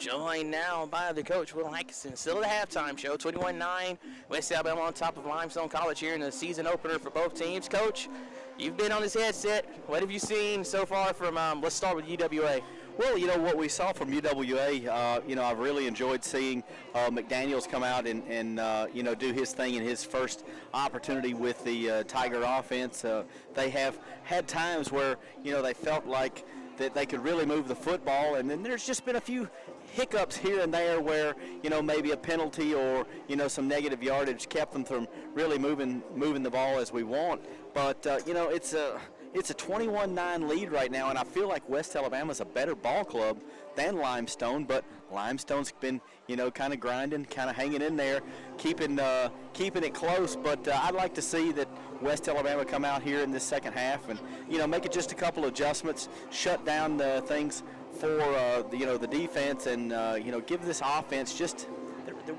Joined now by the coach, Will Hankinson. Still at the halftime show, 21-9. West Alabama on top of Limestone College here in the season opener for both teams. Coach, you've been on this headset. What have you seen so far from, let's start with UWA. Well, you know, what we saw from UWA, you know, I've really enjoyed seeing McDaniels come out and you know, do his thing in his first opportunity with the Tiger offense. They have had times where, you know, they felt like that they could really move the football, and then there's just been a few hiccups here and there where, you know, maybe a penalty or, you know, some negative yardage kept them from really moving the ball as we want. But, you know, it's a 21-9 lead right now, and I feel like West Alabama's a better ball club than Limestone, but Limestone's been, you know, kind of grinding, kind of hanging in there, keeping it close. But I'd like to see that West Alabama come out here in this second half and, you know, make it just a couple adjustments, shut down the things for you know, the defense, and you know, give this offense just.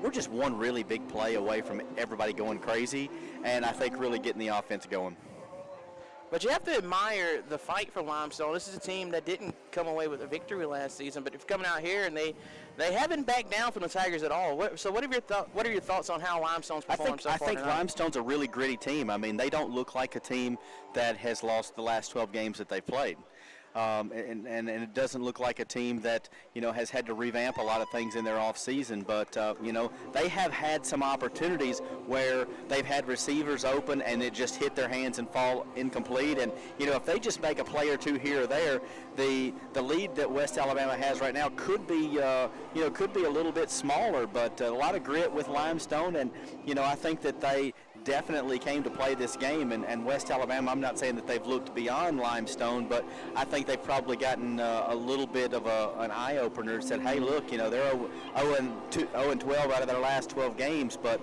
We're just one really big play away from everybody going crazy, and I think really getting the offense going. But you have to admire the fight for Limestone. This is a team that didn't come away with a victory last season, but if coming out here and they haven't backed down from the Tigers at all. What are your thoughts on how Limestone's performed so far? I think tonight? Limestone's a really gritty team. I mean, they don't look like a team that has lost the last 12 games that they've played. And it doesn't look like a team that, you know, has had to revamp a lot of things in their off season. But, you know, they have had some opportunities where they've had receivers open and it just hit their hands and fall incomplete. And, you know, if they just make a play or two here or there, the lead that West Alabama has right now could be, you know, could be a little bit smaller. But a lot of grit with Limestone, and, you know, I think that they definitely came to play this game, and West Alabama, I'm not saying that they've looked beyond Limestone, but I think they've probably gotten a little bit of an eye-opener, said, hey, look, you know, they're 0-12 out of their last 12 games, but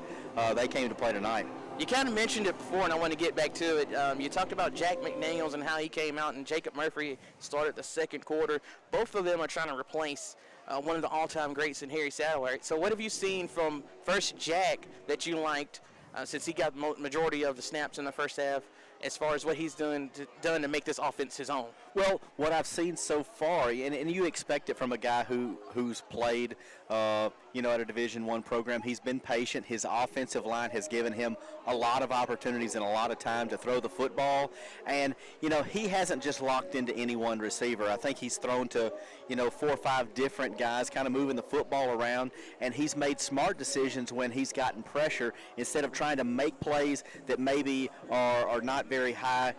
they came to play tonight. You kind of mentioned it before, and I want to get back to it. You talked about Jack McDaniels and how he came out, and Jacob Murphy started the second quarter. Both of them are trying to replace one of the all-time greats in Harry Satterwhite. So what have you seen from first Jack that you liked, since he got the majority of the snaps in the first half, as far as what he's done to make this offense his own? Well, what I've seen so far, and you expect it from a guy who's played, you know, at a Division I program. He's been patient. His offensive line has given him a lot of opportunities and a lot of time to throw the football. And, you know, he hasn't just locked into any one receiver. I think he's thrown to, you know, 4 or 5 different guys, kind of moving the football around. And he's made smart decisions when he's gotten pressure, instead of trying to make plays that maybe are not very high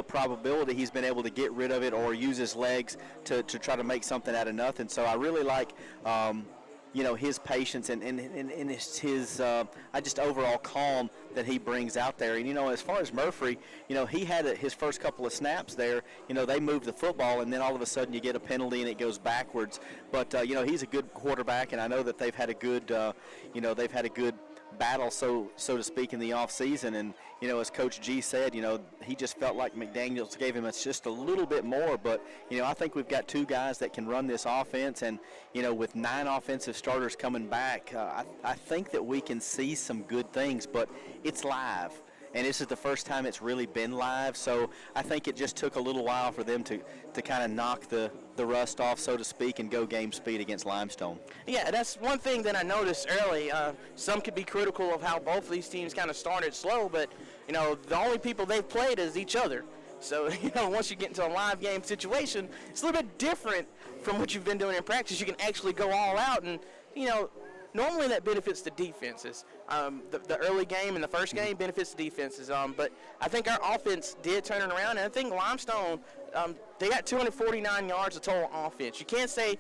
probability. He's been able to get rid of it or use his legs to try to make something out of nothing. So I really like, you know, his patience and his just overall calm that he brings out there. And, you know, as far as Murphy, you know, he had his first couple of snaps there. You know, they moved the football, and then all of a sudden you get a penalty and it goes backwards. But, you know, he's a good quarterback, and I know that they've had a good, you know, they've had a good battle, so to speak, in the off season. And, you know, as Coach G said, you know, he just felt like McDaniels gave him just a little bit more. But, you know, I think we've got 2 guys that can run this offense, and, you know, with 9 offensive starters coming back, I think that we can see some good things. But it's live, and this is the first time it's really been live, so I think it just took a little while for them to kind of knock the rust off, so to speak, and go game speed against Limestone. Yeah, that's one thing that I noticed early. Some could be critical of how both of these teams kind of started slow, but, you know, the only people they've played is each other. So, you know, once you get into a live game situation, it's a little bit different from what you've been doing in practice. You can actually go all out, and Normally that benefits the defenses. The early game and the first game benefits the defenses. But I think our offense did turn it around, and I think Limestone, they got 249 yards of total offense. You can't say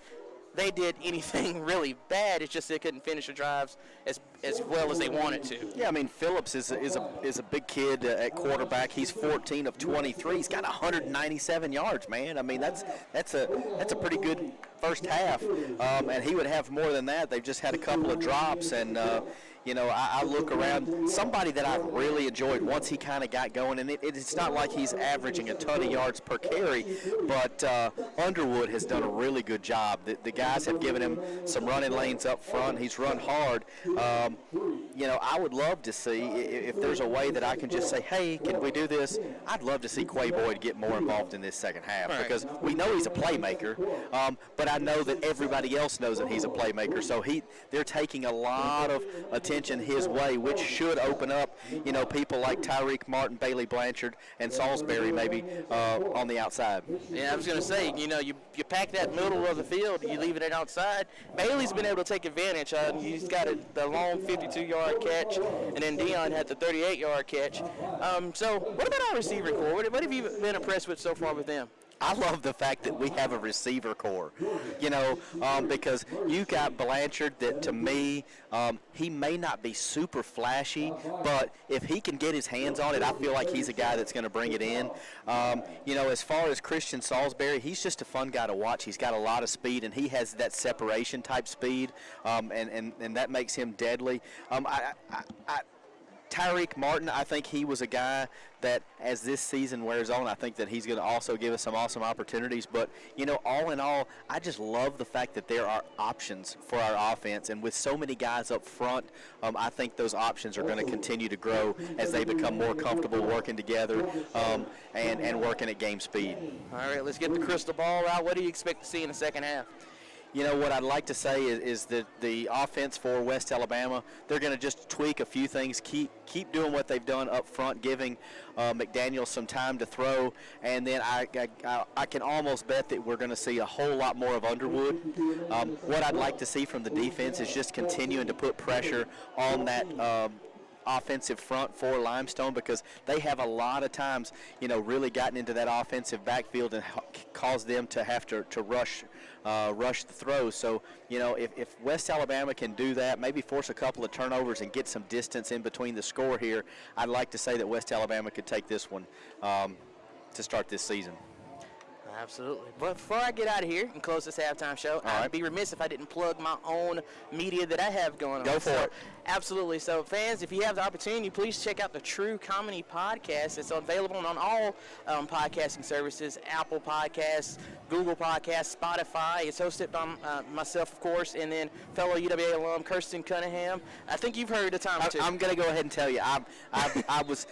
they did anything really bad. It's just they couldn't finish the drives as well as they wanted to. Yeah, I mean, Phillips is a big kid at quarterback. He's 14 of 23. He's got 197 yards, man. I mean, that's a pretty good first half, and he would have more than that. They've just had a couple of drops, and I look around. Somebody that I've really enjoyed once he kind of got going, and it's not like he's averaging a ton of yards per carry, but Underwood has done a really good job. The guys have given him some running lanes up front. He's run hard. I would love to see if there's a way that I can just say, hey, can we do this? I'd love to see Quay Boyd get more involved in this second half because we know he's a playmaker, but I know that everybody else knows that he's a playmaker. So they're taking a lot of attention his way, which should open up, people like Tyreek Martin, Bailey Blanchard, and Salisbury maybe on the outside. Yeah, I was going to say, you pack that middle of the field, you leave it outside. Bailey's been able to take advantage. He's got the long 52-yard catch, and then Dion had the 38-yard catch. So what about our receiver core? What have you been impressed with so far with them? I love the fact that we have a receiver core, because you got Blanchard that, to me, he may not be super flashy, but if he can get his hands on it, I feel like he's a guy that's going to bring it in. As far as Christian Salisbury, he's just a fun guy to watch. He's got a lot of speed, and he has that separation type speed, and that makes him deadly. Tyreek Martin, I think he was a guy that, as this season wears on, I think that he's going to also give us some awesome opportunities. But, all in all, I just love the fact that there are options for our offense. And with so many guys up front, I think those options are going to continue to grow as they become more comfortable working together and working at game speed. All right, let's get the crystal ball out. What do you expect to see in the second half? What I'd like to say is that the offense for West Alabama, they're going to just tweak a few things, keep doing what they've done up front, giving McDaniel some time to throw, and then I can almost bet that we're going to see a whole lot more of Underwood. What I'd like to see from the defense is just continuing to put pressure on that offensive front for Limestone, because they have a lot of times, really gotten into that offensive backfield and caused them to have to rush the throws. So, if West Alabama can do that, maybe force a couple of turnovers and get some distance in between the score here, I'd like to say that West Alabama could take this one to start this season. Absolutely. But before I get out of here and close this halftime show, I'd be remiss if I didn't plug my own media that I have going on. Go for it. Absolutely. So, fans, if you have the opportunity, please check out the True Comedy Podcast. It's available on all podcasting services, Apple Podcasts, Google Podcasts, Spotify. It's hosted by myself, of course, and then fellow UWA alum Kirsten Cunningham. I think you've heard the time or two. I'm going to go ahead and tell you, I was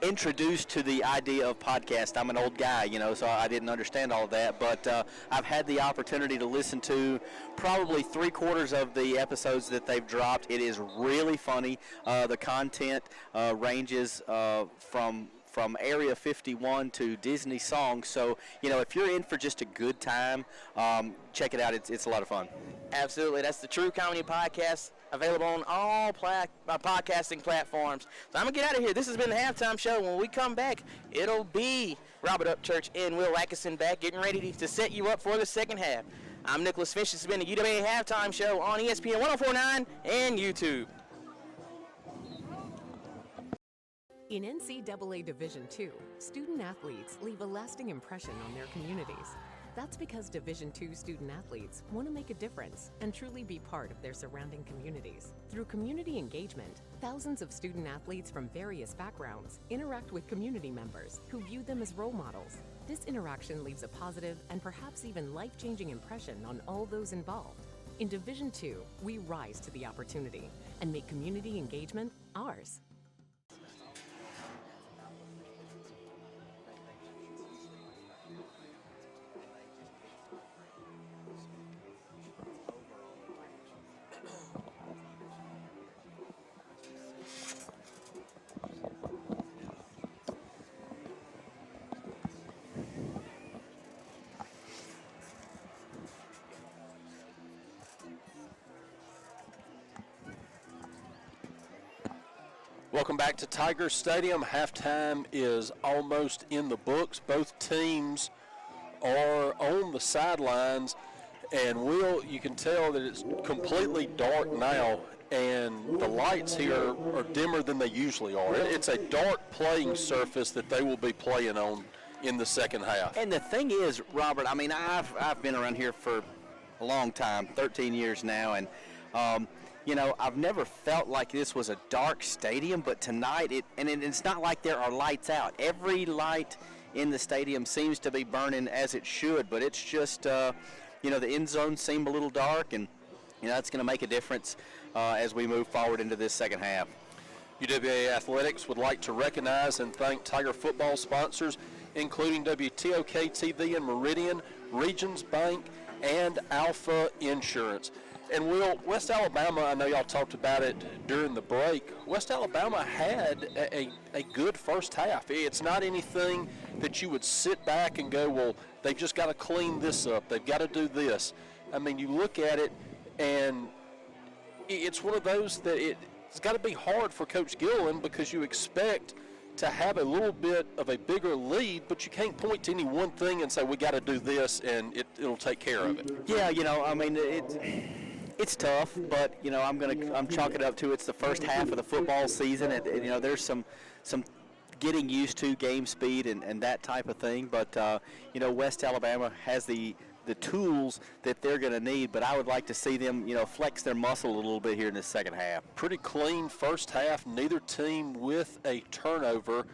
introduced to the idea of podcast. I'm an old guy, so I didn't understand all of that, but I've had the opportunity to listen to probably 3/4 of the episodes that they've dropped. It is really funny. The content ranges from Area 51 to Disney songs, so if you're in for just a good time, check it out. It's a lot of fun. Absolutely. That's the True Comedy Podcast, available on all podcasting platforms. So I'm going to get out of here. This has been the Halftime Show. When we come back, it'll be Robert Upchurch and Will Atkinson back, getting ready to set you up for the second half. I'm Nicholas Finch. This has been the UWA Halftime Show on ESPN 104.9 and YouTube. In NCAA Division II, student athletes leave a lasting impression on their communities. That's because Division II student athletes want to make a difference and truly be part of their surrounding communities. Through community engagement, thousands of student athletes from various backgrounds interact with community members who view them as role models. This interaction leaves a positive and perhaps even life-changing impression on all those involved. In Division II, we rise to the opportunity and make community engagement ours. Welcome back to Tiger Stadium. Halftime is almost in the books. Both teams are on the sidelines, and Will, you can tell that it's completely dark now, and the lights here are dimmer than they usually are. It's a dark playing surface that they will be playing on in the second half. And the thing is, Robert, I mean, I've been around here for a long time, 13 years now, and you know, I've never felt like this was a dark stadium, but tonight it's not like there are lights out. Every light in the stadium seems to be burning as it should, but it's just, you know, the end zones seem a little dark, and, you know, that's going to make a difference as we move forward into this second half. UWA Athletics would like to recognize and thank Tiger football sponsors, including WTOK TV and Meridian, Regions Bank, and Alpha Insurance. And Will, West Alabama, I know y'all talked about it during the break, West Alabama had a good first half. It's not anything that you would sit back and go, well, they've just got to clean this up. They've got to do this. I mean, you look at it, and it's one of those that it's got to be hard for Coach Gilliland because you expect to have a little bit of a bigger lead, but you can't point to any one thing and say, we got to do this, and it'll take care of it. Yeah, you know, I mean, it's tough, but you know, I'm chalking it up to it's the first half of the football season, and you know, there's some getting used to game speed and that type of thing. But you know, West Alabama has the tools that they're going to need, but I would like to see them, you know, flex their muscle a little bit here in the second half. Pretty clean first half. Neither team with a turnover.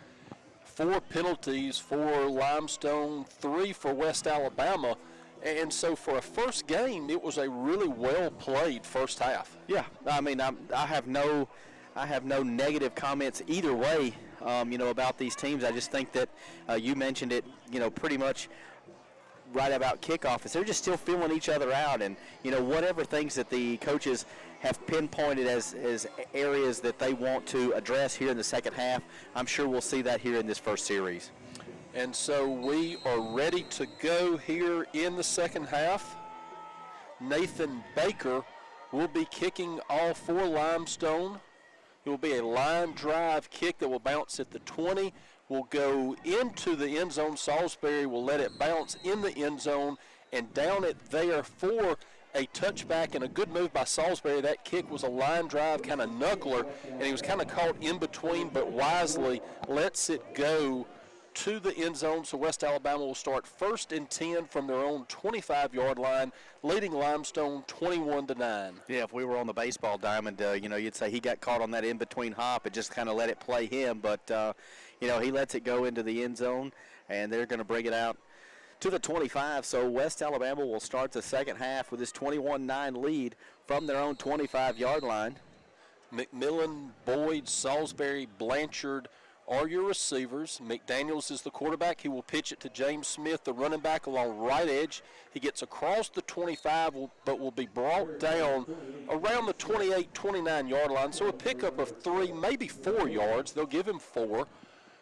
4 penalties for Limestone, 3 for West Alabama. And so for a first game, it was a really well-played first half. Yeah, I mean, I have no negative comments either way, you know, about these teams. I just think that you mentioned it, you know, pretty much right about kickoff. They're just still feeling each other out, and you know, whatever things that the coaches have pinpointed as areas that they want to address here in the second half, I'm sure we'll see that here in this first series. And so we are ready to go here in the second half. Nathan Baker will be kicking off for Limestone. It will be a line drive kick that will bounce at the 20, will go into the end zone. Salisbury will let it bounce in the end zone and down it there for a touchback, and a good move by Salisbury. That kick was a line drive, kind of knuckler, and he was kind of caught in between, but wisely lets it go to the end zone. So West Alabama will start 1st and 10 from their own 25-yard line, leading Limestone 21-9. Yeah, if we were on the baseball diamond, you know, you'd say he got caught on that in-between hop and just kind of let it play him. But, you know, he lets it go into the end zone, and they're going to bring it out to the 25. So West Alabama will start the second half with this 21-9 lead from their own 25-yard line. McMillan, Boyd, Salisbury, Blanchard are your receivers. McDaniels is the quarterback. He will pitch it to James Smith, the running back, along right edge. He gets across the 25, but will be brought down around the 28, 29-yard line. So a pickup of 3, maybe 4 yards. They'll give him 4.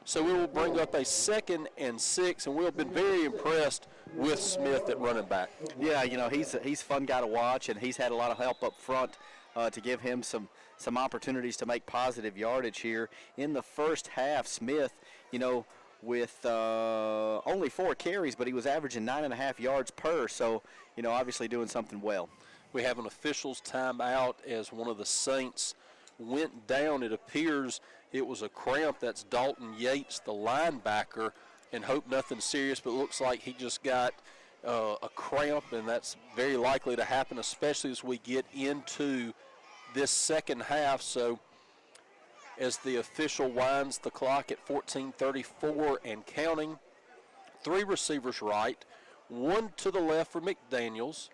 So we will bring up a 2nd and 6, and we've been very impressed with Smith at running back. Yeah, you know, he's a fun guy to watch, and he's had a lot of help up front to give him some opportunities to make positive yardage here. In the first half, Smith, you know, with only 4 carries, but he was averaging 9.5 yards per, so, you know, obviously doing something well. We have an official's timeout as one of the Saints went down. It appears it was a cramp. That's Dalton Yates, the linebacker, and hope nothing serious, but looks like he just got a cramp, and that's very likely to happen, especially as we get into this second half. So as the official winds the clock at 14:34 and counting, 3 receivers right, 1 to the left for McDaniels.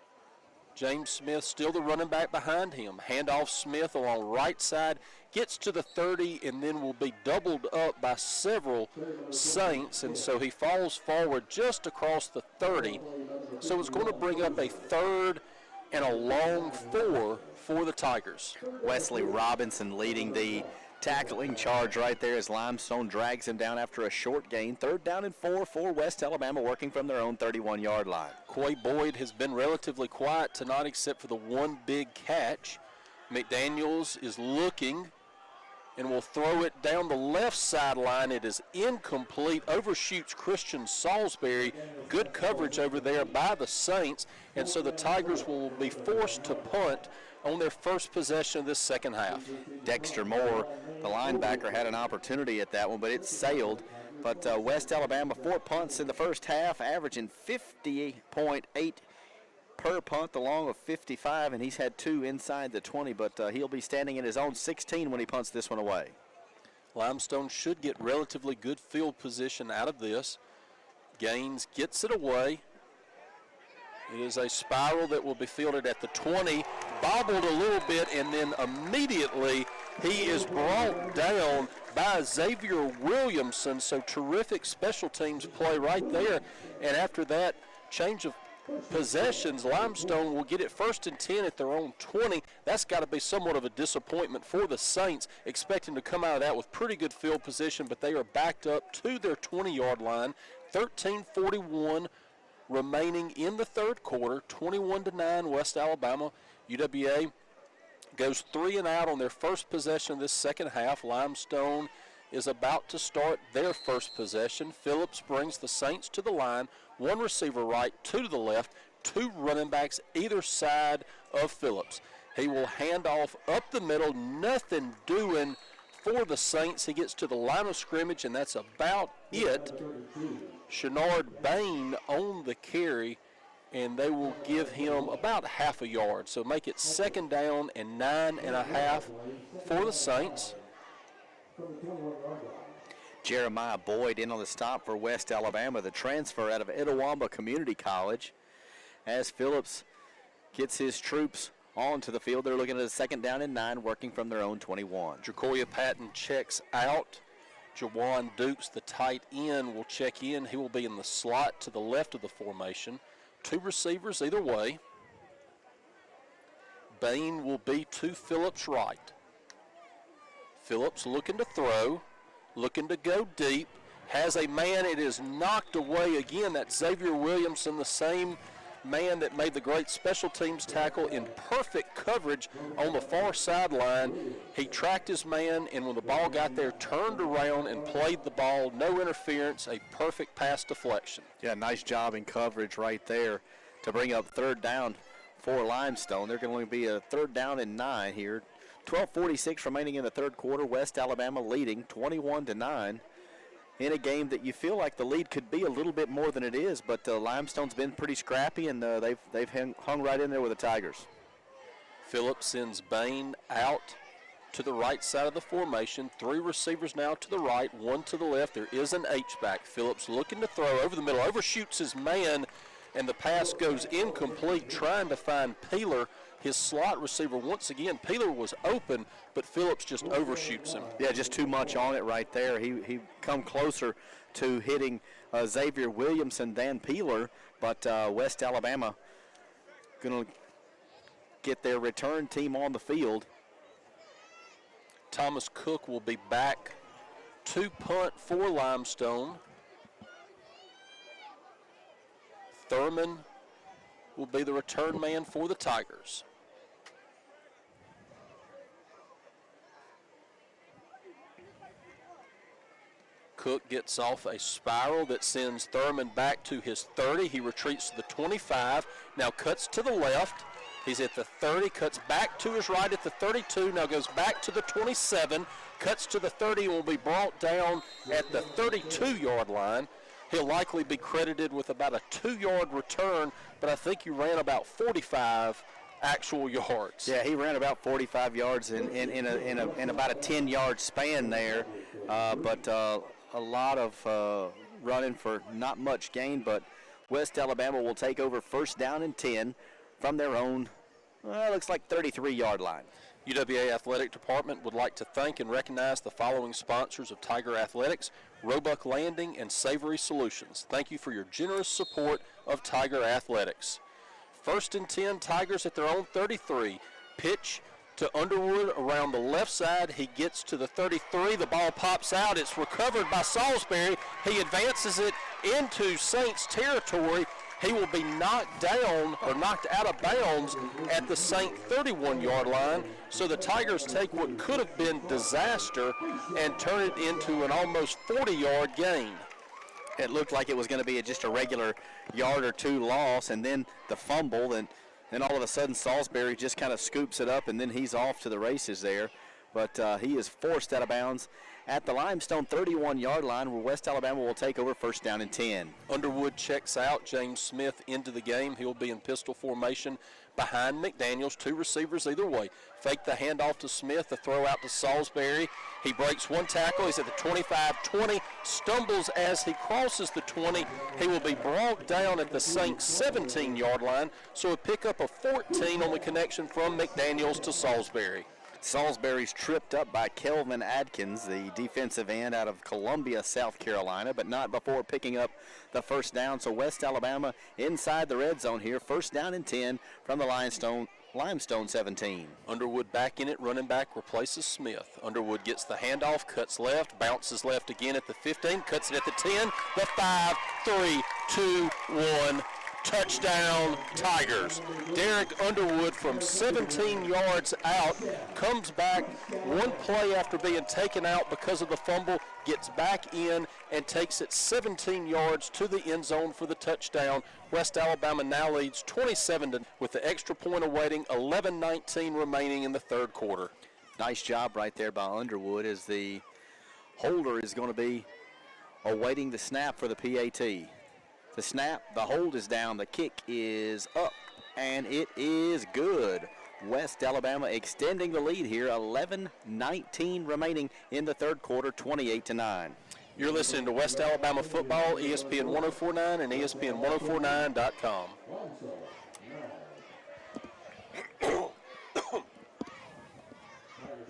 James Smith still the running back behind him. Handoff Smith along right side, gets to the 30, and then will be doubled up by several Saints, and so he falls forward just across the 30. So it's going to bring up a 3rd and a long 4 for the Tigers. Wesley Robinson leading the tackling charge right there as Limestone drags him down after a short gain. 3rd down and 4 for West Alabama, working from their own 31-yard line. Quay Boyd has been relatively quiet tonight except for the one big catch. McDaniels is looking, and will throw it down the left sideline. It is incomplete, overshoots Christian Salisbury. Good coverage over there by the Saints, and so the Tigers will be forced to punt on their first possession of this second half. Dexter Moore, the linebacker, had an opportunity at that one, but it sailed. But West Alabama, 4 punts in the first half, averaging 50.8 per punt, along with 55, and he's had 2 inside the 20, but he'll be standing in his own 16 when he punts this one away. Limestone should get relatively good field position out of this. Gaines gets it away. It is a spiral that will be fielded at the 20, bobbled a little bit, and then immediately he is brought down by Xavier Williamson. So terrific special teams play right there. And after that change of possessions, Limestone will get it 1st and 10 at their own 20. That's got to be somewhat of a disappointment for the Saints, expecting to come out of that with pretty good field position, but they are backed up to their 20-yard line. 13:41 remaining in the third quarter, 21-9 West Alabama. UWA goes 3 and out on their first possession of this second half. Limestone is about to start their first possession. Phillips brings the Saints to the line, 1 receiver right, 2 to the left, 2 running backs either side of Phillips. He will hand off up the middle, nothing doing for the Saints. He gets to the line of scrimmage, and that's about it. Shenard Bain on the carry, and they will give him about half a yard. So make it 2nd down and 9.5 for the Saints. Jeremiah Boyd in on the stop for West Alabama, the transfer out of Etowamba Community College. As Phillips gets his troops onto the field, they're looking at a 2nd down and 9, working from their own 21. Jacoria Patton checks out. Jawan Dukes, the tight end, will check in. He will be in the slot to the left of the formation. 2 receivers either way. Bain will be to Phillips' right. Phillips looking to throw, looking to go deep, has a man. It is knocked away again. That's Xavier Williamson, the same man that made the great special teams tackle in perfect coverage on the far sideline. He tracked his man, and when the ball got there, turned around and played the ball. No interference, a perfect pass deflection. Yeah, nice job in coverage right there to bring up 3rd down for Limestone. They're going to be a 3rd down and 9 here. 12:46 remaining in the third quarter. West Alabama leading 21-9 in a game that you feel like the lead could be a little bit more than it is, but Limestone's been pretty scrappy, and they've hung right in there with the Tigers. Phillips sends Bain out to the right side of the formation. 3 receivers now to the right, 1 to the left. There is an H-back. Phillips looking to throw over the middle, overshoots his man, and the pass goes incomplete, trying to find Peeler, his slot receiver. Once again, Peeler was open, but Phillips just overshoots him. Yeah, just too much on it right there. He come closer to hitting Xavier Williamson than Peeler, but West Alabama going to get their return team on the field. Thomas Cook will be back to punt for Limestone. Thurman will be the return man for the Tigers. Cook gets off a spiral that sends Thurman back to his 30. He retreats to the 25, now cuts to the left. He's at the 30, cuts back to his right at the 32, now goes back to the 27, cuts to the 30, and will be brought down at the 32-yard line. He'll likely be credited with about a 2-yard return, but I think he ran about 45 actual yards. Yeah, he ran about 45 yards in about a 10-yard span there, but a lot of running for not much gain. But West Alabama will take over 1st down and 10 from their own, looks like 33-yard line. UWA Athletic Department would like to thank and recognize the following sponsors of Tiger Athletics: Roebuck Landing and Savory Solutions. Thank you for your generous support of Tiger Athletics. 1st and 10, Tigers at their own 33. Pitch to Underwood around the left side. He gets to the 33. The ball pops out. It's recovered by Salisbury. He advances it into Saints territory. He will be knocked down or knocked out of bounds at the St. 31-yard line. So the Tigers take what could have been disaster and turn it into an almost 40-yard gain. It looked like it was going to be just a regular yard or two loss, and then the fumble, and then all of a sudden Salisbury just kind of scoops it up, and then he's off to the races there. But he is forced out of bounds at the Limestone 31-yard line, where West Alabama will take over first down and 10. Underwood checks out. James Smith into the game. He'll be in pistol formation behind McDaniels. Two receivers either way. Fake the handoff to Smith. The throw out to Salisbury. He breaks one tackle. He's at the 25-20. Stumbles as he crosses the 20. He will be brought down at the Saints 17-yard line. So a pickup of 14 on the connection from McDaniels to Salisbury. Salisbury's tripped up by Kelvin Adkins, the defensive end out of Columbia, South Carolina, but not before picking up the first down. So West Alabama inside the red zone here, first down and 10 from the Limestone 17. Underwood back in it, running back replaces Smith. Underwood gets the handoff, cuts left, bounces left again at the 15, cuts it at the 10, the 5, 3, 2, 1. Touchdown, Tigers. Derek Underwood from 17 yards out comes back one play after being taken out because of the fumble, gets back in and takes it 17 yards to the end zone for the touchdown. West Alabama now leads 27 with the extra point awaiting, 11:19 remaining in the third quarter. Nice job right there by Underwood, as the holder is going to be awaiting the snap for the PAT. The snap, the hold is down, the kick is up, and it is good. West Alabama extending the lead here, 11:19 remaining in the third quarter, 28-9. You're listening to West Alabama football, ESPN 104.9 and ESPN104.9.com.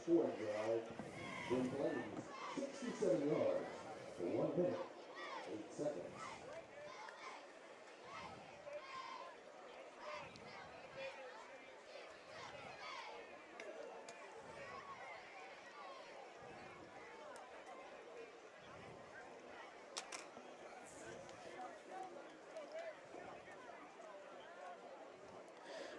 Short drive, then plays 67 yards for 1 minute, 8 seconds.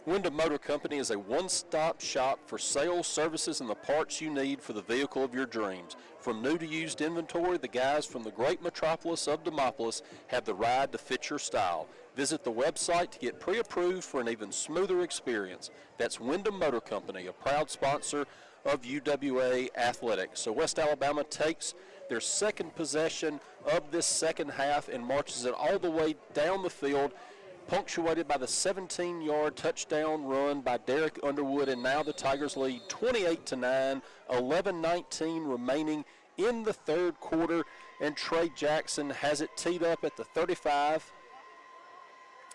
Wyndham Motor Company is a one-stop shop for sales, services, and the parts you need for the vehicle of your dreams. From new to used inventory, the guys from the great metropolis of Demopolis have the ride to fit your style. Visit the website to get pre-approved for an even smoother experience. That's Wyndham Motor Company, a proud sponsor of UWA Athletics. So West Alabama takes their second possession of this second half and marches it all the way down the field, punctuated by the 17-yard touchdown run by Derek Underwood, and now the Tigers lead 28-9, 11:19 remaining in the third quarter, and Trey Jackson has it teed up at the 35.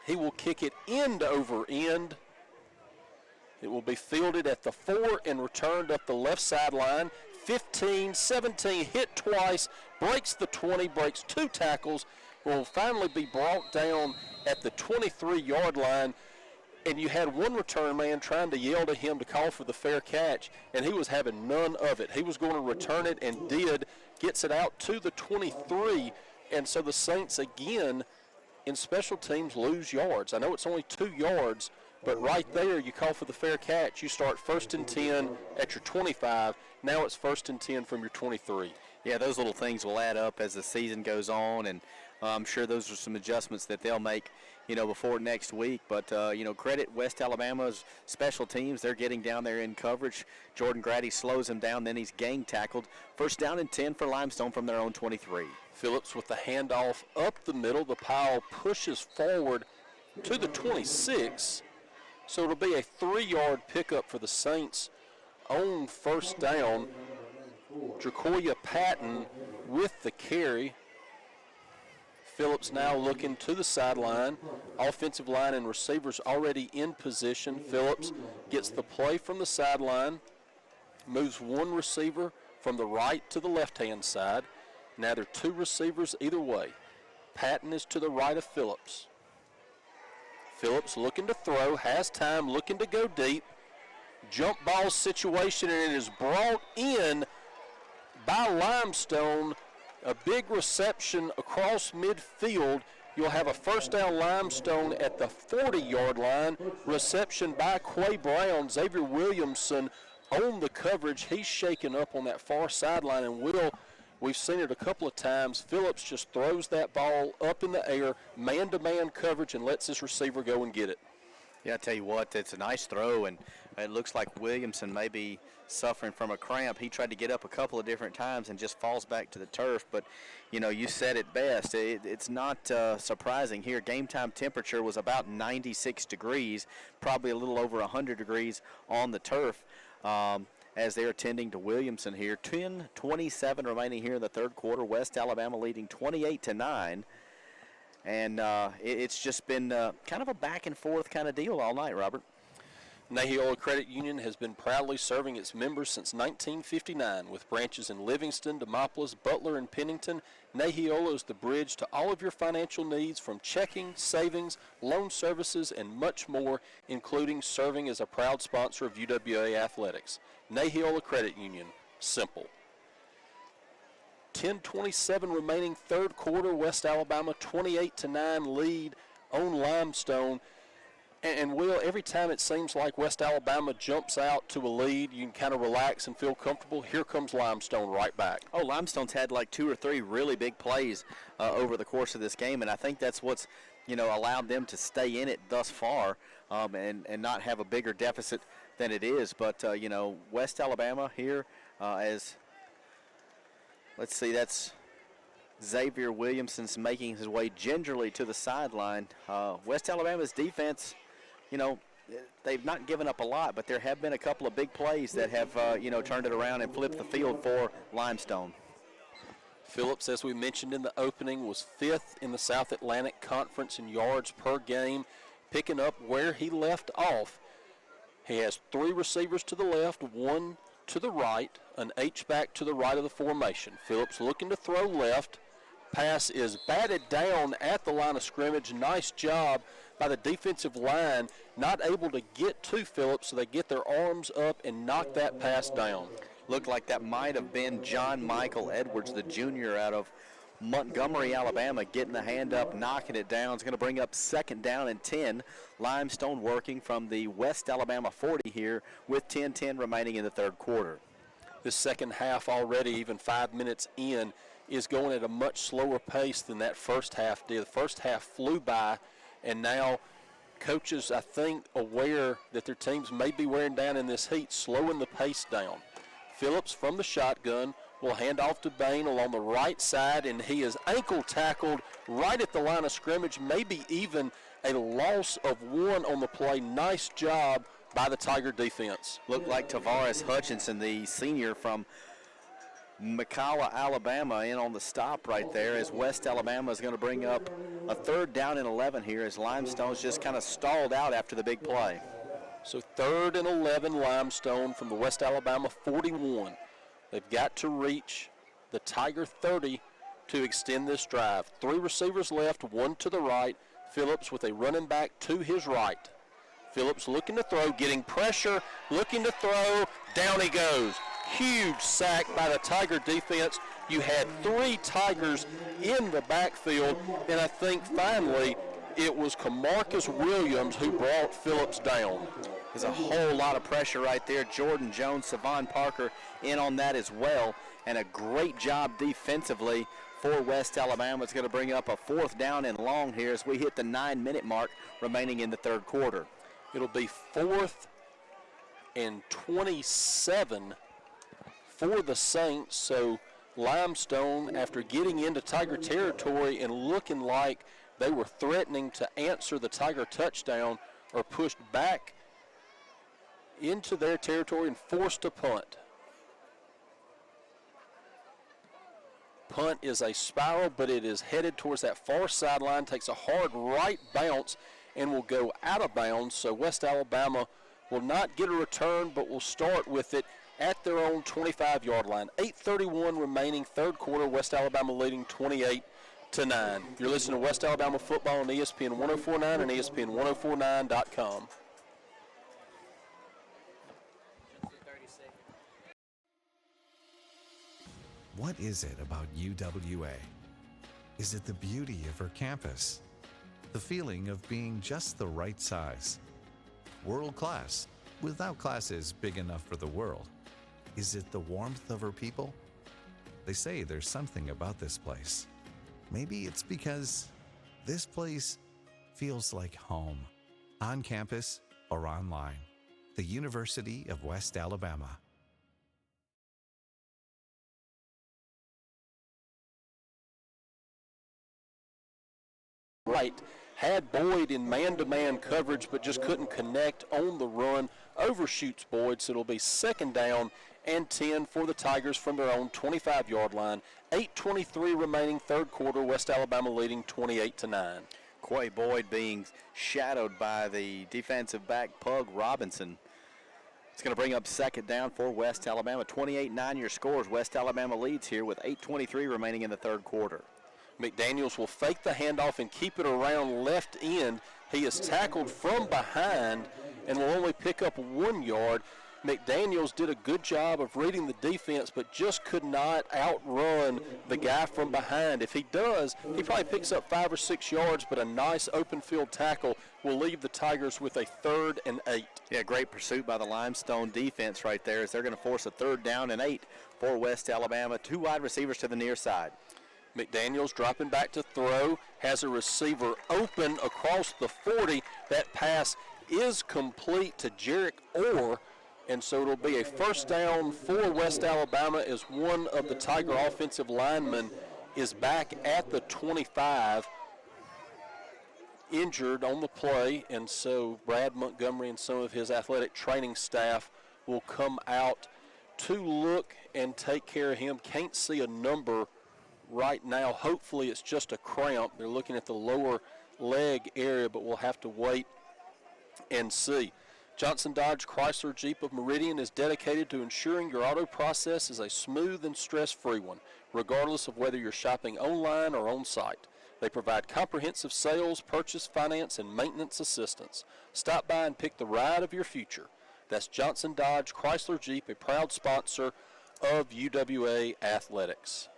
He will kick it end over end. It will be fielded at the 4 and returned up the left sideline. 15, 17, hit twice, breaks the 20, breaks 2 tackles, will finally be brought down at the 23-yard line, and you had one return man trying to yell to him to call for the fair catch, and he was having none of it. He was going to return it and did, gets it out to the 23, and so the Saints again in special teams lose yards. I know it's only 2 yards, but right there you call for the fair catch. You start 1st and 10 at your 25. Now it's 1st and 10 from your 23. Yeah, those little things will add up as the season goes on, and I'm sure those are some adjustments that they'll make, before next week. But, credit West Alabama's special teams. They're getting down there in coverage. Jordan Grady slows him down, then he's gang tackled. First down and 10 for Limestone from their own 23. Phillips with the handoff up the middle. The pile pushes forward to the 26. So it'll be a 3-yard pickup for the Saints on first down. Jacoya Patton with the carry. Phillips now looking to the sideline. Offensive line and receivers already in position. Phillips gets the play from the sideline, moves one receiver from the right to the left-hand side. Now there are 2 receivers either way. Patton is to the right of Phillips. Phillips looking to throw, has time, looking to go deep. Jump ball situation, and it is brought in by Limestone. A big reception across midfield, You'll have a first down Limestone at the 40-yard line. Reception by Quay Brown. Xavier Williamson on the coverage. He's shaken up on that far sideline, and we've seen it a couple of times. Phillips just throws that ball up in the air, man-to-man coverage, and lets his receiver go and get it. Yeah, I tell you what, it's a nice throw, and it looks like Williamson may be suffering from a cramp. He tried to get up a couple of different times and just falls back to the turf. But, you know, you said it best. It's not surprising here. Game time temperature was about 96 degrees, probably a little over 100 degrees on the turf as they're tending to Williamson here. 10:27 remaining here in the third quarter. West Alabama leading 28-9. And it's just been kind of a back-and-forth kind of deal all night, Robert. Nahiola Credit Union has been proudly serving its members since 1959 with branches in Livingston, Demopolis, Butler, and Pennington. Nahiola is the bridge to all of your financial needs from checking, savings, loan services, and much more, including serving as a proud sponsor of UWA Athletics. Nahiola Credit Union, simple. 10:27 remaining third quarter. West Alabama 28-9 lead on Limestone. And Will, every time it seems like West Alabama jumps out to a lead, you can kind of relax and feel comfortable. Here comes Limestone right back. Oh, Limestone's had like 2 or 3 really big plays over the course of this game, and I think that's what's, you know, allowed them to stay in it thus far and not have a bigger deficit than it is. But, you know, West Alabama here as, let's see, that's Xavier Williamson's making his way gingerly to the sideline. West Alabama's defense, you know, they've not given up a lot, but there have been a couple of big plays that have, you know, turned it around and flipped the field for Limestone. Phillips, as we mentioned in the opening, was 5th in the South Atlantic Conference in yards per game, picking up where he left off. He has 3 receivers to the left, 1 to the right, an H-back to the right of the formation. Phillips looking to throw left. Pass is batted down at the line of scrimmage. Nice job by the defensive line, not able to get to Phillips, so they get their arms up and knock that pass down. Looked like that might have been John Michael Edwards, the junior out of Montgomery, Alabama, getting the hand up, knocking it down. It's going to bring up 2nd down and 10. Limestone working from the West Alabama 40 here with 10:10 remaining in the third quarter. This second half already, even 5 minutes in, is going at a much slower pace than that first half did. The first half flew by, and now coaches, I think, aware that their teams may be wearing down in this heat, slowing the pace down. Phillips from the shotgun will hand off to Bain along the right side, and he is ankle tackled right at the line of scrimmage, maybe even a loss of 1 on the play. Nice job by the Tiger defense. Looked like Tavares Hutchinson, the senior from McCalla, Alabama, in on the stop right there as West Alabama is going to bring up a 3rd down and 11 here as Limestone's just kind of stalled out after the big play. So 3rd and 11 Limestone from the West Alabama 41. They've got to reach the Tiger 30 to extend this drive. 3 receivers left, 1 to the right. Phillips with a running back to his right. Phillips looking to throw, getting pressure, looking to throw, down he goes. Huge sack by the Tiger defense. You had 3 Tigers in the backfield, and I think finally it was Camarcus Williams who brought Phillips down. There's a whole lot of pressure right there. Jordan Jones, Savon Parker in on that as well, and a great job defensively for West Alabama. It's going to bring up a 4th down and long here as we hit the 9-minute mark remaining in the third quarter. It'll be 4th and 27 for the Saints. So Limestone, after getting into Tiger territory and looking like they were threatening to answer the Tiger touchdown, are pushed back into their territory and forced to punt. Punt is a spiral, but it is headed towards that far sideline, takes a hard right bounce, and will go out of bounds. So West Alabama will not get a return, but will start with it at their own 25-yard line. 8:31 remaining, third quarter. West Alabama leading 28-9. You're listening to West Alabama football on ESPN 104.9 and ESPN1049.com. What is it about UWA? Is it the beauty of her campus? The feeling of being just the right size? World class, without classes big enough for the world. Is it the warmth of her people? They say there's something about this place. Maybe it's because this place feels like home, on campus or online. The University of West Alabama. Right, had Boyd in man-to-man coverage, but just couldn't connect on the run, overshoots Boyd, so it'll be 2nd down and 10 for the Tigers from their own 25-yard line. 8:23 remaining, third quarter, West Alabama leading 28-9. Quay Boyd being shadowed by the defensive back Pug Robinson. It's going to bring up 2nd down for West Alabama. 28-9 your scores. West Alabama leads here with 8:23 remaining in the third quarter. McDaniels will fake the handoff and keep it around left end. He is tackled from behind and will only pick up 1 yard. McDaniels did a good job of reading the defense, but just could not outrun the guy from behind. If he does, he probably picks up 5 or 6 yards, but a nice open field tackle will leave the Tigers with a 3rd and 8. Yeah, great pursuit by the Limestone defense right there as they're going to force a 3rd down and 8 for West Alabama. 2 wide receivers to the near side. McDaniels dropping back to throw, has a receiver open across the 40. That pass is complete to Jarek Orr, and so it'll be a 1st down for West Alabama as one of the Tiger offensive linemen is back at the 25, injured on the play, and so Brad Montgomery and some of his athletic training staff will come out to look and take care of him. Can't see a number right now. Hopefully it's just a cramp. They're looking at the lower leg area, but we'll have to wait and see. Johnson Dodge Chrysler Jeep of Meridian is dedicated to ensuring your auto process is a smooth and stress-free one, regardless of whether you're shopping online or on site. They provide comprehensive sales, purchase, finance, and maintenance assistance. Stop by and pick the ride of your future. That's Johnson Dodge Chrysler Jeep, a proud sponsor of UWA Athletics.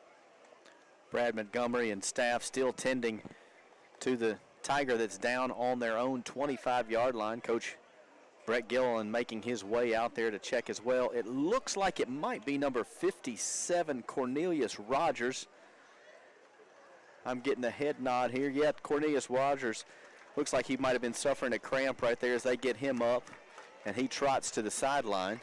Brad Montgomery and staff still tending to the Tiger that's down on their own 25-yard line. Coach Brett Gilliland making his way out there to check as well. It looks like it might be number 57, Cornelius Rogers. I'm getting a head nod here. Yeah, Cornelius Rogers looks like he might have been suffering a cramp right there as they get him up, and he trots to the sideline.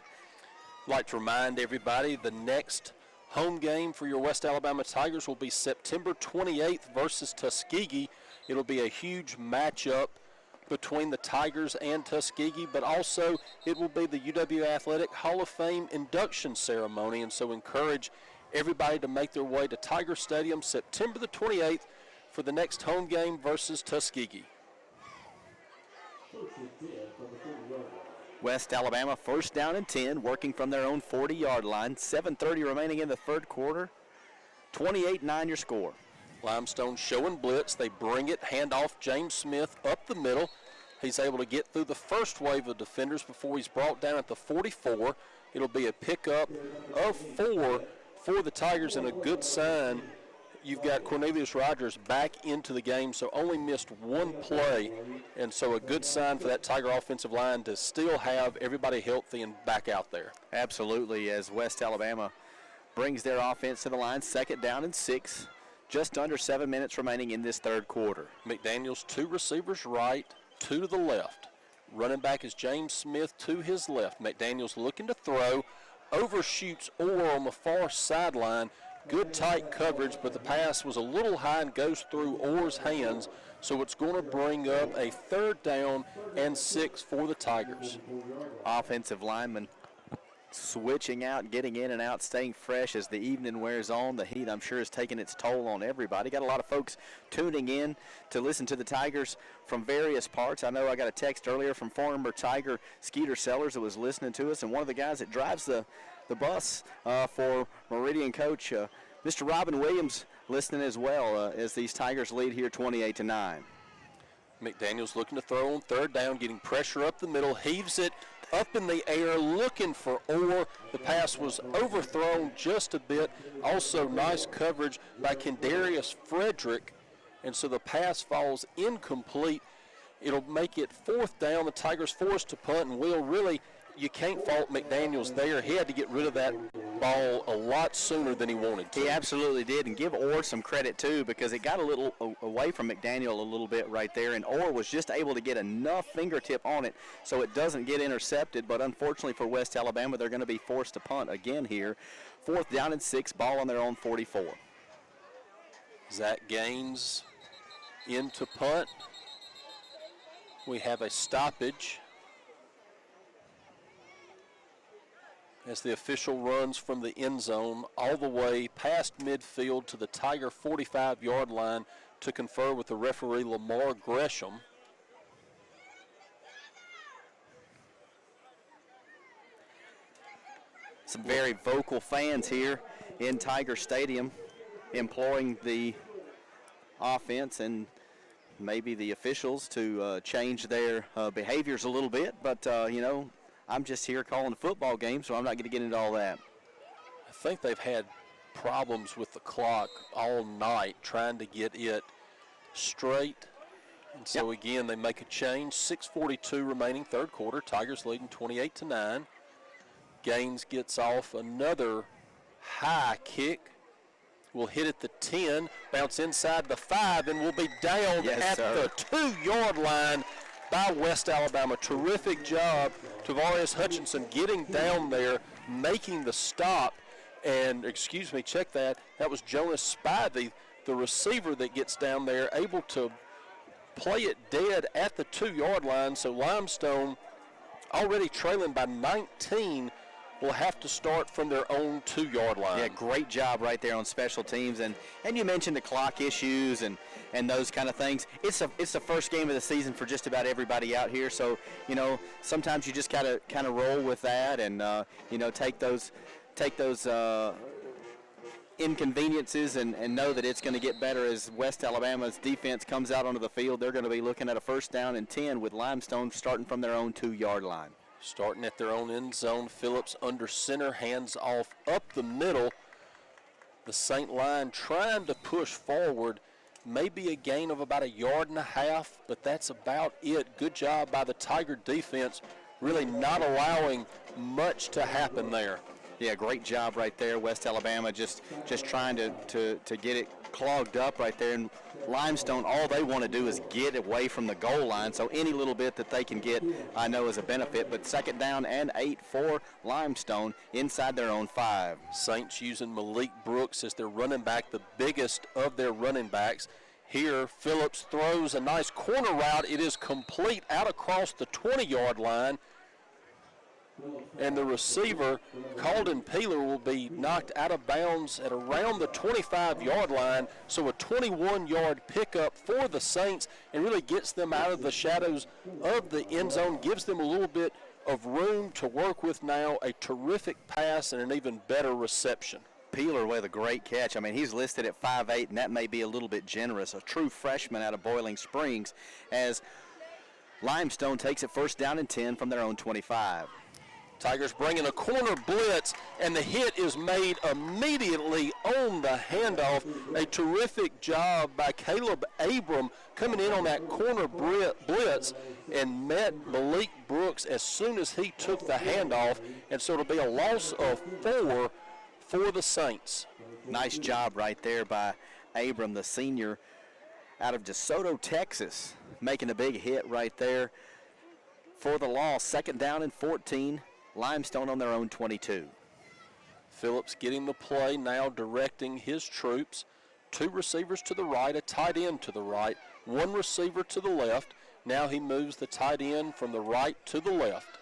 I'd like to remind everybody the next home game for your West Alabama Tigers will be September 28th versus Tuskegee. It'll be a huge matchup between the Tigers and Tuskegee, but also it will be the UW Athletic Hall of Fame induction ceremony, and so encourage everybody to make their way to Tiger Stadium September the 28th for the next home game versus Tuskegee. West Alabama 1st down and 10, working from their own 40-yard line. 7:30 remaining in the third quarter. 28-9 your score. Limestone showing blitz. They bring it, hand off James Smith up the middle. He's able to get through the first wave of defenders before he's brought down at the 44. It'll be a pickup of 4 for the Tigers, and a good sign. You've got Cornelius Rogers back into the game, so only missed 1 play, and so a good sign for that Tiger offensive line to still have everybody healthy and back out there. Absolutely, as West Alabama brings their offense to the line. 2nd down and 6, just under 7 minutes remaining in this third quarter. McDaniels 2 receivers right, 2 to the left. Running back is James Smith to his left. McDaniels looking to throw, overshoots Orr on the far sideline. Good tight coverage, but the pass was a little high and goes through Orr's hands, so it's going to bring up a 3rd down and 6 for the Tigers. Offensive lineman switching out, getting in and out, staying fresh as the evening wears on. The heat, I'm sure, is taking its toll on everybody. Got a lot of folks tuning in to listen to the Tigers from various parts. I know I got a text earlier from former Tiger Skeeter Sellers that was listening to us, and one of the guys that drives the bus for Meridian coach, Mr. Robin Williams, listening as well as these Tigers lead here 28-9. McDaniels looking to throw on 3rd down, getting pressure up the middle, heaves it up in the air looking for Orr. The pass was overthrown just a bit. Also nice coverage by Kendarius Frederick, and so the pass falls incomplete. It'll make it 4th down. The Tigers forced to punt, and Will, really, you can't fault McDaniels there. He had to get rid of that ball a lot sooner than he wanted to. He absolutely did, and give Orr some credit too, because it got a little away from McDaniel a little bit right there, and Orr was just able to get enough fingertip on it so it doesn't get intercepted. But unfortunately for West Alabama, they're going to be forced to punt again here. 4th down and 6, ball on their own 44. Zach Gaines into punt. We have a stoppage as the official runs from the end zone all the way past midfield to the Tiger 45-yard line to confer with the referee Lamar Gresham. Some very vocal fans here in Tiger Stadium imploring the offense and maybe the officials to change their behaviors a little bit, but you know, I'm just here calling the football game, so I'm not going to get into all that. I think they've had problems with the clock all night trying to get it straight. And so again, they make a change. 6:42 remaining, 3rd quarter. Tigers leading 28-9. Gaines gets off another high kick. Will hit at the 10, bounce inside the 5, and will be down at the 2-yard line by West Alabama. Terrific job, Tavarius Hutchinson getting down there, making the stop. And, excuse me, check that. That was Jonas Spivey, the receiver that gets down there, able to play it dead at the 2-yard line. So Limestone, already trailing by 19, will have to start from their own 2-yard line. Yeah, great job right there on special teams. And you mentioned the clock issues and those kind of things. It's the first game of the season for just about everybody out here. So, you know, sometimes you just gotta kind of roll with that and, you know, take those inconveniences and know that it's going to get better as West Alabama's defense comes out onto the field. They're going to be looking at a 1st down and 10 with Limestone starting from their own 2-yard line. Starting at their own end zone, Phillips under center, hands off up the middle. The St. Line trying to push forward, maybe a gain of about 1.5 yards, but that's about it. Good job by the Tiger defense, really not allowing much to happen there. Yeah, great job right there. West Alabama just trying to get it clogged up right there. And Limestone, all they want to do is get away from the goal line. So any little bit that they can get, I know, is a benefit. But 2nd down and 8 for Limestone inside their own 5. Saints using Malik Brooks as their running back, the biggest of their running backs. Here, Phillips throws a nice corner route. It is complete out across the 20-yard line. And the receiver, Calden Peeler, will be knocked out of bounds at around the 25-yard line. So a 21-yard pickup for the Saints and really gets them out of the shadows of the end zone, gives them a little bit of room to work with now. A terrific pass and an even better reception. Peeler with a great catch. I mean, he's listed at 5'8", and that may be a little bit generous. A true freshman out of Boiling Springs as Limestone takes it 1st down and 10 from their own 25. Tigers bringing a corner blitz, and the hit is made immediately on the handoff. A terrific job by Caleb Abram coming in on that corner blitz and met Malik Brooks as soon as he took the handoff, and so it'll be a loss of 4 for the Saints. Nice job right there by Abram, the senior out of DeSoto, Texas, making a big hit right there for the loss. 2nd down and 14. Limestone on their own 22. Phillips getting the play, now directing his troops. 2 receivers to the right, a tight end to the right, 1 receiver to the left. Now he moves the tight end from the right to the left.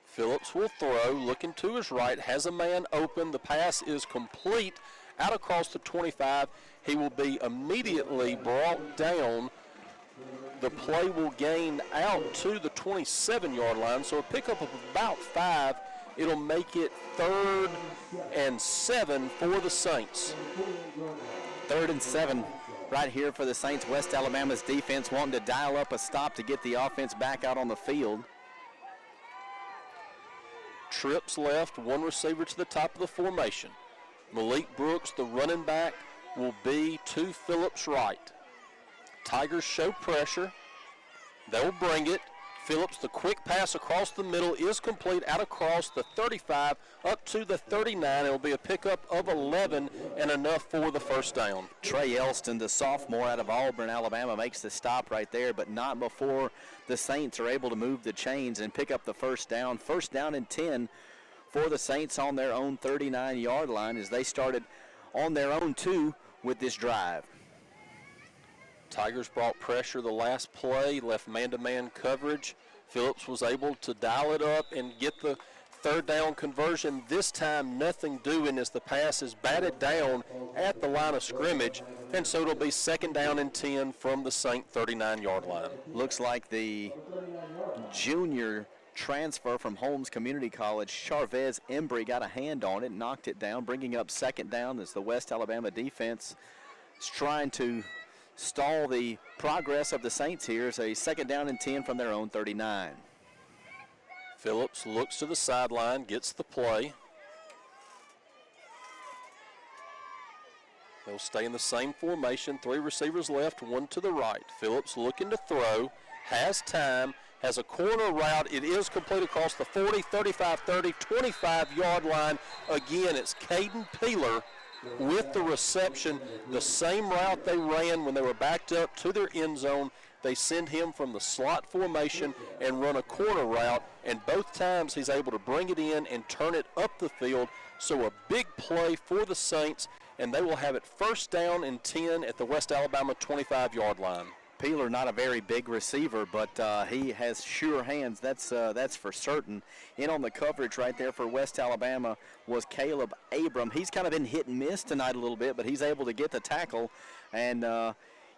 Phillips will throw, looking to his right, has a man open. The pass is complete out across the 25. He will be immediately brought down. The play will gain out to the 27-yard line, so a pickup of about 5. It'll make it 3rd and 7 for the Saints. 3rd and 7 right here for the Saints. West Alabama's defense wanting to dial up a stop to get the offense back out on the field. trips left, one receiver to the top of the formation. Malik Brooks, the running back, will be to Phillips' right. Tigers show pressure. They'll bring it. Phillips, the quick pass across the middle is complete out across the 35 up to the 39. It will be a pickup of 11 and enough for the first down. Trey Elston, the sophomore out of Auburn, Alabama, makes the stop right there, but not before the Saints are able to move the chains and pick up the first down. First down and 10 for the Saints on their own 39-yard line as they started on their own 2 with this drive. Tigers brought pressure the last play, left man-to-man coverage. Phillips was able to dial it up and get the third down conversion. This time, nothing doing as the pass is batted down at the line of scrimmage, and so it'll be second down and 10 from the Saint 39-yard line. Looks like the junior transfer from Holmes Community College, Charvez Embry, got a hand on it, knocked it down, bringing up second down as the West Alabama defense is trying to stall the progress of the Saints here. As a second down and 10 from their own 39. Phillips looks to the sideline, gets the play. They'll stay in the same formation. 3 receivers left, 1 to the right. Phillips looking to throw, has time, has a corner route. It is complete across the 40, 35, 30, 25-yard line. Again, it's Caden Peeler with the reception, the same route they ran when they were backed up to their end zone. They send him from the slot formation and run a corner route, and both times he's able to bring it in and turn it up the field. So a big play for the Saints, and they will have it first down and 10 at the West Alabama 25-yard line. Peeler, not a very big receiver, but he has sure hands. That's for certain. In on the coverage right there for West Alabama was Caleb Abram. He's kind of been hit and miss tonight a little bit, but he's able to get the tackle and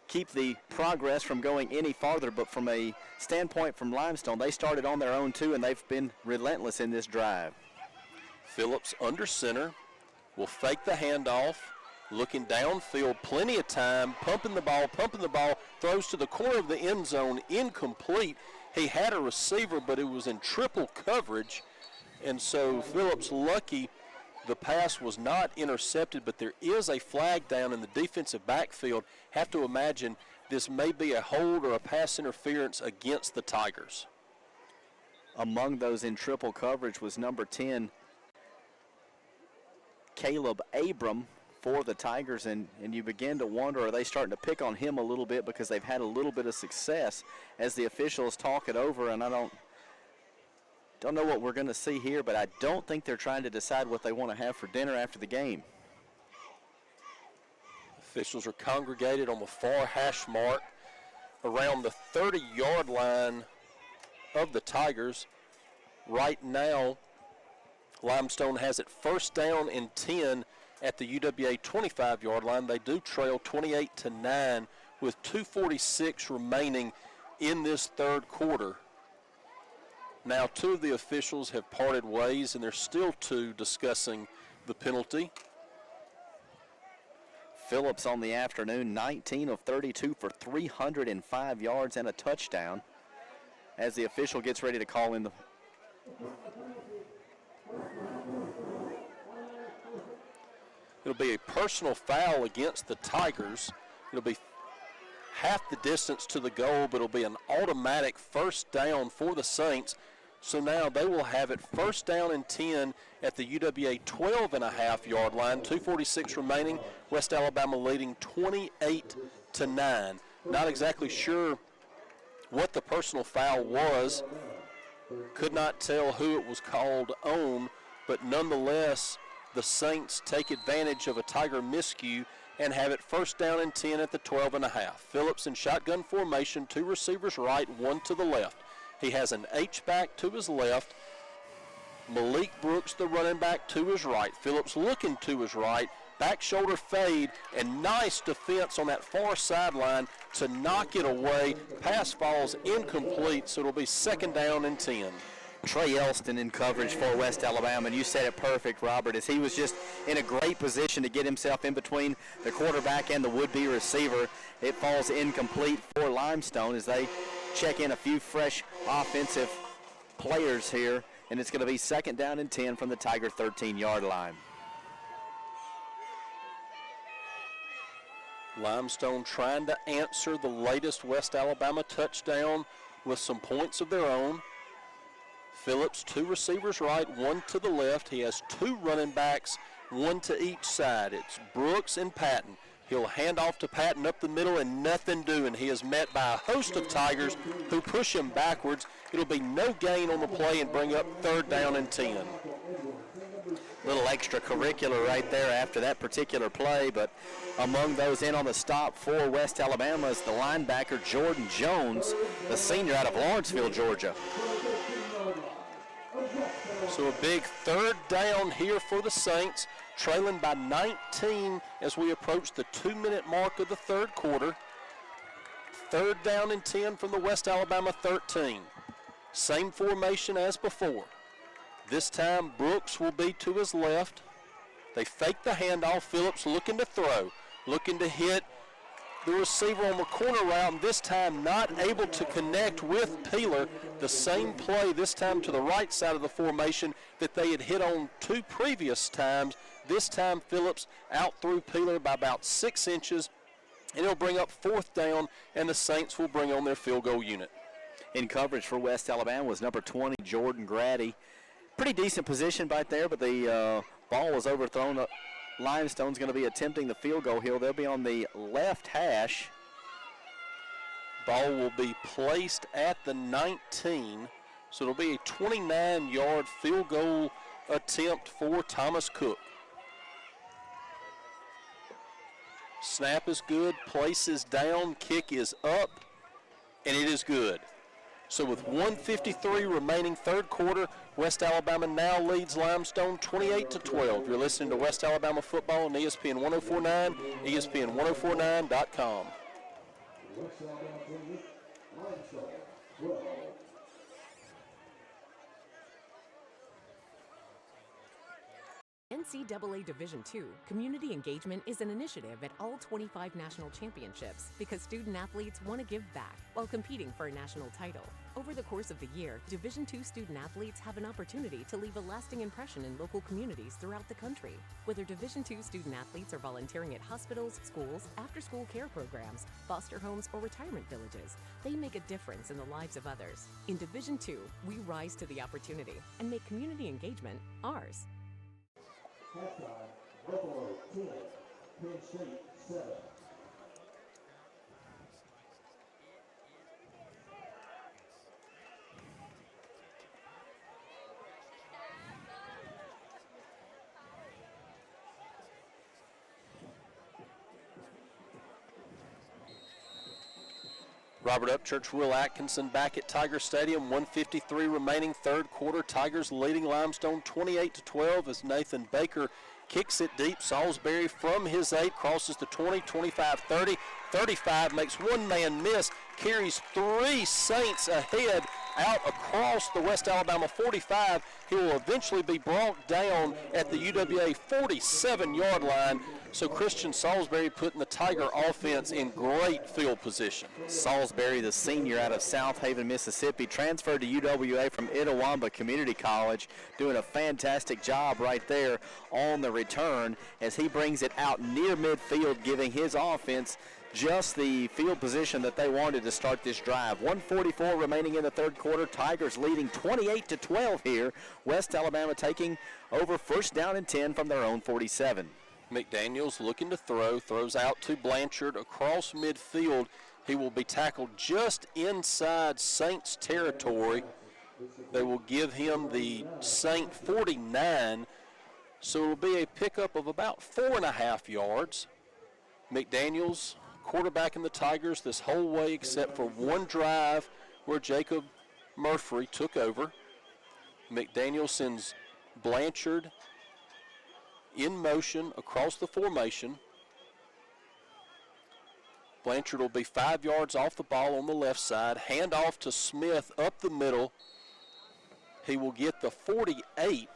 keep the progress from going any farther. But from a standpoint from Limestone, they started on their own too, and they've been relentless in this drive. Phillips under center, will fake the handoff. Looking downfield, plenty of time, pumping the ball, throws to the corner of the end zone, incomplete. He had a receiver, but it was in triple coverage, and so Phillips lucky the pass was not intercepted, but there is a flag down in the defensive backfield. Have to imagine this may be a hold or a pass interference against the Tigers. Among those in triple coverage was number 10, Caleb Abram, for the Tigers, and you begin to wonder, are they starting to pick on him a little bit because they've had a little bit of success as the officials talk it over, and I don't know what we're going to see here, but I don't think they're trying to decide what they want to have for dinner after the game. Officials are congregated on the far hash mark around the 30-yard line of the Tigers. Right now, Limestone has it first down and 10 at the UWA 25-yard line. They do trail 28-9 with 2:46 remaining in this third quarter. Now 2 of the officials have parted ways, and there's still 2 discussing the penalty. Phillips on the afternoon, 19 of 32 for 305 yards and a touchdown as the official gets ready to call in the... It'll be a personal foul against the Tigers. It'll be half the distance to the goal, but it'll be an automatic first down for the Saints. So now they will have it first down and 10 at the UWA 12.5-yard line. 2:46 remaining. West Alabama leading 28-9. Not exactly sure what the personal foul was. Could not tell who it was called on, but nonetheless, the Saints take advantage of a Tiger miscue and have it first down and 10 at the 12.5. Phillips in shotgun formation, 2 receivers right, 1 to the left. He has an H-back to his left. Malik Brooks, the running back, to his right. Phillips looking to his right. Back shoulder fade, and nice defense on that far sideline to knock it away. Pass falls incomplete, so it'll be second down and 10. Trey Elston in coverage for West Alabama, and you said it perfect, Robert, as he was just in a great position to get himself in between the quarterback and the would-be receiver. It falls incomplete for Limestone as they check in a few fresh offensive players here and it's going to be 2nd down and 10 from the Tiger 13-yard line. Limestone trying to answer the latest West Alabama touchdown with some points of their own. Phillips, 2 receivers right, 1 to the left. He has 2 running backs, 1 to each side. It's Brooks and Patton. He'll hand off to Patton up the middle and nothing doing. He is met by a host of Tigers who push him backwards. It'll be no gain on the play and bring up 3rd down and 10. Little extracurricular right there after that particular play, but among those in on the stop for West Alabama is the linebacker Jordan Jones, the senior out of Lawrenceville, Georgia. So a big 3rd down here for the Saints, trailing by 19 as we approach the 2-minute mark of the 3rd quarter. 3rd down and 10 from the West Alabama 13. Same formation as before. This time Brooks will be to his left. They fake the handoff. Phillips looking to throw, looking to hit the receiver on the corner route, and this time not able to connect with Peeler. The same play this time to the right side of the formation that they had hit on 2 previous times. This time Phillips out through Peeler by about 6 inches, and it'll bring up 4th down, and the Saints will bring on their field goal unit. In coverage for West Alabama was number 20, Jordan Grady. Pretty decent position right there, but the ball was overthrown. Limestone's going to be attempting the field goal here. They'll be on the left hash. Ball will be placed at the 19, so it'll be a 29-yard field goal attempt for Thomas Cook. Snap is good, place is down, kick is up, and it is good. So with 1:53 remaining 3rd quarter, West Alabama now leads Limestone 28-12. You're listening to West Alabama football on ESPN 104.9, ESPN1049.com. West Alabama 28, Limestone 12. NCAA Division II community engagement is an initiative at all 25 national championships because student athletes want to give back while competing for a national title. Over the course of the year, Division II student athletes have an opportunity to leave a lasting impression in local communities throughout the country. Whether Division II student athletes are volunteering at hospitals, schools, after-school care programs, foster homes, or retirement villages, they make a difference in the lives of others. In Division II, we rise to the opportunity and make community engagement ours. Halftime, Buffalo 10, Penn State 7. Robert Upchurch, Will Atkinson back at Tiger Stadium. 1:53 remaining 3rd quarter. Tigers leading Limestone 28-12 as Nathan Baker kicks it deep. Salisbury from his 8 crosses the 20, 25, 30, 35, makes one man miss, carries 3 Saints ahead out across the West Alabama 45. He will eventually be brought down at the UWA 47-yard line. So Christian Salisbury putting the Tiger offense in great field position. Salisbury, the senior out of South Haven, Mississippi, transferred to UWA from Itawamba Community College, doing a fantastic job right there on the return as he brings it out near midfield, giving his offense just the field position that they wanted to start this drive. 1:44 remaining in the 3rd quarter. Tigers leading 28-12 here. West Alabama taking over 1st down and 10 from their own 47. McDaniels looking to throw, throws out to Blanchard across midfield. He will be tackled just inside Saints territory. They will give him the Saint 49, so it will be a pickup of about 4.5 yards. McDaniels quarterbacking the Tigers this whole way except for one drive where Jacob Murphy took over. McDaniels sends Blanchard in motion across the formation. Blanchard will be 5 yards off the ball on the left side. Hand off to Smith up the middle. He will get the 48.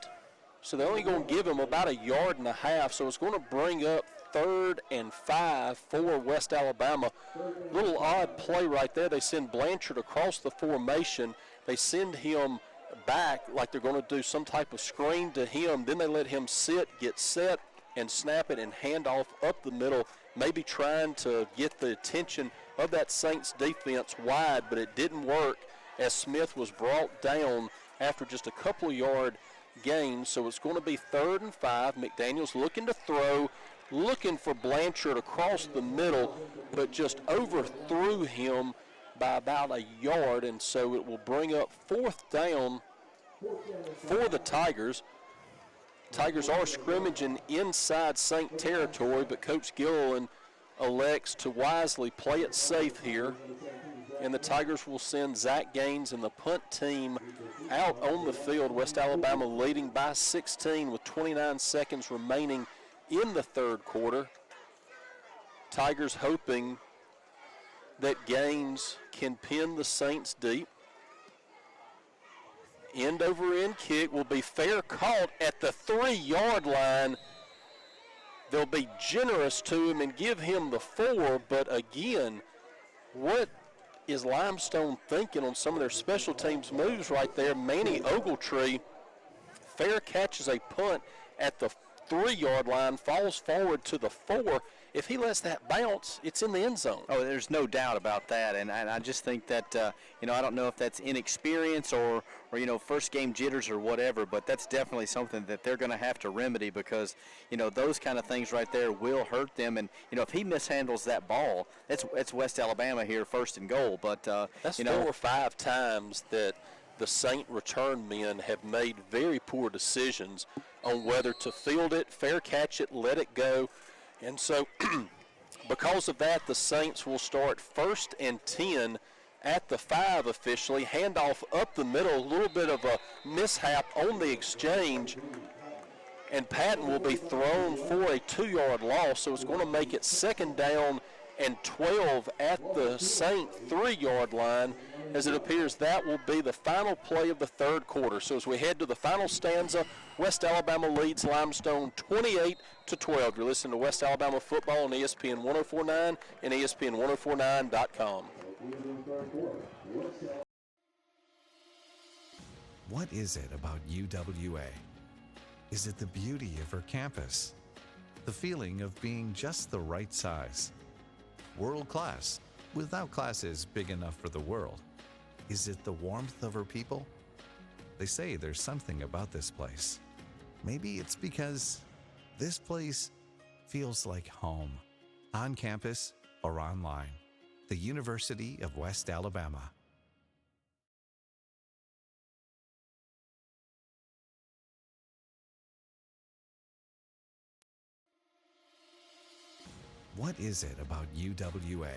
So they're only going to give him about 1.5 yards. So it's going to bring up 3rd and 5 for West Alabama. Little odd play right there. They send Blanchard across the formation. They send him back like they're going to do some type of screen to him. Then they let him sit, get set, and snap it and hand off up the middle, maybe trying to get the attention of that Saints defense wide, but it didn't work as Smith was brought down after just a couple of yard gains. So it's going to be 3rd and 5. McDaniels looking to throw, looking for Blanchard across the middle, but just overthrew him by about a yard, and so it will bring up 4th down for the Tigers. Tigers are scrimmaging inside Saint territory, but Coach Gilliland elects to wisely play it safe here. And the Tigers will send Zach Gaines and the punt team out on the field. West Alabama leading by 16 with 29 seconds remaining in the 3rd quarter. Tigers hoping that Gaines can pin the Saints deep. End over end kick will be fair caught at the 3-yard line. They'll be generous to him and give him the 4, but again, what is Limestone thinking on some of their special teams moves right there? Manny Ogletree fair catches a punt at the 3-yard line, falls forward to the 4. If he lets that bounce, it's in the end zone. Oh, there's no doubt about that, and I just think that, I don't know if that's inexperience or first game jitters or whatever, but that's definitely something that they're going to have to remedy because, those kind of things right there will hurt them, and, if he mishandles that ball, it's West Alabama here, 1st and goal, but, that's 4 or 5 times that the Saint return men have made very poor decisions on whether to field it, fair catch it, let it go. And so because of that, the Saints will start 1st and 10 at the 5 officially. Handoff up the middle, a little bit of a mishap on the exchange. And Patton will be thrown for a 2-yard loss. So it's going to make it 2nd down and 12 at the Saint 3-yard line, as it appears that will be the final play of the 3rd quarter. So as we head to the final stanza, West Alabama leads Limestone 28-12. You're listening to West Alabama football on ESPN 104.9 and ESPN1049.com. What is it about UWA? Is it the beauty of her campus? The feeling of being just the right size? World class, without classes big enough for the world? Is it the warmth of her people? They say there's something about this place. Maybe it's because this place feels like home, on campus or online. The University of West Alabama. What is it about UWA?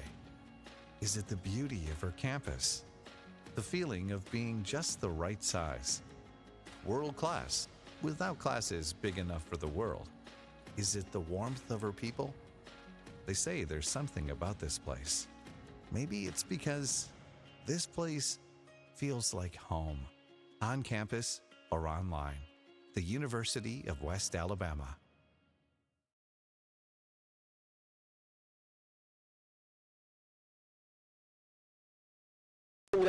Is it the beauty of her campus? The feeling of being just the right size? World class, without classes big enough for the world? Is it the warmth of her people? They say there's something about this place. Maybe it's because this place feels like home, on campus or online. The University of West Alabama.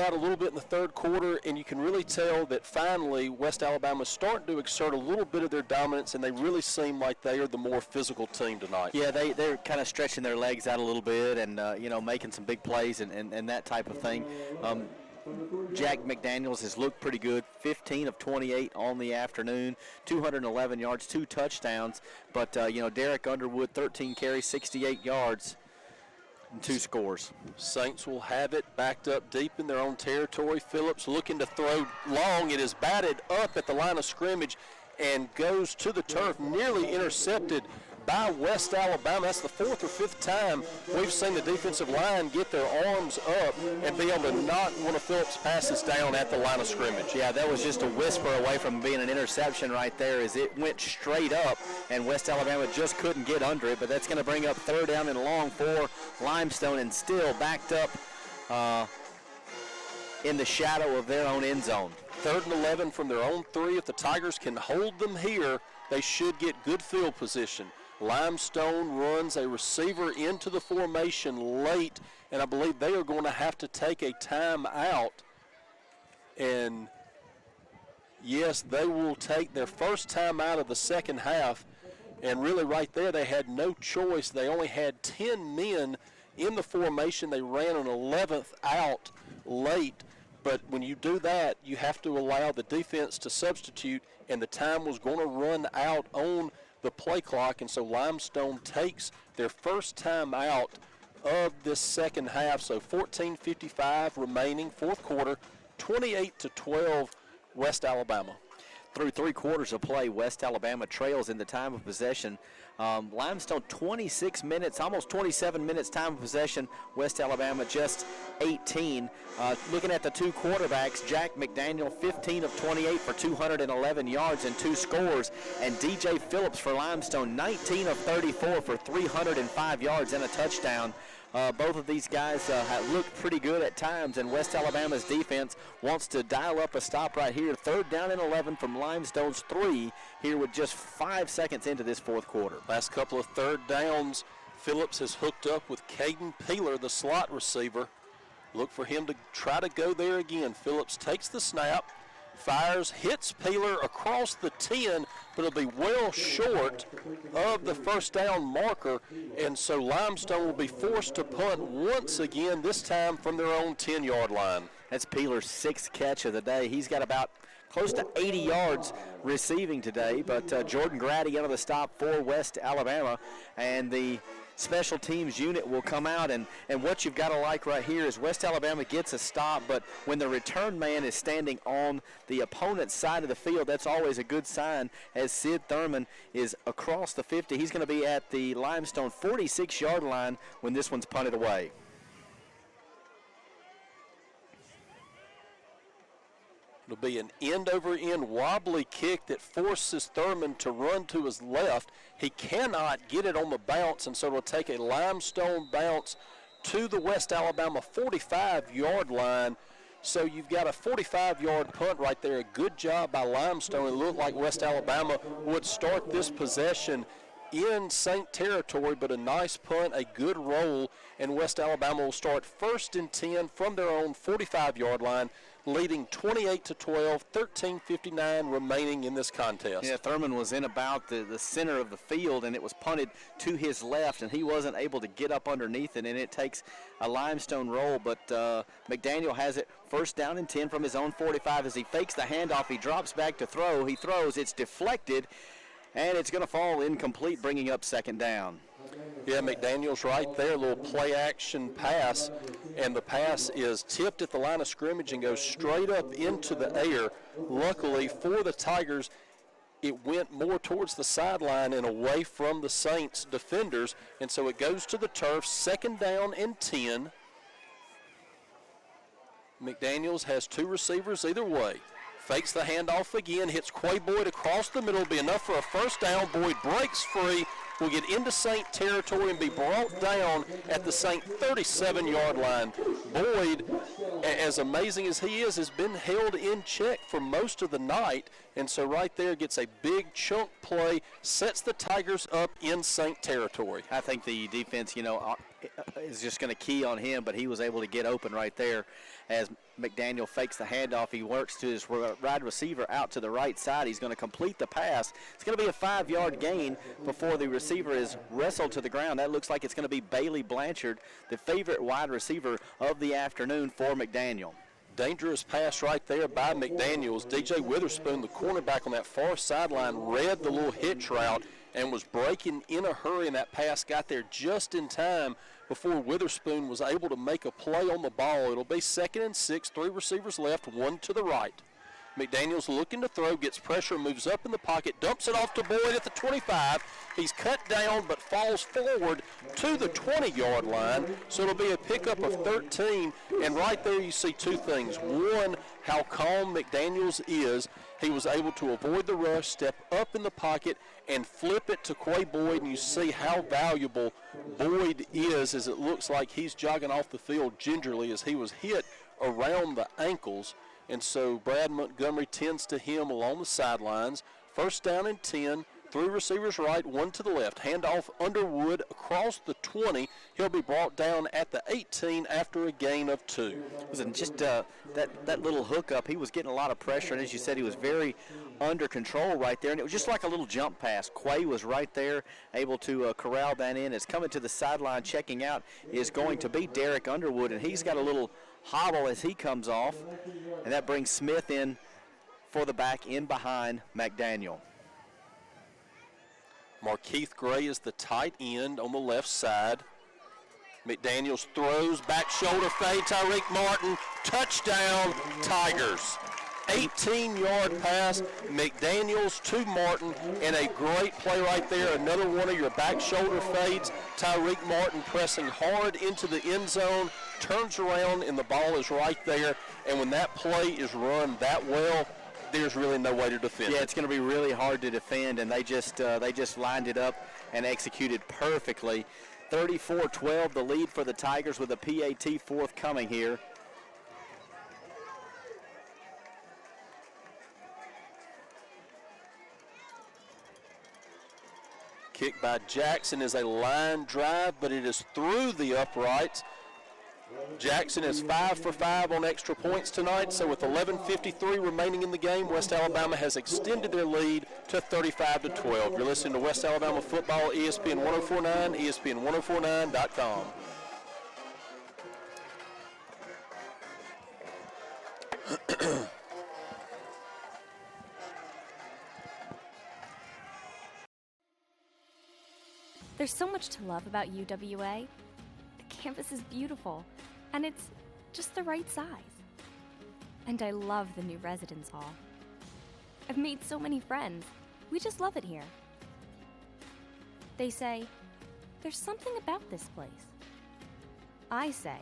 Out a little bit in the 3rd quarter, and you can really tell that finally West Alabama's starting to exert a little bit of their dominance, and they really seem like they are the more physical team tonight. Yeah, they're kind of stretching their legs out a little bit and, making some big plays and that type of thing. Jack McDaniels has looked pretty good, 15 of 28 on the afternoon, 211 yards, 2 touchdowns. But, Derek Underwood, 13 carries, 68 yards. And 2 scores. Saints will have it backed up deep in their own territory. Phillips looking to throw long. It is batted up at the line of scrimmage and goes to the turf, nearly intercepted by West Alabama. That's the 4th or 5th time we've seen the defensive line get their arms up and be able to knock one of Phillips' passes down at the line of scrimmage. Yeah, that was just a whisper away from being an interception right there as it went straight up, and West Alabama just couldn't get under it, but that's going to bring up 3rd down and long for Limestone, and still backed up in the shadow of their own end zone. 3rd and 11 from their own 3. If the Tigers can hold them here, they should get good field position. Limestone runs a receiver into the formation late, and I believe they are going to have to take a timeout. And Yes, they will take their first time out of the second half, and really right there they had no choice. They only had 10 men in the formation. They ran an 11th out late, but when you do that, you have to allow the defense to substitute, and the time was going to run out on the play clock, and so Limestone takes their first time out of this second half. So 14:55 remaining, fourth quarter, 28-12 West Alabama. Through 3 quarters of play, West Alabama trails in the time of possession. Limestone 26 minutes, almost 27 minutes time of possession. West Alabama just 18. Looking at the 2 quarterbacks, Jack McDaniel 15 of 28 for 211 yards and 2 scores, and DJ Phillips for Limestone 19 of 34 for 305 yards and a touchdown. Both of these guys have looked pretty good at times, and West Alabama's defense wants to dial up a stop right here. 3rd down and 11 from Limestone's 3 here with just 5 seconds into this fourth quarter. Last couple of 3rd downs, Phillips has hooked up with Caden Peeler, the slot receiver. Look for him to try to go there again. Phillips takes the snap, fires, hits Peeler across the 10, but it'll be well short of the first down marker, and so Limestone will be forced to punt once again, this time from their own 10-yard line. That's Peeler's 6th catch of the day. He's got about close to 80 yards receiving today, but Jordan Grady out of the stop for West Alabama, and the special teams unit will come out, and what you've got to like right here is West Alabama gets a stop, but when the return man is standing on the opponent's side of the field, that's always a good sign. As Sid Thurman is across the 50, he's going to be at the Limestone 46-yard line when this one's punted away. It'll be an end-over-end wobbly kick that forces Thurman to run to his left. He cannot get it on the bounce, and so it'll take a Limestone bounce to the West Alabama 45-yard line. So you've got a 45-yard punt right there. A good job by Limestone. It looked like West Alabama would start this possession in Saint territory, but a nice punt, a good roll, and West Alabama will start 1st and 10 from their own 45-yard line, leading 28-12, 13:59 remaining in this contest. Yeah, Thurman was in about the center of the field, and it was punted to his left, and he wasn't able to get up underneath it, and it takes a Limestone roll, but McDaniel has it 1st down and 10 from his own 45 as he fakes the handoff. He drops back to throw. He throws. It's deflected, and it's going to fall incomplete, bringing up 2nd down. Yeah, McDaniel's right there, a little play-action pass, and the pass is tipped at the line of scrimmage and goes straight up into the air. Luckily for the Tigers, it went more towards the sideline and away from the Saints defenders, and so it goes to the turf, 2nd down and 10. McDaniels has 2 receivers either way. Fakes the handoff again, hits Quay Boyd across the middle, be enough for a 1st down. Boyd breaks free, will get into Saint territory and be brought down at the Saint 37-yard line. Boyd, as amazing as he is, has been held in check for most of the night, and so right there gets a big chunk play, sets the Tigers up in Saint territory. I think the defense, is just going to key on him, but he was able to get open right there as McDaniel fakes the handoff. He works to his wide receiver out to the right side. He's going to complete the pass. It's going to be a 5-yard gain before the receiver is wrestled to the ground. That looks like it's going to be Bailey Blanchard, the favorite wide receiver of the afternoon for McDaniel. Dangerous pass right there by McDaniels. DJ Witherspoon, the cornerback on that far sideline, read the little hitch route and was breaking in a hurry, and that pass got there just in time before Witherspoon was able to make a play on the ball. It'll be 2nd and 6, 3 receivers left, 1 to the right. McDaniels looking to throw, gets pressure, moves up in the pocket, dumps it off to Boyd at the 25. He's cut down but falls forward to the 20-yard line, so it'll be a pickup of 13. And right there you see 2 things. One, how calm McDaniels is. He was able to avoid the rush, step up in the pocket, and flip it to Quay Boyd, and you see how valuable Boyd is, as it looks like he's jogging off the field gingerly as he was hit around the ankles. And so Brad Montgomery tends to him along the sidelines. 1st down and 10 Three receivers right, one to the left. Handoff Underwood across the 20. He'll be brought down at the 18 after a gain of 2. Wasn't just that little hookup. He was getting a lot of pressure, and as you said, he was very under control right there. And it was just like a little jump pass. Quay was right there, able to corral that in. It's coming to the sideline, checking out is going to be Derek Underwood, and he's got a little hobble as he comes off, and that brings Smith in for the back in behind McDaniel. Markeith Gray is the tight end on the left side. McDaniels throws, back shoulder fade, Tyreek Martin, touchdown, Tigers. 18-yard pass, McDaniels to Martin, and a great play right there. Another one of your back shoulder fades. Tyreek Martin pressing hard into the end zone, turns around, and the ball is right there. And when that play is run that well, there's really no way to defend it. Yeah, it's going to be really hard to defend, and they just lined it up and executed perfectly. 34-12, the lead for the Tigers with a PAT forthcoming here. Kick by Jackson is a line drive, but it is through the uprights. Jackson is 5 for 5 on extra points tonight, so with 11:53 remaining in the game, West Alabama has extended their lead to 35-12. You're listening to West Alabama Football, ESPN 1049, ESPN1049.com. There's so much to love about UWA. The campus is beautiful, and it's just the right size. And I love the new residence hall. I've made so many friends. We just love it here. They say, there's something about this place. I say,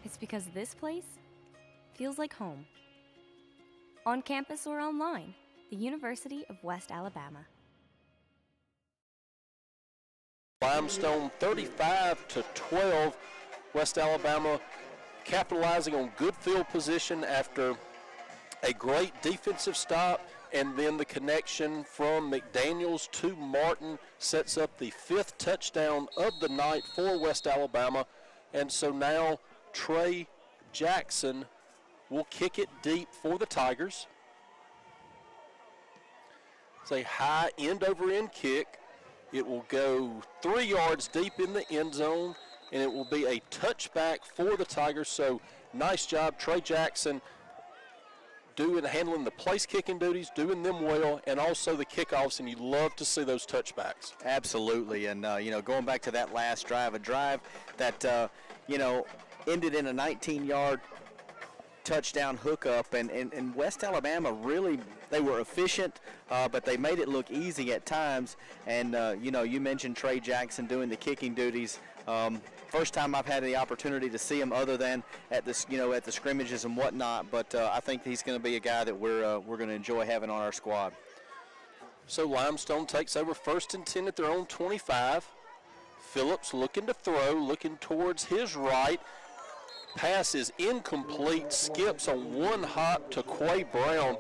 it's because this place feels like home. On campus or online, the University of West Alabama. Limestone 35-12. West Alabama capitalizing on good field position after a great defensive stop, and then the connection from McDaniels to Martin sets up the 5th touchdown of the night for West Alabama. And so now Trey Jackson will kick it deep for the Tigers. It's a high end-over-end kick. It will go 3 yards deep in the end zone, and it will be a touchback for the Tigers. So nice job, Trey Jackson, handling the place kicking duties, doing them well, and also the kickoffs, and you love to see those touchbacks. Absolutely, and going back to that last drive, a drive that ended in a 19-yard touchdown hookup, and West Alabama really, they were efficient, but they made it look easy at times. And you mentioned Trey Jackson doing the kicking duties. First time I've had the opportunity to see him other than at the scrimmages and whatnot, but I think he's going to be a guy that we're going to enjoy having on our squad. So Limestone takes over 1st and 10 at their own 25. Phillips looking to throw, looking towards his right. Pass is incomplete, skips on one hop to Quay Brown.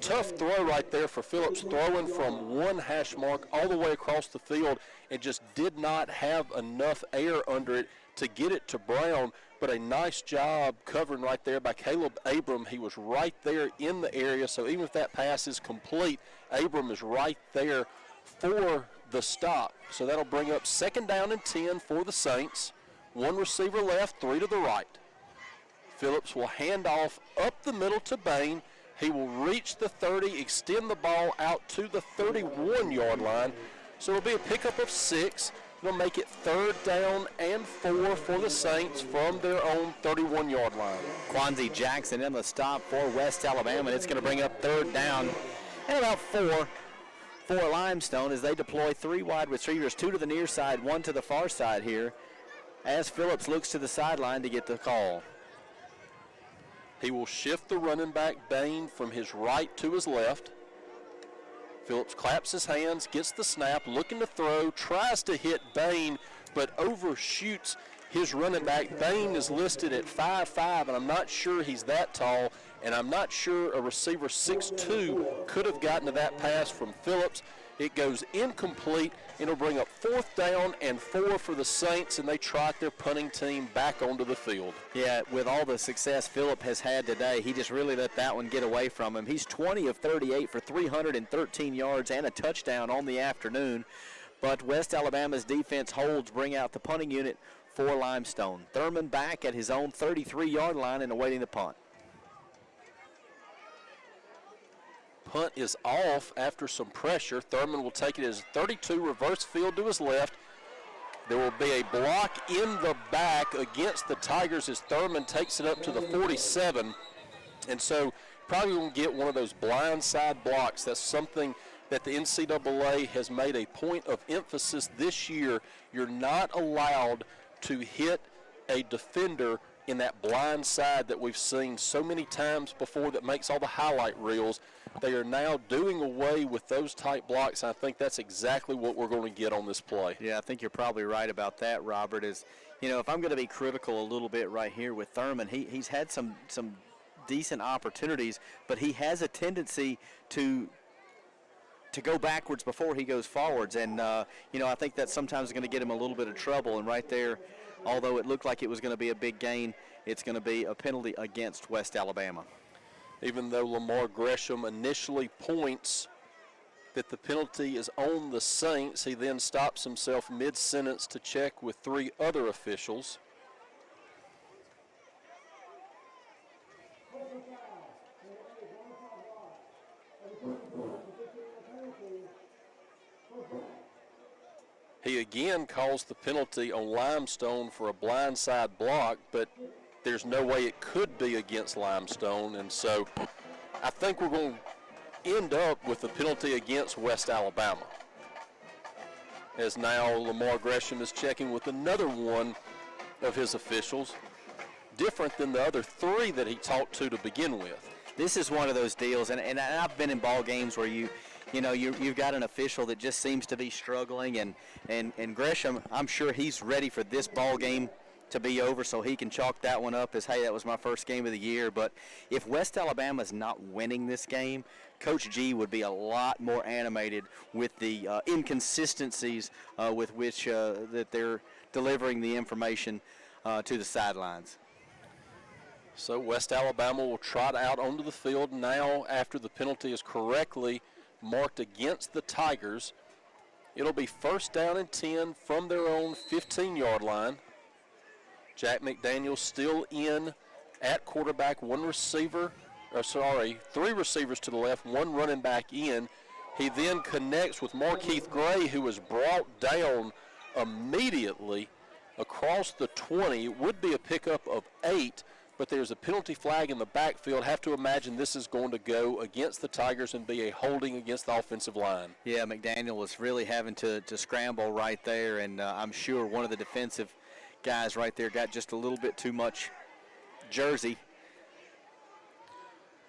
Tough throw right there for Phillips, throwing from one hash mark all the way across the field, and just did not have enough air under it to get it to Brown. But a nice job covering right there by Caleb Abram. He was right there in the area, so even if that pass is complete, Abram is right there for the stop. So that'll bring up 2nd down and 10 for the Saints. One receiver left, 3 to the right. Phillips will hand off up the middle to Bain. He will reach the 30, extend the ball out to the 31-yard line. So it'll be a pickup of 6. It'll make it 3rd down and 4 for the Saints from their own 31-yard line. Quanzi Jackson in the stop for West Alabama, and it's going to bring up 3rd down and about 4 for Limestone as they deploy 3 wide receivers, 2 to the near side, 1 to the far side here, as Phillips looks to the sideline to get the call. He will shift the running back, Bain, from his right to his left. Phillips claps his hands, gets the snap, looking to throw, tries to hit Bain, but overshoots his running back. Bain is listed at 5'5", and I'm not sure he's that tall, and I'm not sure a receiver 6'2" could have gotten to that pass from Phillips. It goes incomplete. It'll bring up 4th down and 4 for the Saints, and they trot their punting team back onto the field. Yeah, with all the success Phillip has had today, he just really let that one get away from him. He's 20 of 38 for 313 yards and a touchdown on the afternoon. But West Alabama's defense holds, bring out the punting unit for Limestone. Thurman back at his own 33-yard line and awaiting the punt. Punt is off after some pressure. Thurman will take it as 32, reverse field to his left. There will be a block in the back against the Tigers as Thurman takes it up to the 47. And so probably going to get one of those blindside blocks. That's something that the NCAA has made a point of emphasis this year. You're not allowed to hit a defender in that blind side that we've seen so many times before that makes all the highlight reels. They are now doing away with those type blocks. I think that's exactly what we're going to get on this play. Yeah, I think you're probably right about that, Robert. Is, you know, if I'm going to be critical a little bit right here with Thurman, he's had some decent opportunities, but he has a tendency to go backwards before he goes forwards. And, you know, I think that sometimes is going to get him a little bit of trouble. And right there, although it looked like it was going to be a big gain, it's going to be a penalty against West Alabama. Even though Lamar Gresham initially points that the penalty is on the Saints, he then stops himself mid-sentence to check with 3 other officials. He again calls the penalty on Limestone for a blindside block, but there's no way it could be against Limestone, and so I think we're going to end up with a penalty against West Alabama. As now Lamar Gresham is checking with another one of his officials, different than the other 3 that he talked to begin with. This is one of those deals, and I've been in ball games where you've got an official that just seems to be struggling, and Gresham, I'm sure he's ready for this ball game to be over so he can chalk that one up as, hey, that was my first game of the year. But if West Alabama's not winning this game, Coach G would be a lot more animated with the inconsistencies with which that they're delivering the information to the sidelines. So West Alabama will trot out onto the field now after the penalty is correctly marked against the Tigers. It'll be 1st down and 10 from their own 15-yard line. Jack McDaniel still in at quarterback, 3 receivers to the left, 1 running back in. He then connects with Markeith Gray, who is brought down immediately across the 20. It would be a pickup of 8, but there's a penalty flag in the backfield. Have to imagine this is going to go against the Tigers and be a holding against the offensive line. Yeah, McDaniel was really having to scramble right there, and I'm sure one of the defensive guys right there got just a little bit too much jersey.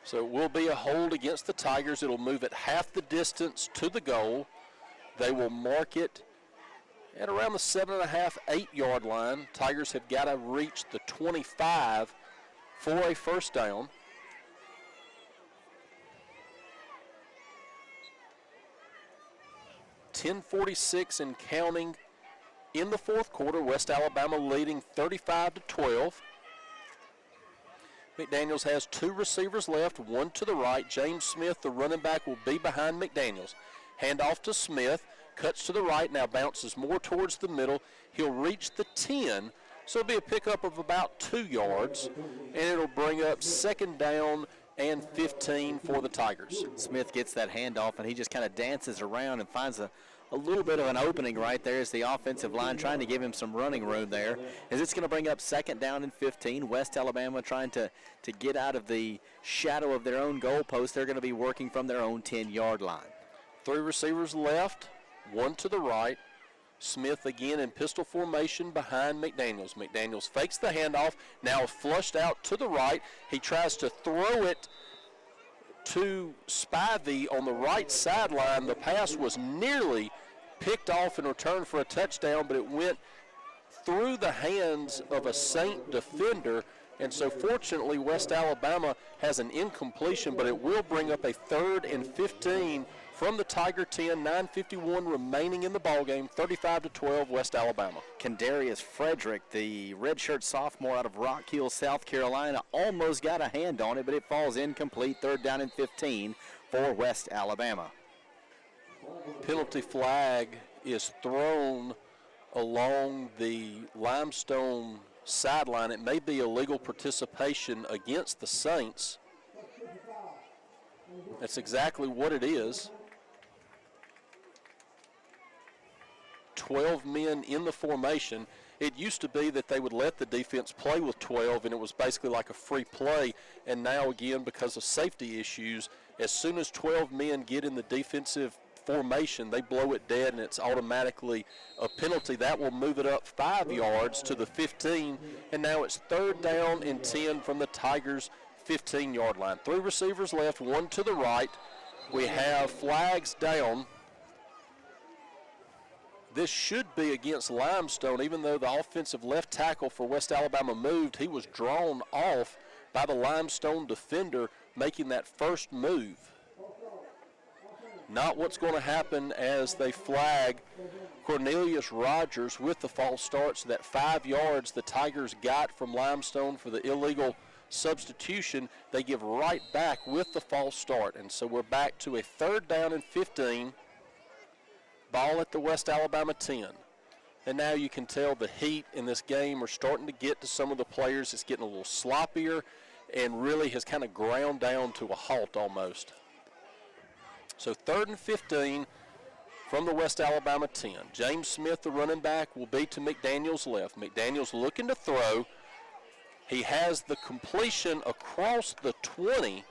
So it will be a hold against the Tigers. It'll move at half the distance to the goal. They will mark it at around the 7.5, 8-yard line. Tigers have got to reach the 25 for a 1st down. .10:46 and counting in the 4th quarter. West Alabama leading 35-12. McDaniels has 2 receivers left, 1 to the right. James Smith, the running back, will be behind McDaniels. Handoff to Smith, cuts to the right, now bounces more towards the middle. He'll reach the 10, so it'll be a pickup of about 2 yards, and it'll bring up 2nd down and 15 for the Tigers. Smith gets that handoff, and he just kind of dances around and finds a little bit of an opening right there as the offensive line trying to give him some running room there. As it's going to bring up 2nd down and 15. West Alabama trying to get out of the shadow of their own goalpost. They're going to be working from their own 10-yard line. 3 receivers left, 1 to the right. Smith again in pistol formation behind McDaniels. McDaniels fakes the handoff, now flushed out to the right. He tries to throw it to Spivey on the right sideline. The pass was nearly picked off and returned for a touchdown, but it went through the hands of a Saint defender And so fortunately, West Alabama has an incompletion, but it will bring up a 3rd and 15 from the Tiger 10, 9:51 remaining in the ballgame, 35-12 West Alabama. Kendarius Frederick, the redshirt sophomore out of Rock Hill, South Carolina, almost got a hand on it, but it falls incomplete. 3rd down and 15 for West Alabama. Penalty flag is thrown along the Limestone sideline. It may be illegal participation against the Saints. That's exactly what it is. 12 men in the formation. It used to be that they would let the defense play with 12, and it was basically like a free play. And now, again, because of safety issues, as soon as 12 men get in the defensive formation, they blow it dead, and it's automatically a penalty. That will move it up 5 yards to the 15, and now it's 3rd down and 10 from the Tigers' 15-yard line. 3 receivers left, 1 to the right. We have flags down. This should be against Limestone, even though the offensive left tackle for West Alabama moved. He was drawn off by the Limestone defender making that first move. Not what's going to happen as they flag Cornelius Rogers with the false start. So that 5 yards the Tigers got from Limestone for the illegal substitution, they give right back with the false start. And so we're back to a 3rd down and 15. Ball at the West Alabama 10. And now you can tell the heat in this game are starting to get to some of the players. It's getting a little sloppier and really has kind of ground down to a halt almost. So 3rd and 15 from the West Alabama 10. James Smith, the running back, will be to McDaniel's left. McDaniel's looking to throw. He has the completion across the 20.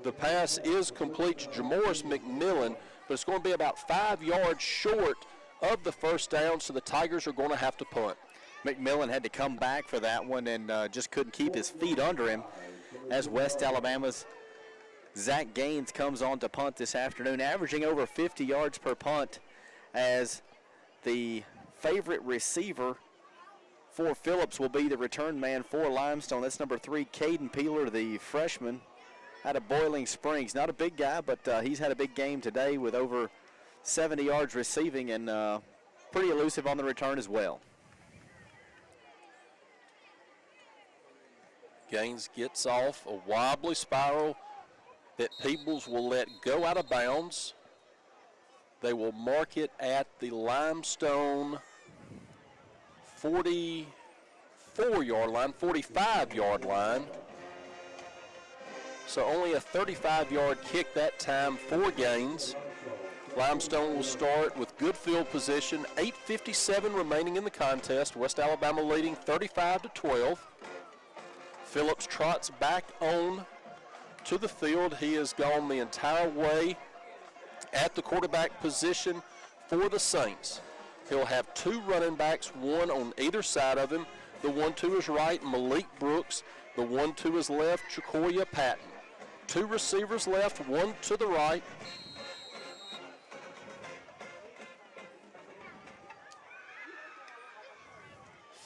The pass is complete to Jamoris McMillan, but it's going to be about 5 yards short of the first down, so the Tigers are going to have to punt. McMillan had to come back for that one and just couldn't keep his feet under him as West Alabama's Zach Gaines comes on to punt this afternoon, averaging over 50 yards per punt, as the favorite receiver for Phillips will be the return man for Limestone. That's number 3, Caden Peeler, the freshman out of Boiling Springs. Not a big guy, but he's had a big game today with over 70 yards receiving and pretty elusive on the return as well. Gaines gets off a wobbly spiral that Peebles will let go out of bounds. They will mark it at the Limestone 44-yard line, 45-yard line. So only a 35-yard kick that time for Gaines. Limestone will start with good field position. 8:57 remaining in the contest. West Alabama leading 35-12. Phillips trots back on to the field. He has gone the entire way at the quarterback position for the Saints. He'll have 2 running backs, 1 on either side of him. The 1 to his right, Malik Brooks. The 1 to his left, Chakoya Patton. 2 receivers left, 1 to the right.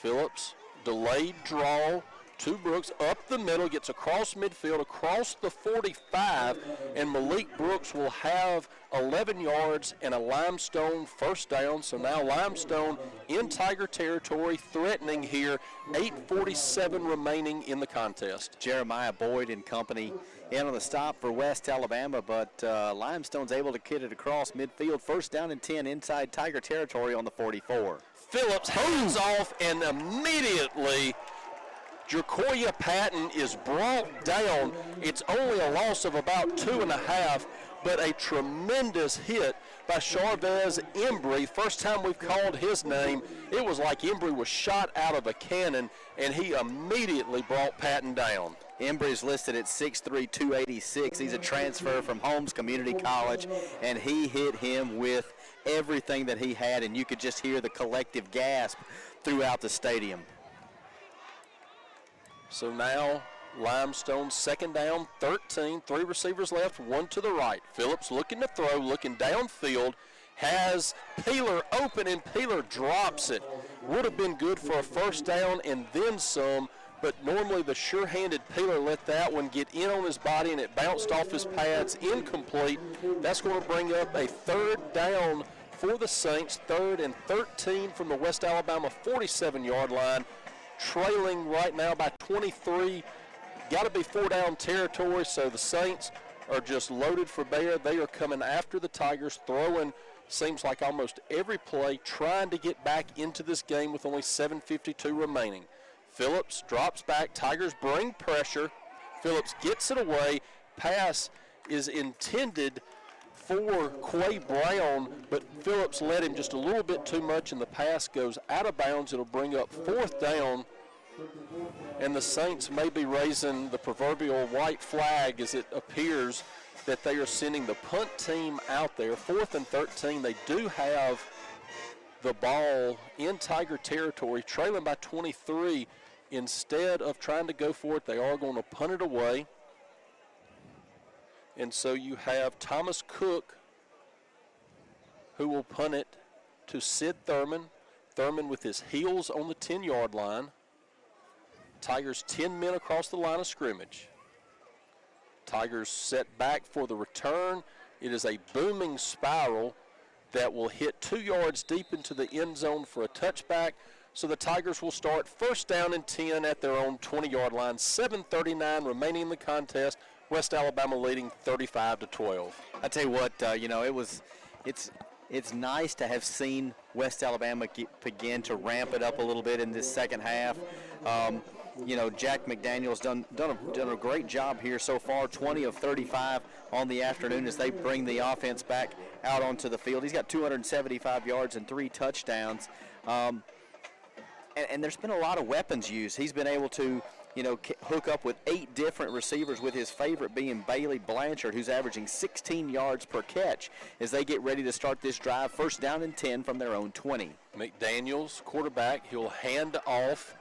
Phillips, delayed draw to Brooks, up the middle, gets across midfield, across the 45, and Malik Brooks will have 11 yards and a Limestone first down. So now Limestone in Tiger territory, threatening here. 8:47 remaining in the contest. Jeremiah Boyd and company in on the stop for West Alabama, but Limestone's able to get it across midfield. First down and 10 inside Tiger territory on the 44. Phillips hands off, and immediately Jacoya Patton is brought down. It's only a loss of about 2.5, but a tremendous hit by Charvez Embry. First time we've called his name, it was like Embry was shot out of a cannon, and he immediately brought Patton down. Embry's listed at 6'3", 286. He's a transfer from Holmes Community College, and he hit him with everything that he had, and you could just hear the collective gasp throughout the stadium. So now Limestone second down, 13, 3 receivers left, 1 to the right. Phillips looking to throw, looking downfield, has Peeler open, and Peeler drops it. Would have been good for a first down and then some, but normally the sure-handed Peeler let that one get in on his body and it bounced off his pads, incomplete. That's going to bring up a third down for the Saints, 3rd and 13 from the West Alabama 47-yard line, trailing right now by 23. Got to be 4-down territory, so the Saints are just loaded for bear. They are coming after the Tigers, throwing seems like almost every play, trying to get back into this game with only 7:52 remaining. Phillips drops back. Tigers bring pressure. Phillips gets it away. Pass is intended for Quay Brown, but Phillips led him just a little bit too much, and the pass goes out of bounds. It'll bring up 4th down, and the Saints may be raising the proverbial white flag as it appears that they are sending the punt team out there. 4th and 13, they do have the ball in Tiger territory, trailing by 23. Instead of trying to go for it, they are going to punt it away. And so you have Thomas Cook, who will punt it to Sid Thurman. Thurman with his heels on the 10-yard line. Tigers 10 men across the line of scrimmage. Tigers set back for the return. It is a booming spiral that will hit 2 yards deep into the end zone for a touchback. So the Tigers will start 1st down and 10 at their own 20-yard line. 7:39 remaining in the contest. West Alabama leading 35-12. I tell you what, it's nice to have seen West Alabama begin to ramp it up a little bit in this second half. Jack McDaniel's done a great job here so far. 20 of 35 on the afternoon as they bring the offense back out onto the field. He's got 275 yards and 3 touchdowns. And there's been a lot of weapons used. He's been able to hook up with 8 different receivers, with his favorite being Bailey Blanchard, who's averaging 16 yards per catch as they get ready to start this drive. 1st down and 10 from their own 20. McDaniels, quarterback, he'll hand off.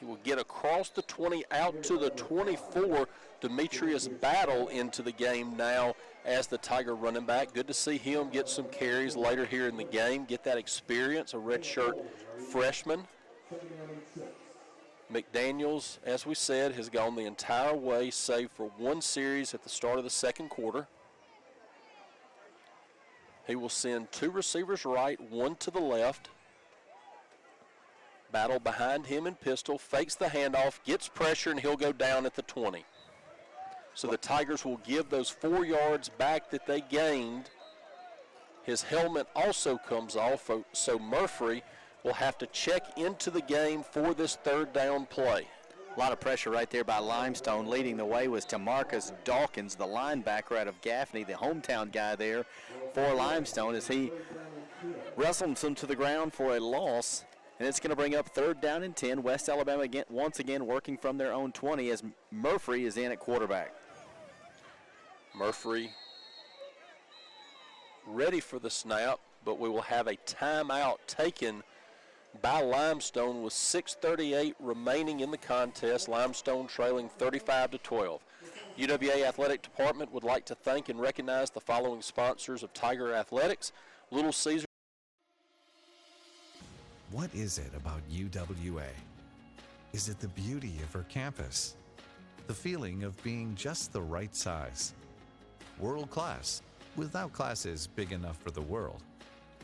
He will get across the 20 out to the 24. Demetrius Battle into the game now as the Tiger running back. Good to see him get some carries later here in the game, get that experience, a redshirt freshman. McDaniels, as we said, has gone the entire way, save for 1 series at the start of the second quarter. He will send 2 receivers right, 1 to the left. Battle behind him in pistol, fakes the handoff, gets pressure, and he'll go down at the 20. So the Tigers will give those 4 yards back that they gained. His helmet also comes off, so Murphy will have to check into the game for this 3rd down play. A lot of pressure right there by Limestone. Leading the way was Tamarcus Dawkins, the linebacker out of Gaffney, the hometown guy there for Limestone, as he wrestled him to the ground for a loss. And it's going to bring up 3rd down and 10. West Alabama once again working from their own 20 as Murphy is in at quarterback. Murphy ready for the snap, but we will have a timeout taken by Limestone with 6:38 remaining in the contest. Limestone trailing 35-12. UWA Athletic Department would like to thank and recognize the following sponsors of Tiger Athletics: Little Caesar. What is it about UWA? Is it the beauty of her campus? The feeling of being just the right size? World class, without classes big enough for the world?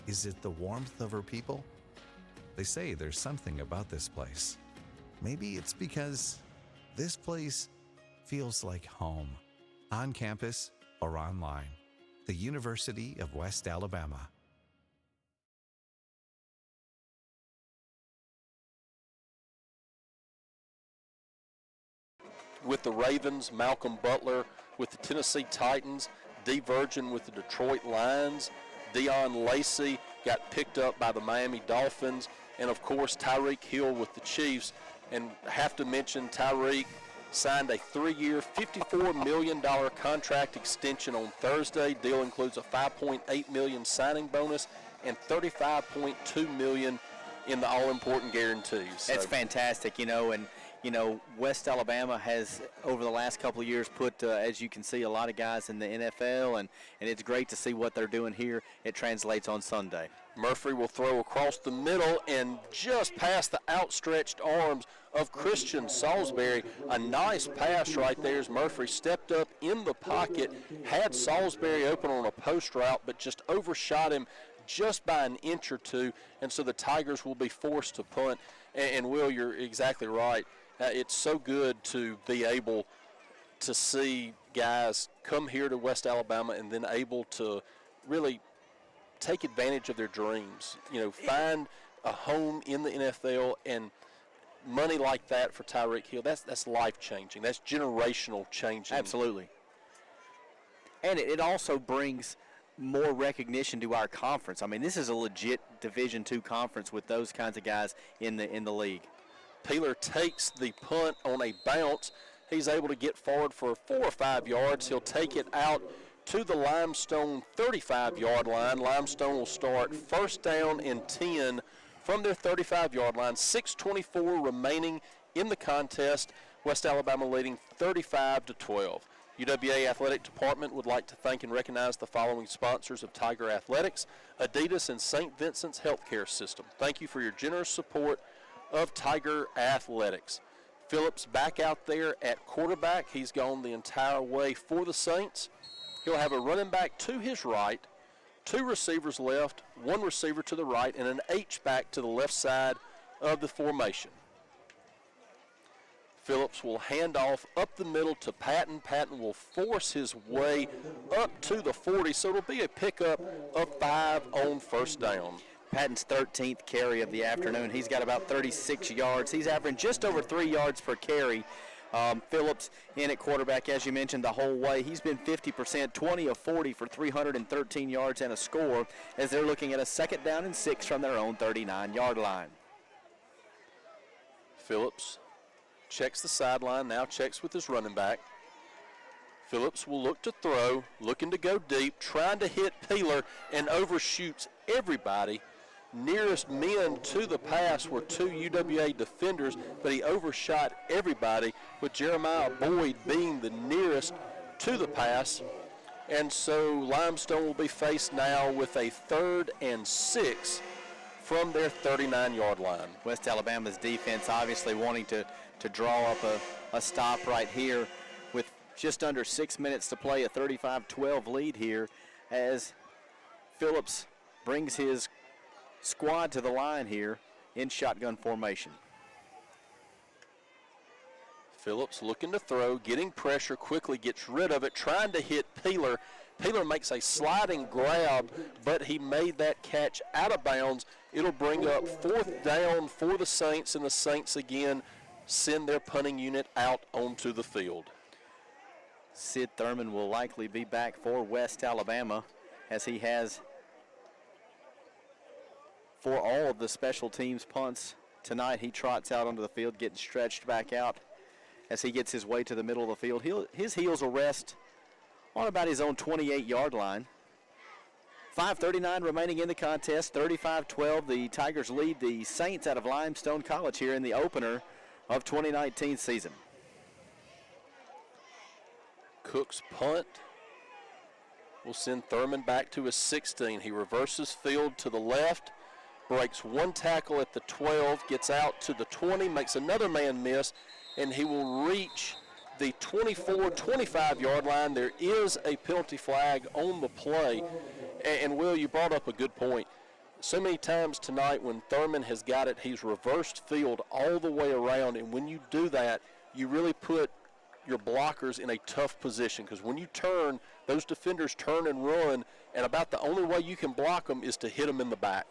Is it the warmth of her people? They say there's something about this place. Maybe it's because this place feels like home, on campus or online. The University of West Alabama. With the Ravens, Malcolm Butler with the Tennessee Titans, D. Virgin with the Detroit Lions, Deion Lacey got picked up by the Miami Dolphins, and of course Tyreek Hill with the Chiefs. And have to mention Tyreek signed a 3-year, $54 million contract extension on Thursday. Deal includes a $5.8 million signing bonus and $35.2 million in the all-important guarantees. That's fantastic, and You know, West Alabama has, over the last couple of years, put, as you can see, a lot of guys in the NFL, and it's great to see what they're doing here. It translates on Sunday. Murphy will throw across the middle and just past the outstretched arms of Christian Salisbury. A nice pass right there as Murphy stepped up in the pocket, had Salisbury open on a post route, but just overshot him just by an inch or two, and so the Tigers will be forced to punt. And Will, you're exactly right. It's so good to be able to see guys come here to West Alabama and then able to really take advantage of their dreams. You know, find a home in the NFL, and money like that for Tyreek Hill, that's life-changing. That's generational changing. Absolutely. And it also brings more recognition to our conference. I mean, this is a legit Division II conference with those kinds of guys in the league. Peeler takes the punt on a bounce. He's able to get forward for 4 or 5 yards. He'll take it out to the Limestone 35-yard line. Limestone will start first down and 10 from their 35-yard line. 6:24 remaining in the contest. West Alabama leading 35-12. UWA Athletic Department would like to thank and recognize the following sponsors of Tiger Athletics: Adidas and St. Vincent's Healthcare System. Thank you for your generous support of Tiger Athletics. Phillips back out there at quarterback. He's gone the entire way for the Saints. He'll have a running back to his right, 2 receivers left, 1 receiver to the right, and an H-back to the left side of the formation. Phillips will hand off up the middle to Patton. Patton will force his way up to the 40, so it'll be a pickup of 5 on first down. Patton's 13th carry of the afternoon. He's got about 36 yards. He's averaging just over 3 yards per carry. Phillips in at quarterback, as you mentioned, the whole way. He's been 50%, 20 of 40 for 313 yards and a score, as they're looking at a 2nd down and 6 from their own 39-yard line. Phillips checks the sideline, now checks with his running back. Phillips will look to throw, looking to go deep, trying to hit Peeler, and overshoots everybody. Nearest men to the pass were 2 UWA defenders, but he overshot everybody, with Jeremiah Boyd being the nearest to the pass. And so Limestone will be faced now with a 3rd and 6 from their 39-yard line. West Alabama's defense obviously wanting to draw up a stop right here with just under 6 minutes to play, a 35-12 lead here, as Phillips brings his squad to the line here in shotgun formation. Phillips looking to throw, getting pressure, quickly gets rid of it, trying to hit Peeler. Peeler makes a sliding grab, but he made that catch out of bounds. It'll bring up 4th down for the Saints, and the Saints again send their punting unit out onto the field. Sid Thurman will likely be back for West Alabama, as he has for all of the special teams punts tonight. He trots out onto the field, getting stretched back out as he gets his way to the middle of the field. His heels will rest on about his own 28-yard line. 5:39 remaining in the contest, 35-12. The Tigers lead the Saints out of Limestone College here in the opener of 2019 season. Cook's punt will send Thurman back to his 16. He reverses field to the left, breaks 1 tackle at the 12, gets out to the 20, makes another man miss, and he will reach the 24-25-yard line. There is a penalty flag on the play. And Will, you brought up a good point. So many times tonight when Thurman has got it, he's reversed field all the way around, and when you do that, you really put your blockers in a tough position, because when you turn, those defenders turn and run, and about the only way you can block them is to hit them in the back.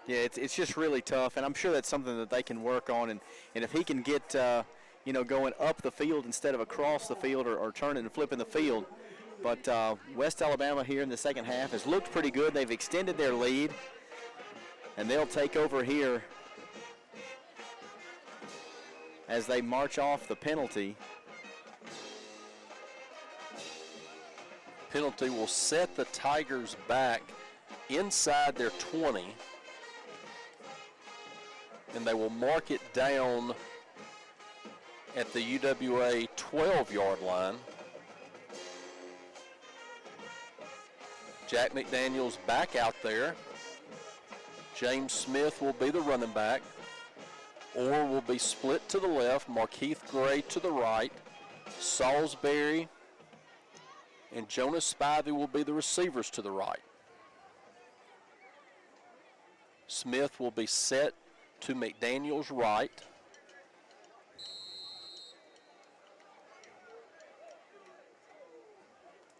Yeah, it's just really tough, and I'm sure that's something that they can work on, and if he can get going up the field instead of across the field, or turning and flipping the field. But West Alabama here in the second half has looked pretty good. They've extended their lead, and they'll take over here as they march off the penalty. Penalty will set the Tigers back inside their 20, and they will mark it down at the UWA 12-yard line. Jack McDaniels back out there. James Smith will be the running back. Orr will be split to the left. Markeith Gray to the right. Salisbury and Jonas Spivey will be the receivers to the right. Smith will be set to McDaniels' right.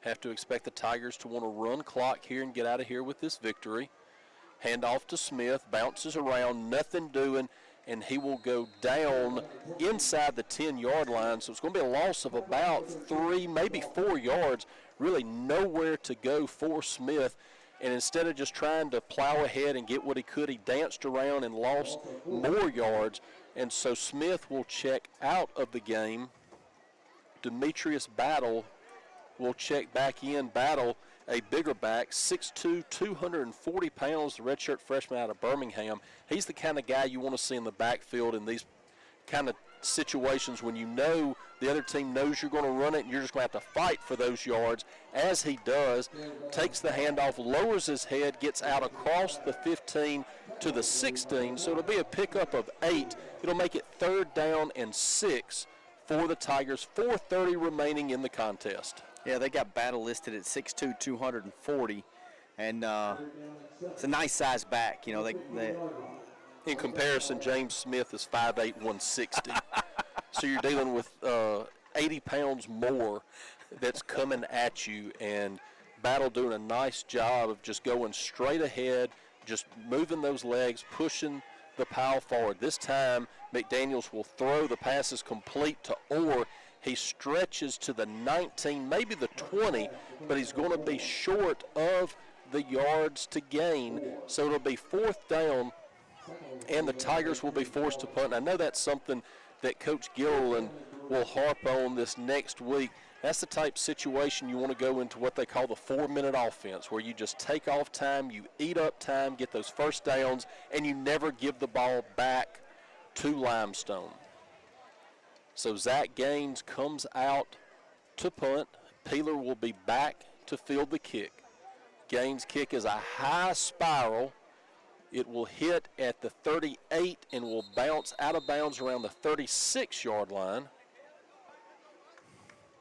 Have to expect the Tigers to want to run clock here and get out of here with this victory. Handoff to Smith, bounces around, nothing doing, and he will go down inside the 10-yard line. So it's going to be a loss of about 3, maybe 4 yards. Really nowhere to go for Smith. And instead of just trying to plow ahead and get what he could, he danced around and lost more yards. And so Smith will check out of the game. Demetrius Battle will check back in. Battle, a bigger back, 6'2", 240 pounds, the redshirt freshman out of Birmingham. He's the kind of guy you want to see in the backfield in these kind of situations when you know the other team knows you're going to run it and you're just going to have to fight for those yards. As he does, takes the handoff, lowers his head, gets out across the 15 to the 16, so it'll be a pickup of 8. It'll make it 3rd down and 6 for the Tigers, 4:30 remaining in the contest. Yeah, they got Battle listed at 6'2", 240, and it's a nice size back. You know, they in comparison, James Smith is 5'8", 160. So you're dealing with 80 pounds more that's coming at you, and Battle doing a nice job of just going straight ahead, just moving those legs, pushing the pile forward. This time, McDaniels will throw. The pass is complete to Orr. He stretches to the 19, maybe the 20, but he's going to be short of the yards to gain. So it'll be 4th down, and the Tigers will be forced to punt. And I know that's something that Coach Gilliland will harp on this next week. That's the type of situation you want to go into what they call the 4-minute offense, where you just take off time, you eat up time, get those first downs, and you never give the ball back to Limestone. So Zach Gaines comes out to punt. Peeler will be back to field the kick. Gaines' kick is a high spiral. It will hit at the 38 and will bounce out of bounds around the 36-yard line.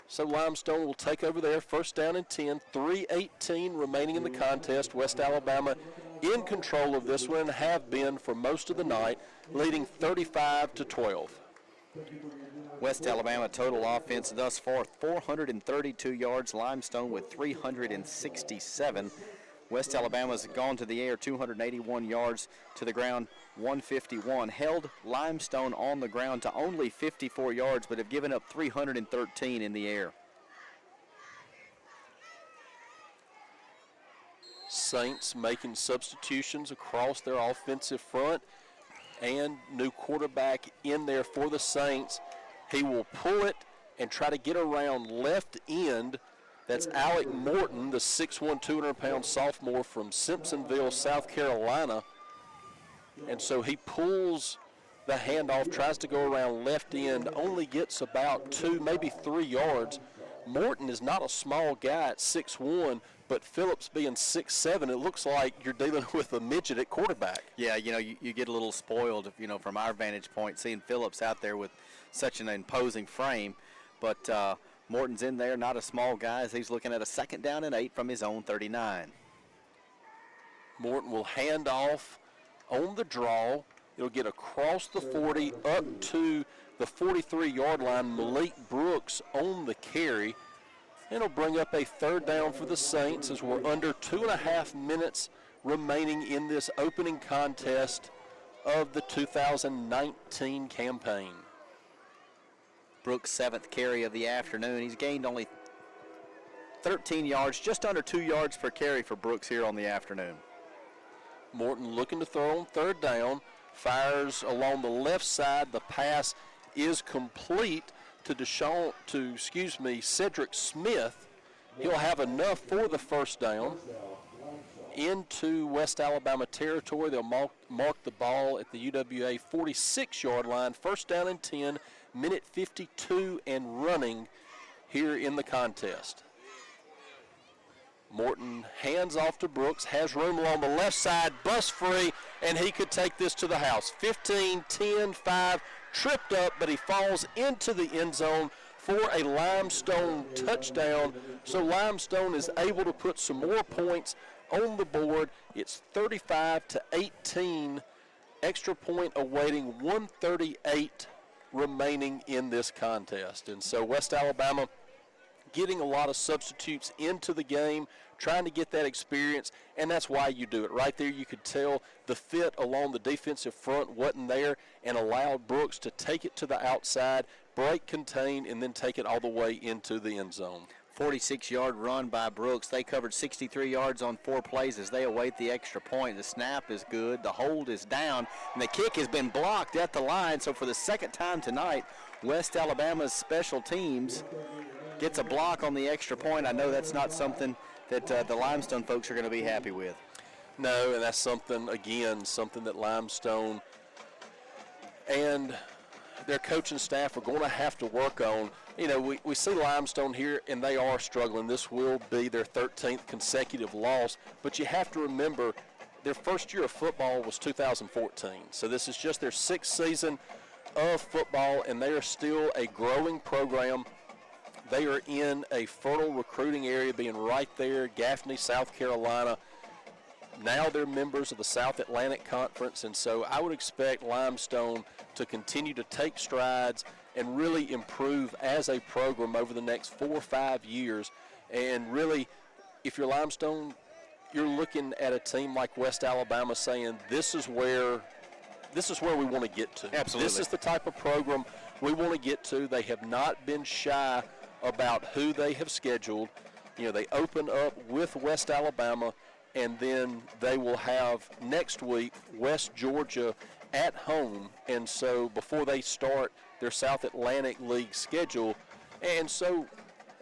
So Limestone will take over there, 1st down and 10, 3:18 remaining in the contest. West Alabama in control of this one and have been for most of the night, leading 35-12. West Alabama total offense thus far 432 yards. Limestone with 367. West Alabama's gone to the air 281 yards, to the ground 151. Held Limestone on the ground to only 54 yards, but have given up 313 in the air. Saints making substitutions across their offensive front, and new quarterback in there for the Saints. He will pull it and try to get around left end. That's Alec Morton, the 6'1", 200-pound sophomore from Simpsonville, South Carolina. And so he pulls the handoff, tries to go around left end, only gets about 2, maybe 3 yards. Morton is not a small guy at 6'1", but Phillips being 6'7", it looks like you're dealing with a midget at quarterback. Yeah, you know, you get a little spoiled, you know, from our vantage point, seeing Phillips out there with such an imposing frame. But Morton's in there, not a small guy, as he's looking at a 2nd down and 8 from his own 39. Morton will hand off on the draw. It'll get across the 40 up to the 43-yard line. Malik Brooks on the carry. It'll bring up a 3rd down for the Saints as we're under 2.5 minutes remaining in this opening contest of the 2019 campaign. Brooks' 7th carry of the afternoon. He's gained only 13 yards, just under 2 yards per carry for Brooks here on the afternoon. Morton looking to throw on 3rd down, fires along the left side. The pass is complete to Cedric Smith. He'll have enough for the 1st down. Into West Alabama territory. They'll mark the ball at the UWA 46-yard line. 1st down and 10. minute 52 and running here in the contest. Morton hands off to Brooks, has room along the left side, bust free, and he could take this to the house. 15, 10, 5, tripped up, but he falls into the end zone for a Limestone touchdown. So Limestone is able to put some more points on the board. It's 35-18, extra point awaiting, 138 remaining in this contest. And so West Alabama getting a lot of substitutes into the game, trying to get that experience, and that's why you do it. Right there you could tell the fit along the defensive front wasn't there and allowed Brooks to take it to the outside, break, contain, and then take it all the way into the end zone. 46-yard run by Brooks. They covered 63 yards on 4 plays as they await the extra point. The snap is good. The hold is down, and the kick has been blocked at the line. So for the second time tonight, West Alabama's special teams gets a block on the extra point. I know that's not something that the Limestone folks are going to be happy with. No, and that's something that Limestone and their coaching staff are going to have to work on. You know, we see Limestone here, and they are struggling. This will be their 13th consecutive loss, but you have to remember their first year of football was 2014. So this is just their 6th season of football, and they are still a growing program. They are in a fertile recruiting area, being right there, Gaffney, South Carolina. Now they're members of the South Atlantic Conference, and so I would expect Limestone to continue to take strides and really improve as a program over the next 4 or 5 years. And really, if you're Limestone, you're looking at a team like West Alabama saying, this is where we want to get to. Absolutely. This is the type of program we want to get to. They have not been shy about who they have scheduled. You know, they open up with West Alabama, and then they will have next week West Georgia at home, and so before they start their South Atlantic League schedule. And so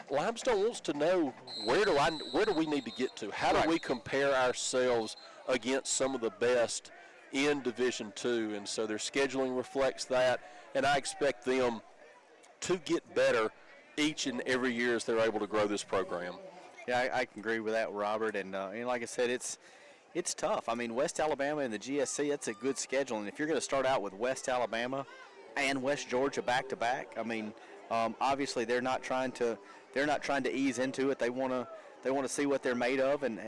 Limestone wants to know, where do we need to get to? How do we compare ourselves against some of the best in Division II? And so their scheduling reflects that, and I expect them to get better each and every year as they're able to grow this program. Yeah, I can agree with that, Robert. And like I said, it's tough. I mean, West Alabama and the GSC, that's a good schedule. And if you're going to start out with West Alabama and West Georgia back to back, I mean, obviously they're not trying to ease into it. They want to see what they're made of and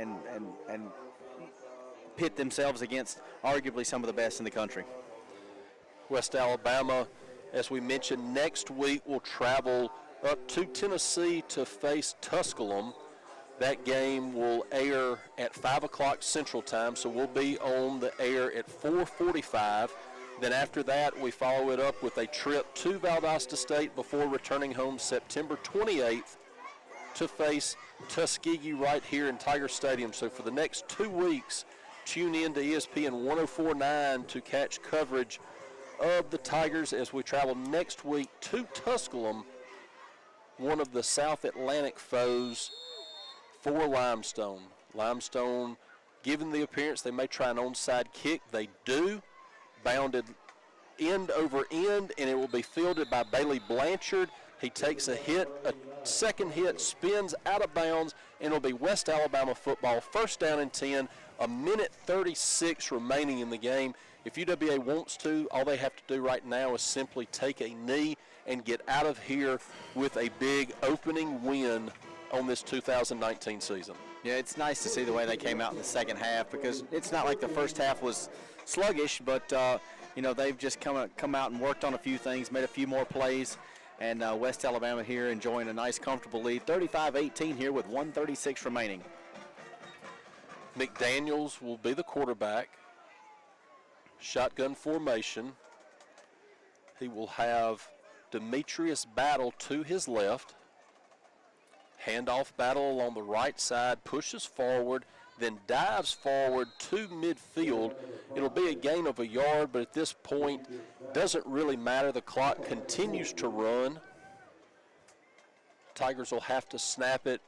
pit themselves against arguably some of the best in the country. West Alabama, as we mentioned, next week will travel up to Tennessee to face Tusculum. That game will air at 5 o'clock Central Time, so we'll be on the air at 4:45. Then after that, we follow it up with a trip to Valdosta State before returning home September 28th to face Tuskegee right here in Tiger Stadium. So for the next 2 weeks, tune in to ESPN 104.9 to catch coverage of the Tigers as we travel next week to Tusculum, one of the South Atlantic foes for Limestone. Limestone, given the appearance, they may try an onside kick. They do. Bounded end over end, and it will be fielded by Bailey Blanchard. He takes a hit, a second hit, spins out of bounds, and it'll be West Alabama football. First down and 10, a minute 36 remaining in the game. If UWA wants to, all they have to do right now is simply take a knee and get out of here with a big opening win on this 2019 season. Yeah, it's nice to see the way they came out in the second half, because it's not like the first half was sluggish, but they've just come out and worked on a few things, made a few more plays, and West Alabama here enjoying a nice, comfortable lead, 35-18 here with 1:36 remaining. McDaniels will be the quarterback. Shotgun formation. He will have Demetrius Battle to his left. Handoff Battle along the right side, pushes forward, then dives forward to midfield. It'll be a gain of a yard, but at this point, doesn't really matter. The clock continues to run. Tigers will have to snap it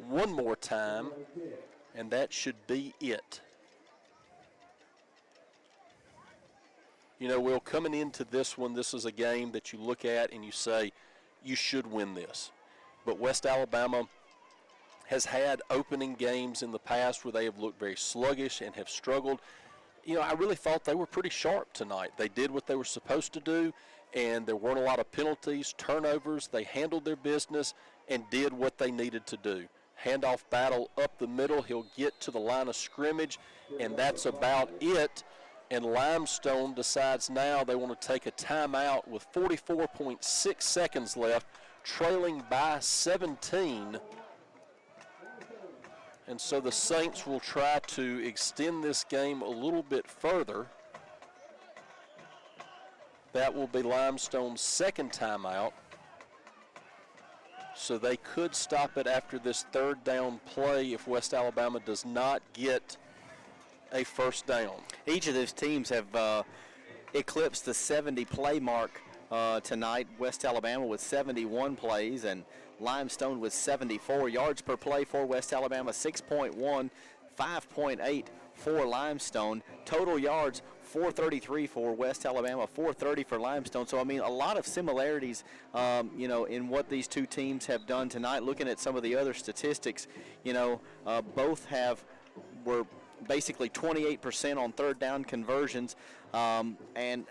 one more time, and that should be it. You know, Will, coming into this one, this is a game that you look at and you say, you should win this. But West Alabama has had opening games in the past where they have looked very sluggish and have struggled. You know, I really thought they were pretty sharp tonight. They did what they were supposed to do, and there weren't a lot of penalties, turnovers. They handled their business and did what they needed to do. Handoff battle up the middle. He'll get to the line of scrimmage, and that's about it. And Limestone decides now they want to take a timeout with 44.6 seconds left, trailing by 17. And so the Saints will try to extend this game a little bit further. That will be Limestone's second timeout. So they could stop it after this third down play if West Alabama does not get a first down. Each of those teams have eclipsed the 70 play mark tonight. West Alabama with 71 plays and Limestone with 74 yards per play for West Alabama, 6.1, 5.8 for Limestone. Total yards, 433 for West Alabama, 430 for Limestone. So, I mean, a lot of similarities, you know, in what these two teams have done tonight. Looking at some of the other statistics, you know, both were basically 28% on third down conversions and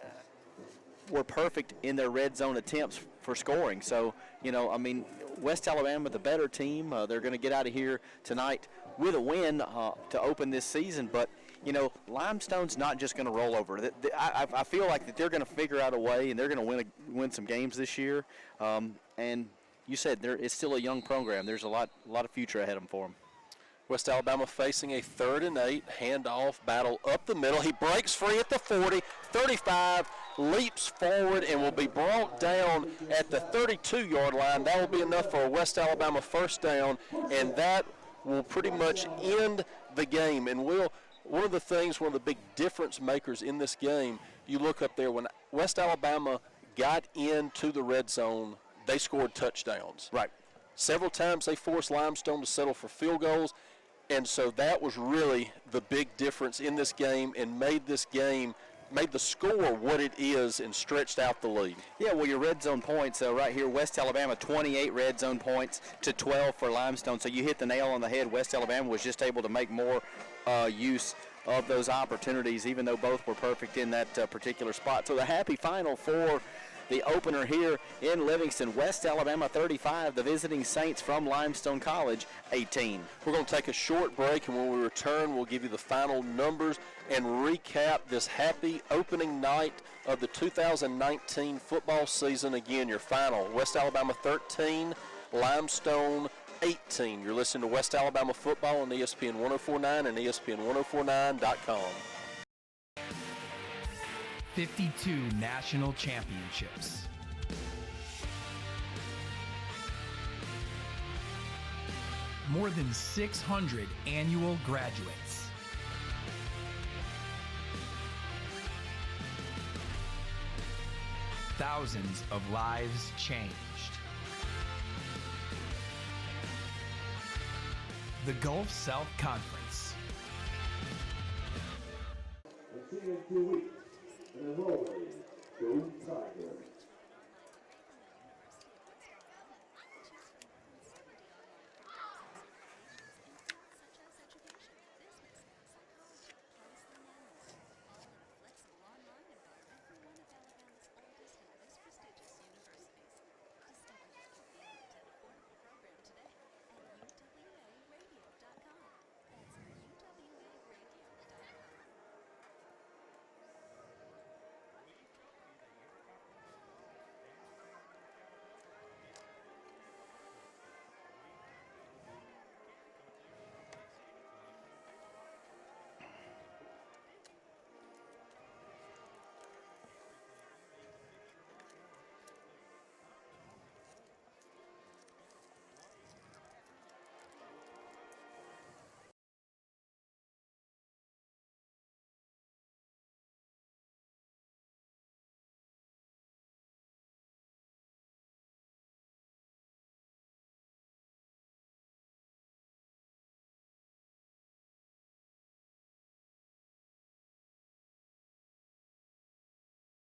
were perfect in their red zone attempts for scoring. So, you know, I mean, West Alabama, the better team. They're going to get out of here tonight with a win to open this season. But, you know, Limestone's not just going to roll over. I feel like that they're going to figure out a way, and they're going to win some games this year. And you said it's still a young program. There's a lot of future ahead of them for them. West Alabama facing a 3rd and 8 handoff battle up the middle. He breaks free at the 40, 35, leaps forward and will be brought down at the 32-yard line. That will be enough for a West Alabama first down, and that will pretty much end the game. And one of the big difference makers in this game, you look up there, when West Alabama got into the red zone, they scored touchdowns. Right. Several times they forced Limestone to settle for field goals. And so that was really the big difference in this game and made the score what it is and stretched out the lead. Yeah, well, your red zone points right here, West Alabama, 28 red zone points to 12 for Limestone. So you hit the nail on the head. West Alabama was just able to make more use of those opportunities, even though both were perfect in that particular spot. So the happy final for the opener here in Livingston, West Alabama 35, the visiting Saints from Limestone College 18. We're going to take a short break, and when we return, we'll give you the final numbers and recap this happy opening night of the 2019 football season. Again, your final, West Alabama 13, Limestone 18. You're listening to West Alabama football on ESPN 104.9 and ESPN1049.com. 52 national championships. More than 600 annual graduates. Thousands of lives changed. The Gulf South Conference. And see you in 2 weeks. And as always, go Tigers.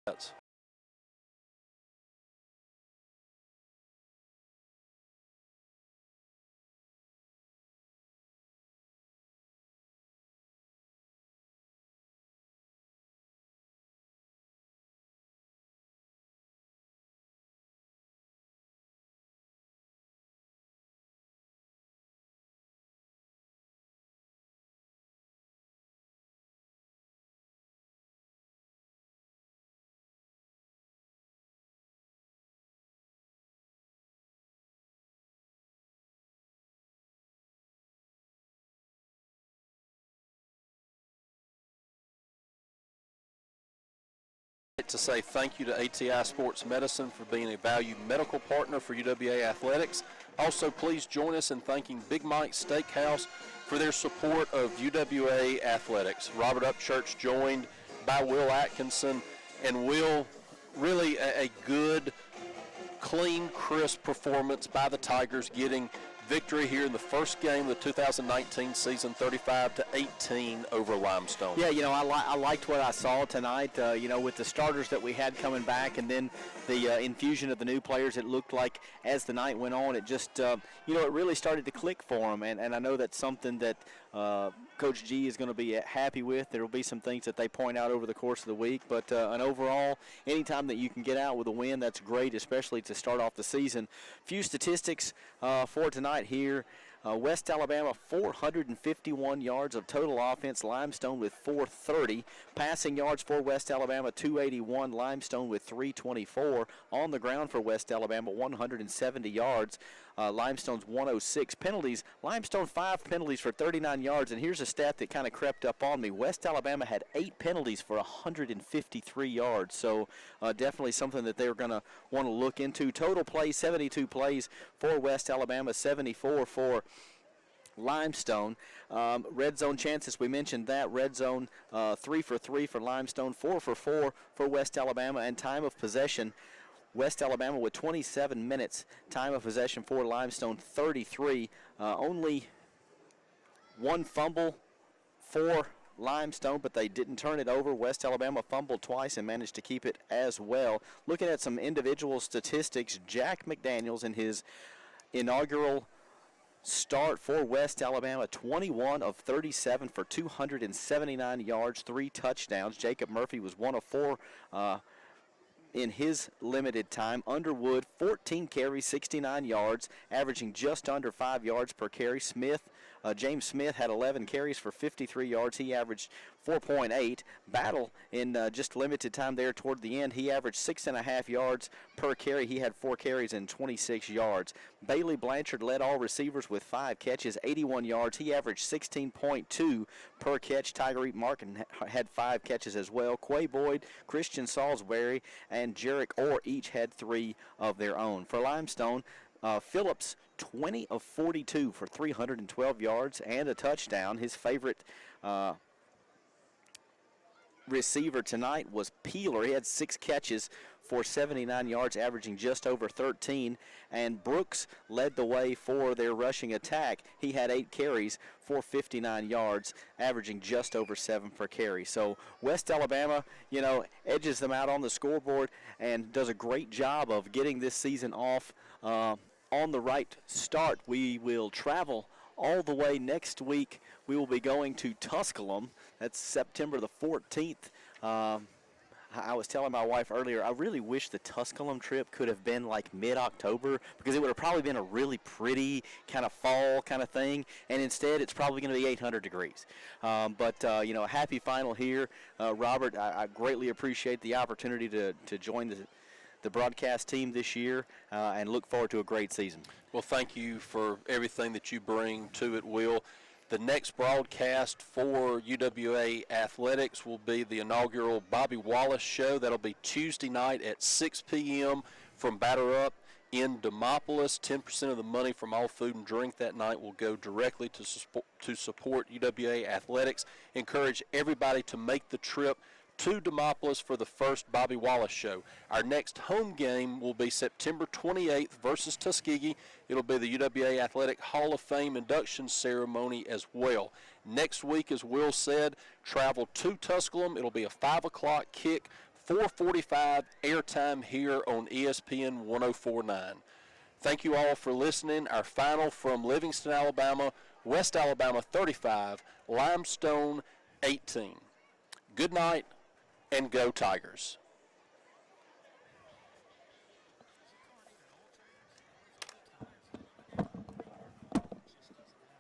That's to say thank you to ATI Sports Medicine for being a valued medical partner for UWA Athletics. Also, please join us in thanking Big Mike's Steakhouse for their support of UWA Athletics. Robert Upchurch joined by Will Atkinson, and Will, really a good, clean, crisp performance by the Tigers, getting victory here in the first game of the 2019 season, 35-18 over Limestone. Yeah, I liked what I saw tonight, with the starters that we had coming back and then the infusion of the new players. It looked like as the night went on, it just, it really started to click for them. And I know that's something that Coach G is going to be happy with. There will be some things that they point out over the course of the week. But and overall, anytime that you can get out with a win, that's great, especially to start off the season. Few statistics for tonight here. West Alabama, 451 yards of total offense. Limestone with 430. Passing yards for West Alabama, 281. Limestone with 324. On the ground for West Alabama, 170 yards. Limestone's 106. Penalties, Limestone 5 penalties for 39 yards. And here's a stat that kind of crept up on me. West Alabama had 8 penalties for 153 yards. So definitely something that they're going to want to look into. Total plays, 72 plays for West Alabama, 74 for Limestone. Red zone chances, we mentioned that. Red zone 3 for 3 for Limestone, 4 for 4 for West Alabama. And time of possession, West Alabama with 27 minutes. Time of possession for Limestone, 33. Only one fumble for Limestone, but they didn't turn it over. West Alabama fumbled twice and managed to keep it as well. Looking at some individual statistics, Jack McDaniels in his inaugural start for West Alabama, 21 of 37 for 279 yards, 3 touchdowns. Jacob Murphy was 1 of 4 in his limited time. Underwood, 14 carries, 69 yards, averaging just under 5 yards per carry. James Smith had 11 carries for 53 yards. He averaged 4.8. Battle in just limited time there toward the end. He averaged 6.5 yards per carry. He had 4 carries and 26 yards. Bailey Blanchard led all receivers with 5 catches, 81 yards. He averaged 16.2 per catch. Tyreek Markin had 5 catches as well. Quay Boyd, Christian Salisbury, and Jarek Orr each had 3 of their own. For Limestone, Phillips, 20 of 42 for 312 yards and a touchdown. His favorite receiver tonight was Peeler. He had 6 catches for 79 yards, averaging just over 13. And Brooks led the way for their rushing attack. He had 8 carries for 59 yards, averaging just over 7 per carry. So West Alabama, edges them out on the scoreboard and does a great job of getting this season off on the right start. We will travel all the way next week. We will be going to Tusculum. That's September the 14th. I was telling my wife earlier, I really wish the Tusculum trip could have been like mid-October, because it would have probably been a really pretty kind of fall kind of thing, and instead it's probably going to be 800 degrees. But a happy final here. Robert, I greatly appreciate the opportunity to join the broadcast team this year and look forward to a great season. Well, thank you for everything that you bring to it, Will. The next broadcast for UWA Athletics will be the inaugural Bobby Wallace Show. That'll be Tuesday night at 6 p.m. from Batter Up in Demopolis. 10% of the money from all food and drink that night will go directly to support UWA Athletics. Encourage everybody to make the trip to Demopolis for the first Bobby Wallace Show. Our next home game will be September 28th versus Tuskegee. It'll be the UWA Athletic Hall of Fame induction ceremony as well. Next week, as Will said, travel to Tusculum. It'll be a 5 o'clock kick 4:45 airtime here on ESPN 104.9. Thank you all for listening. Our final from Livingston, Alabama, West Alabama 35, Limestone 18. Good night, and go Tigers.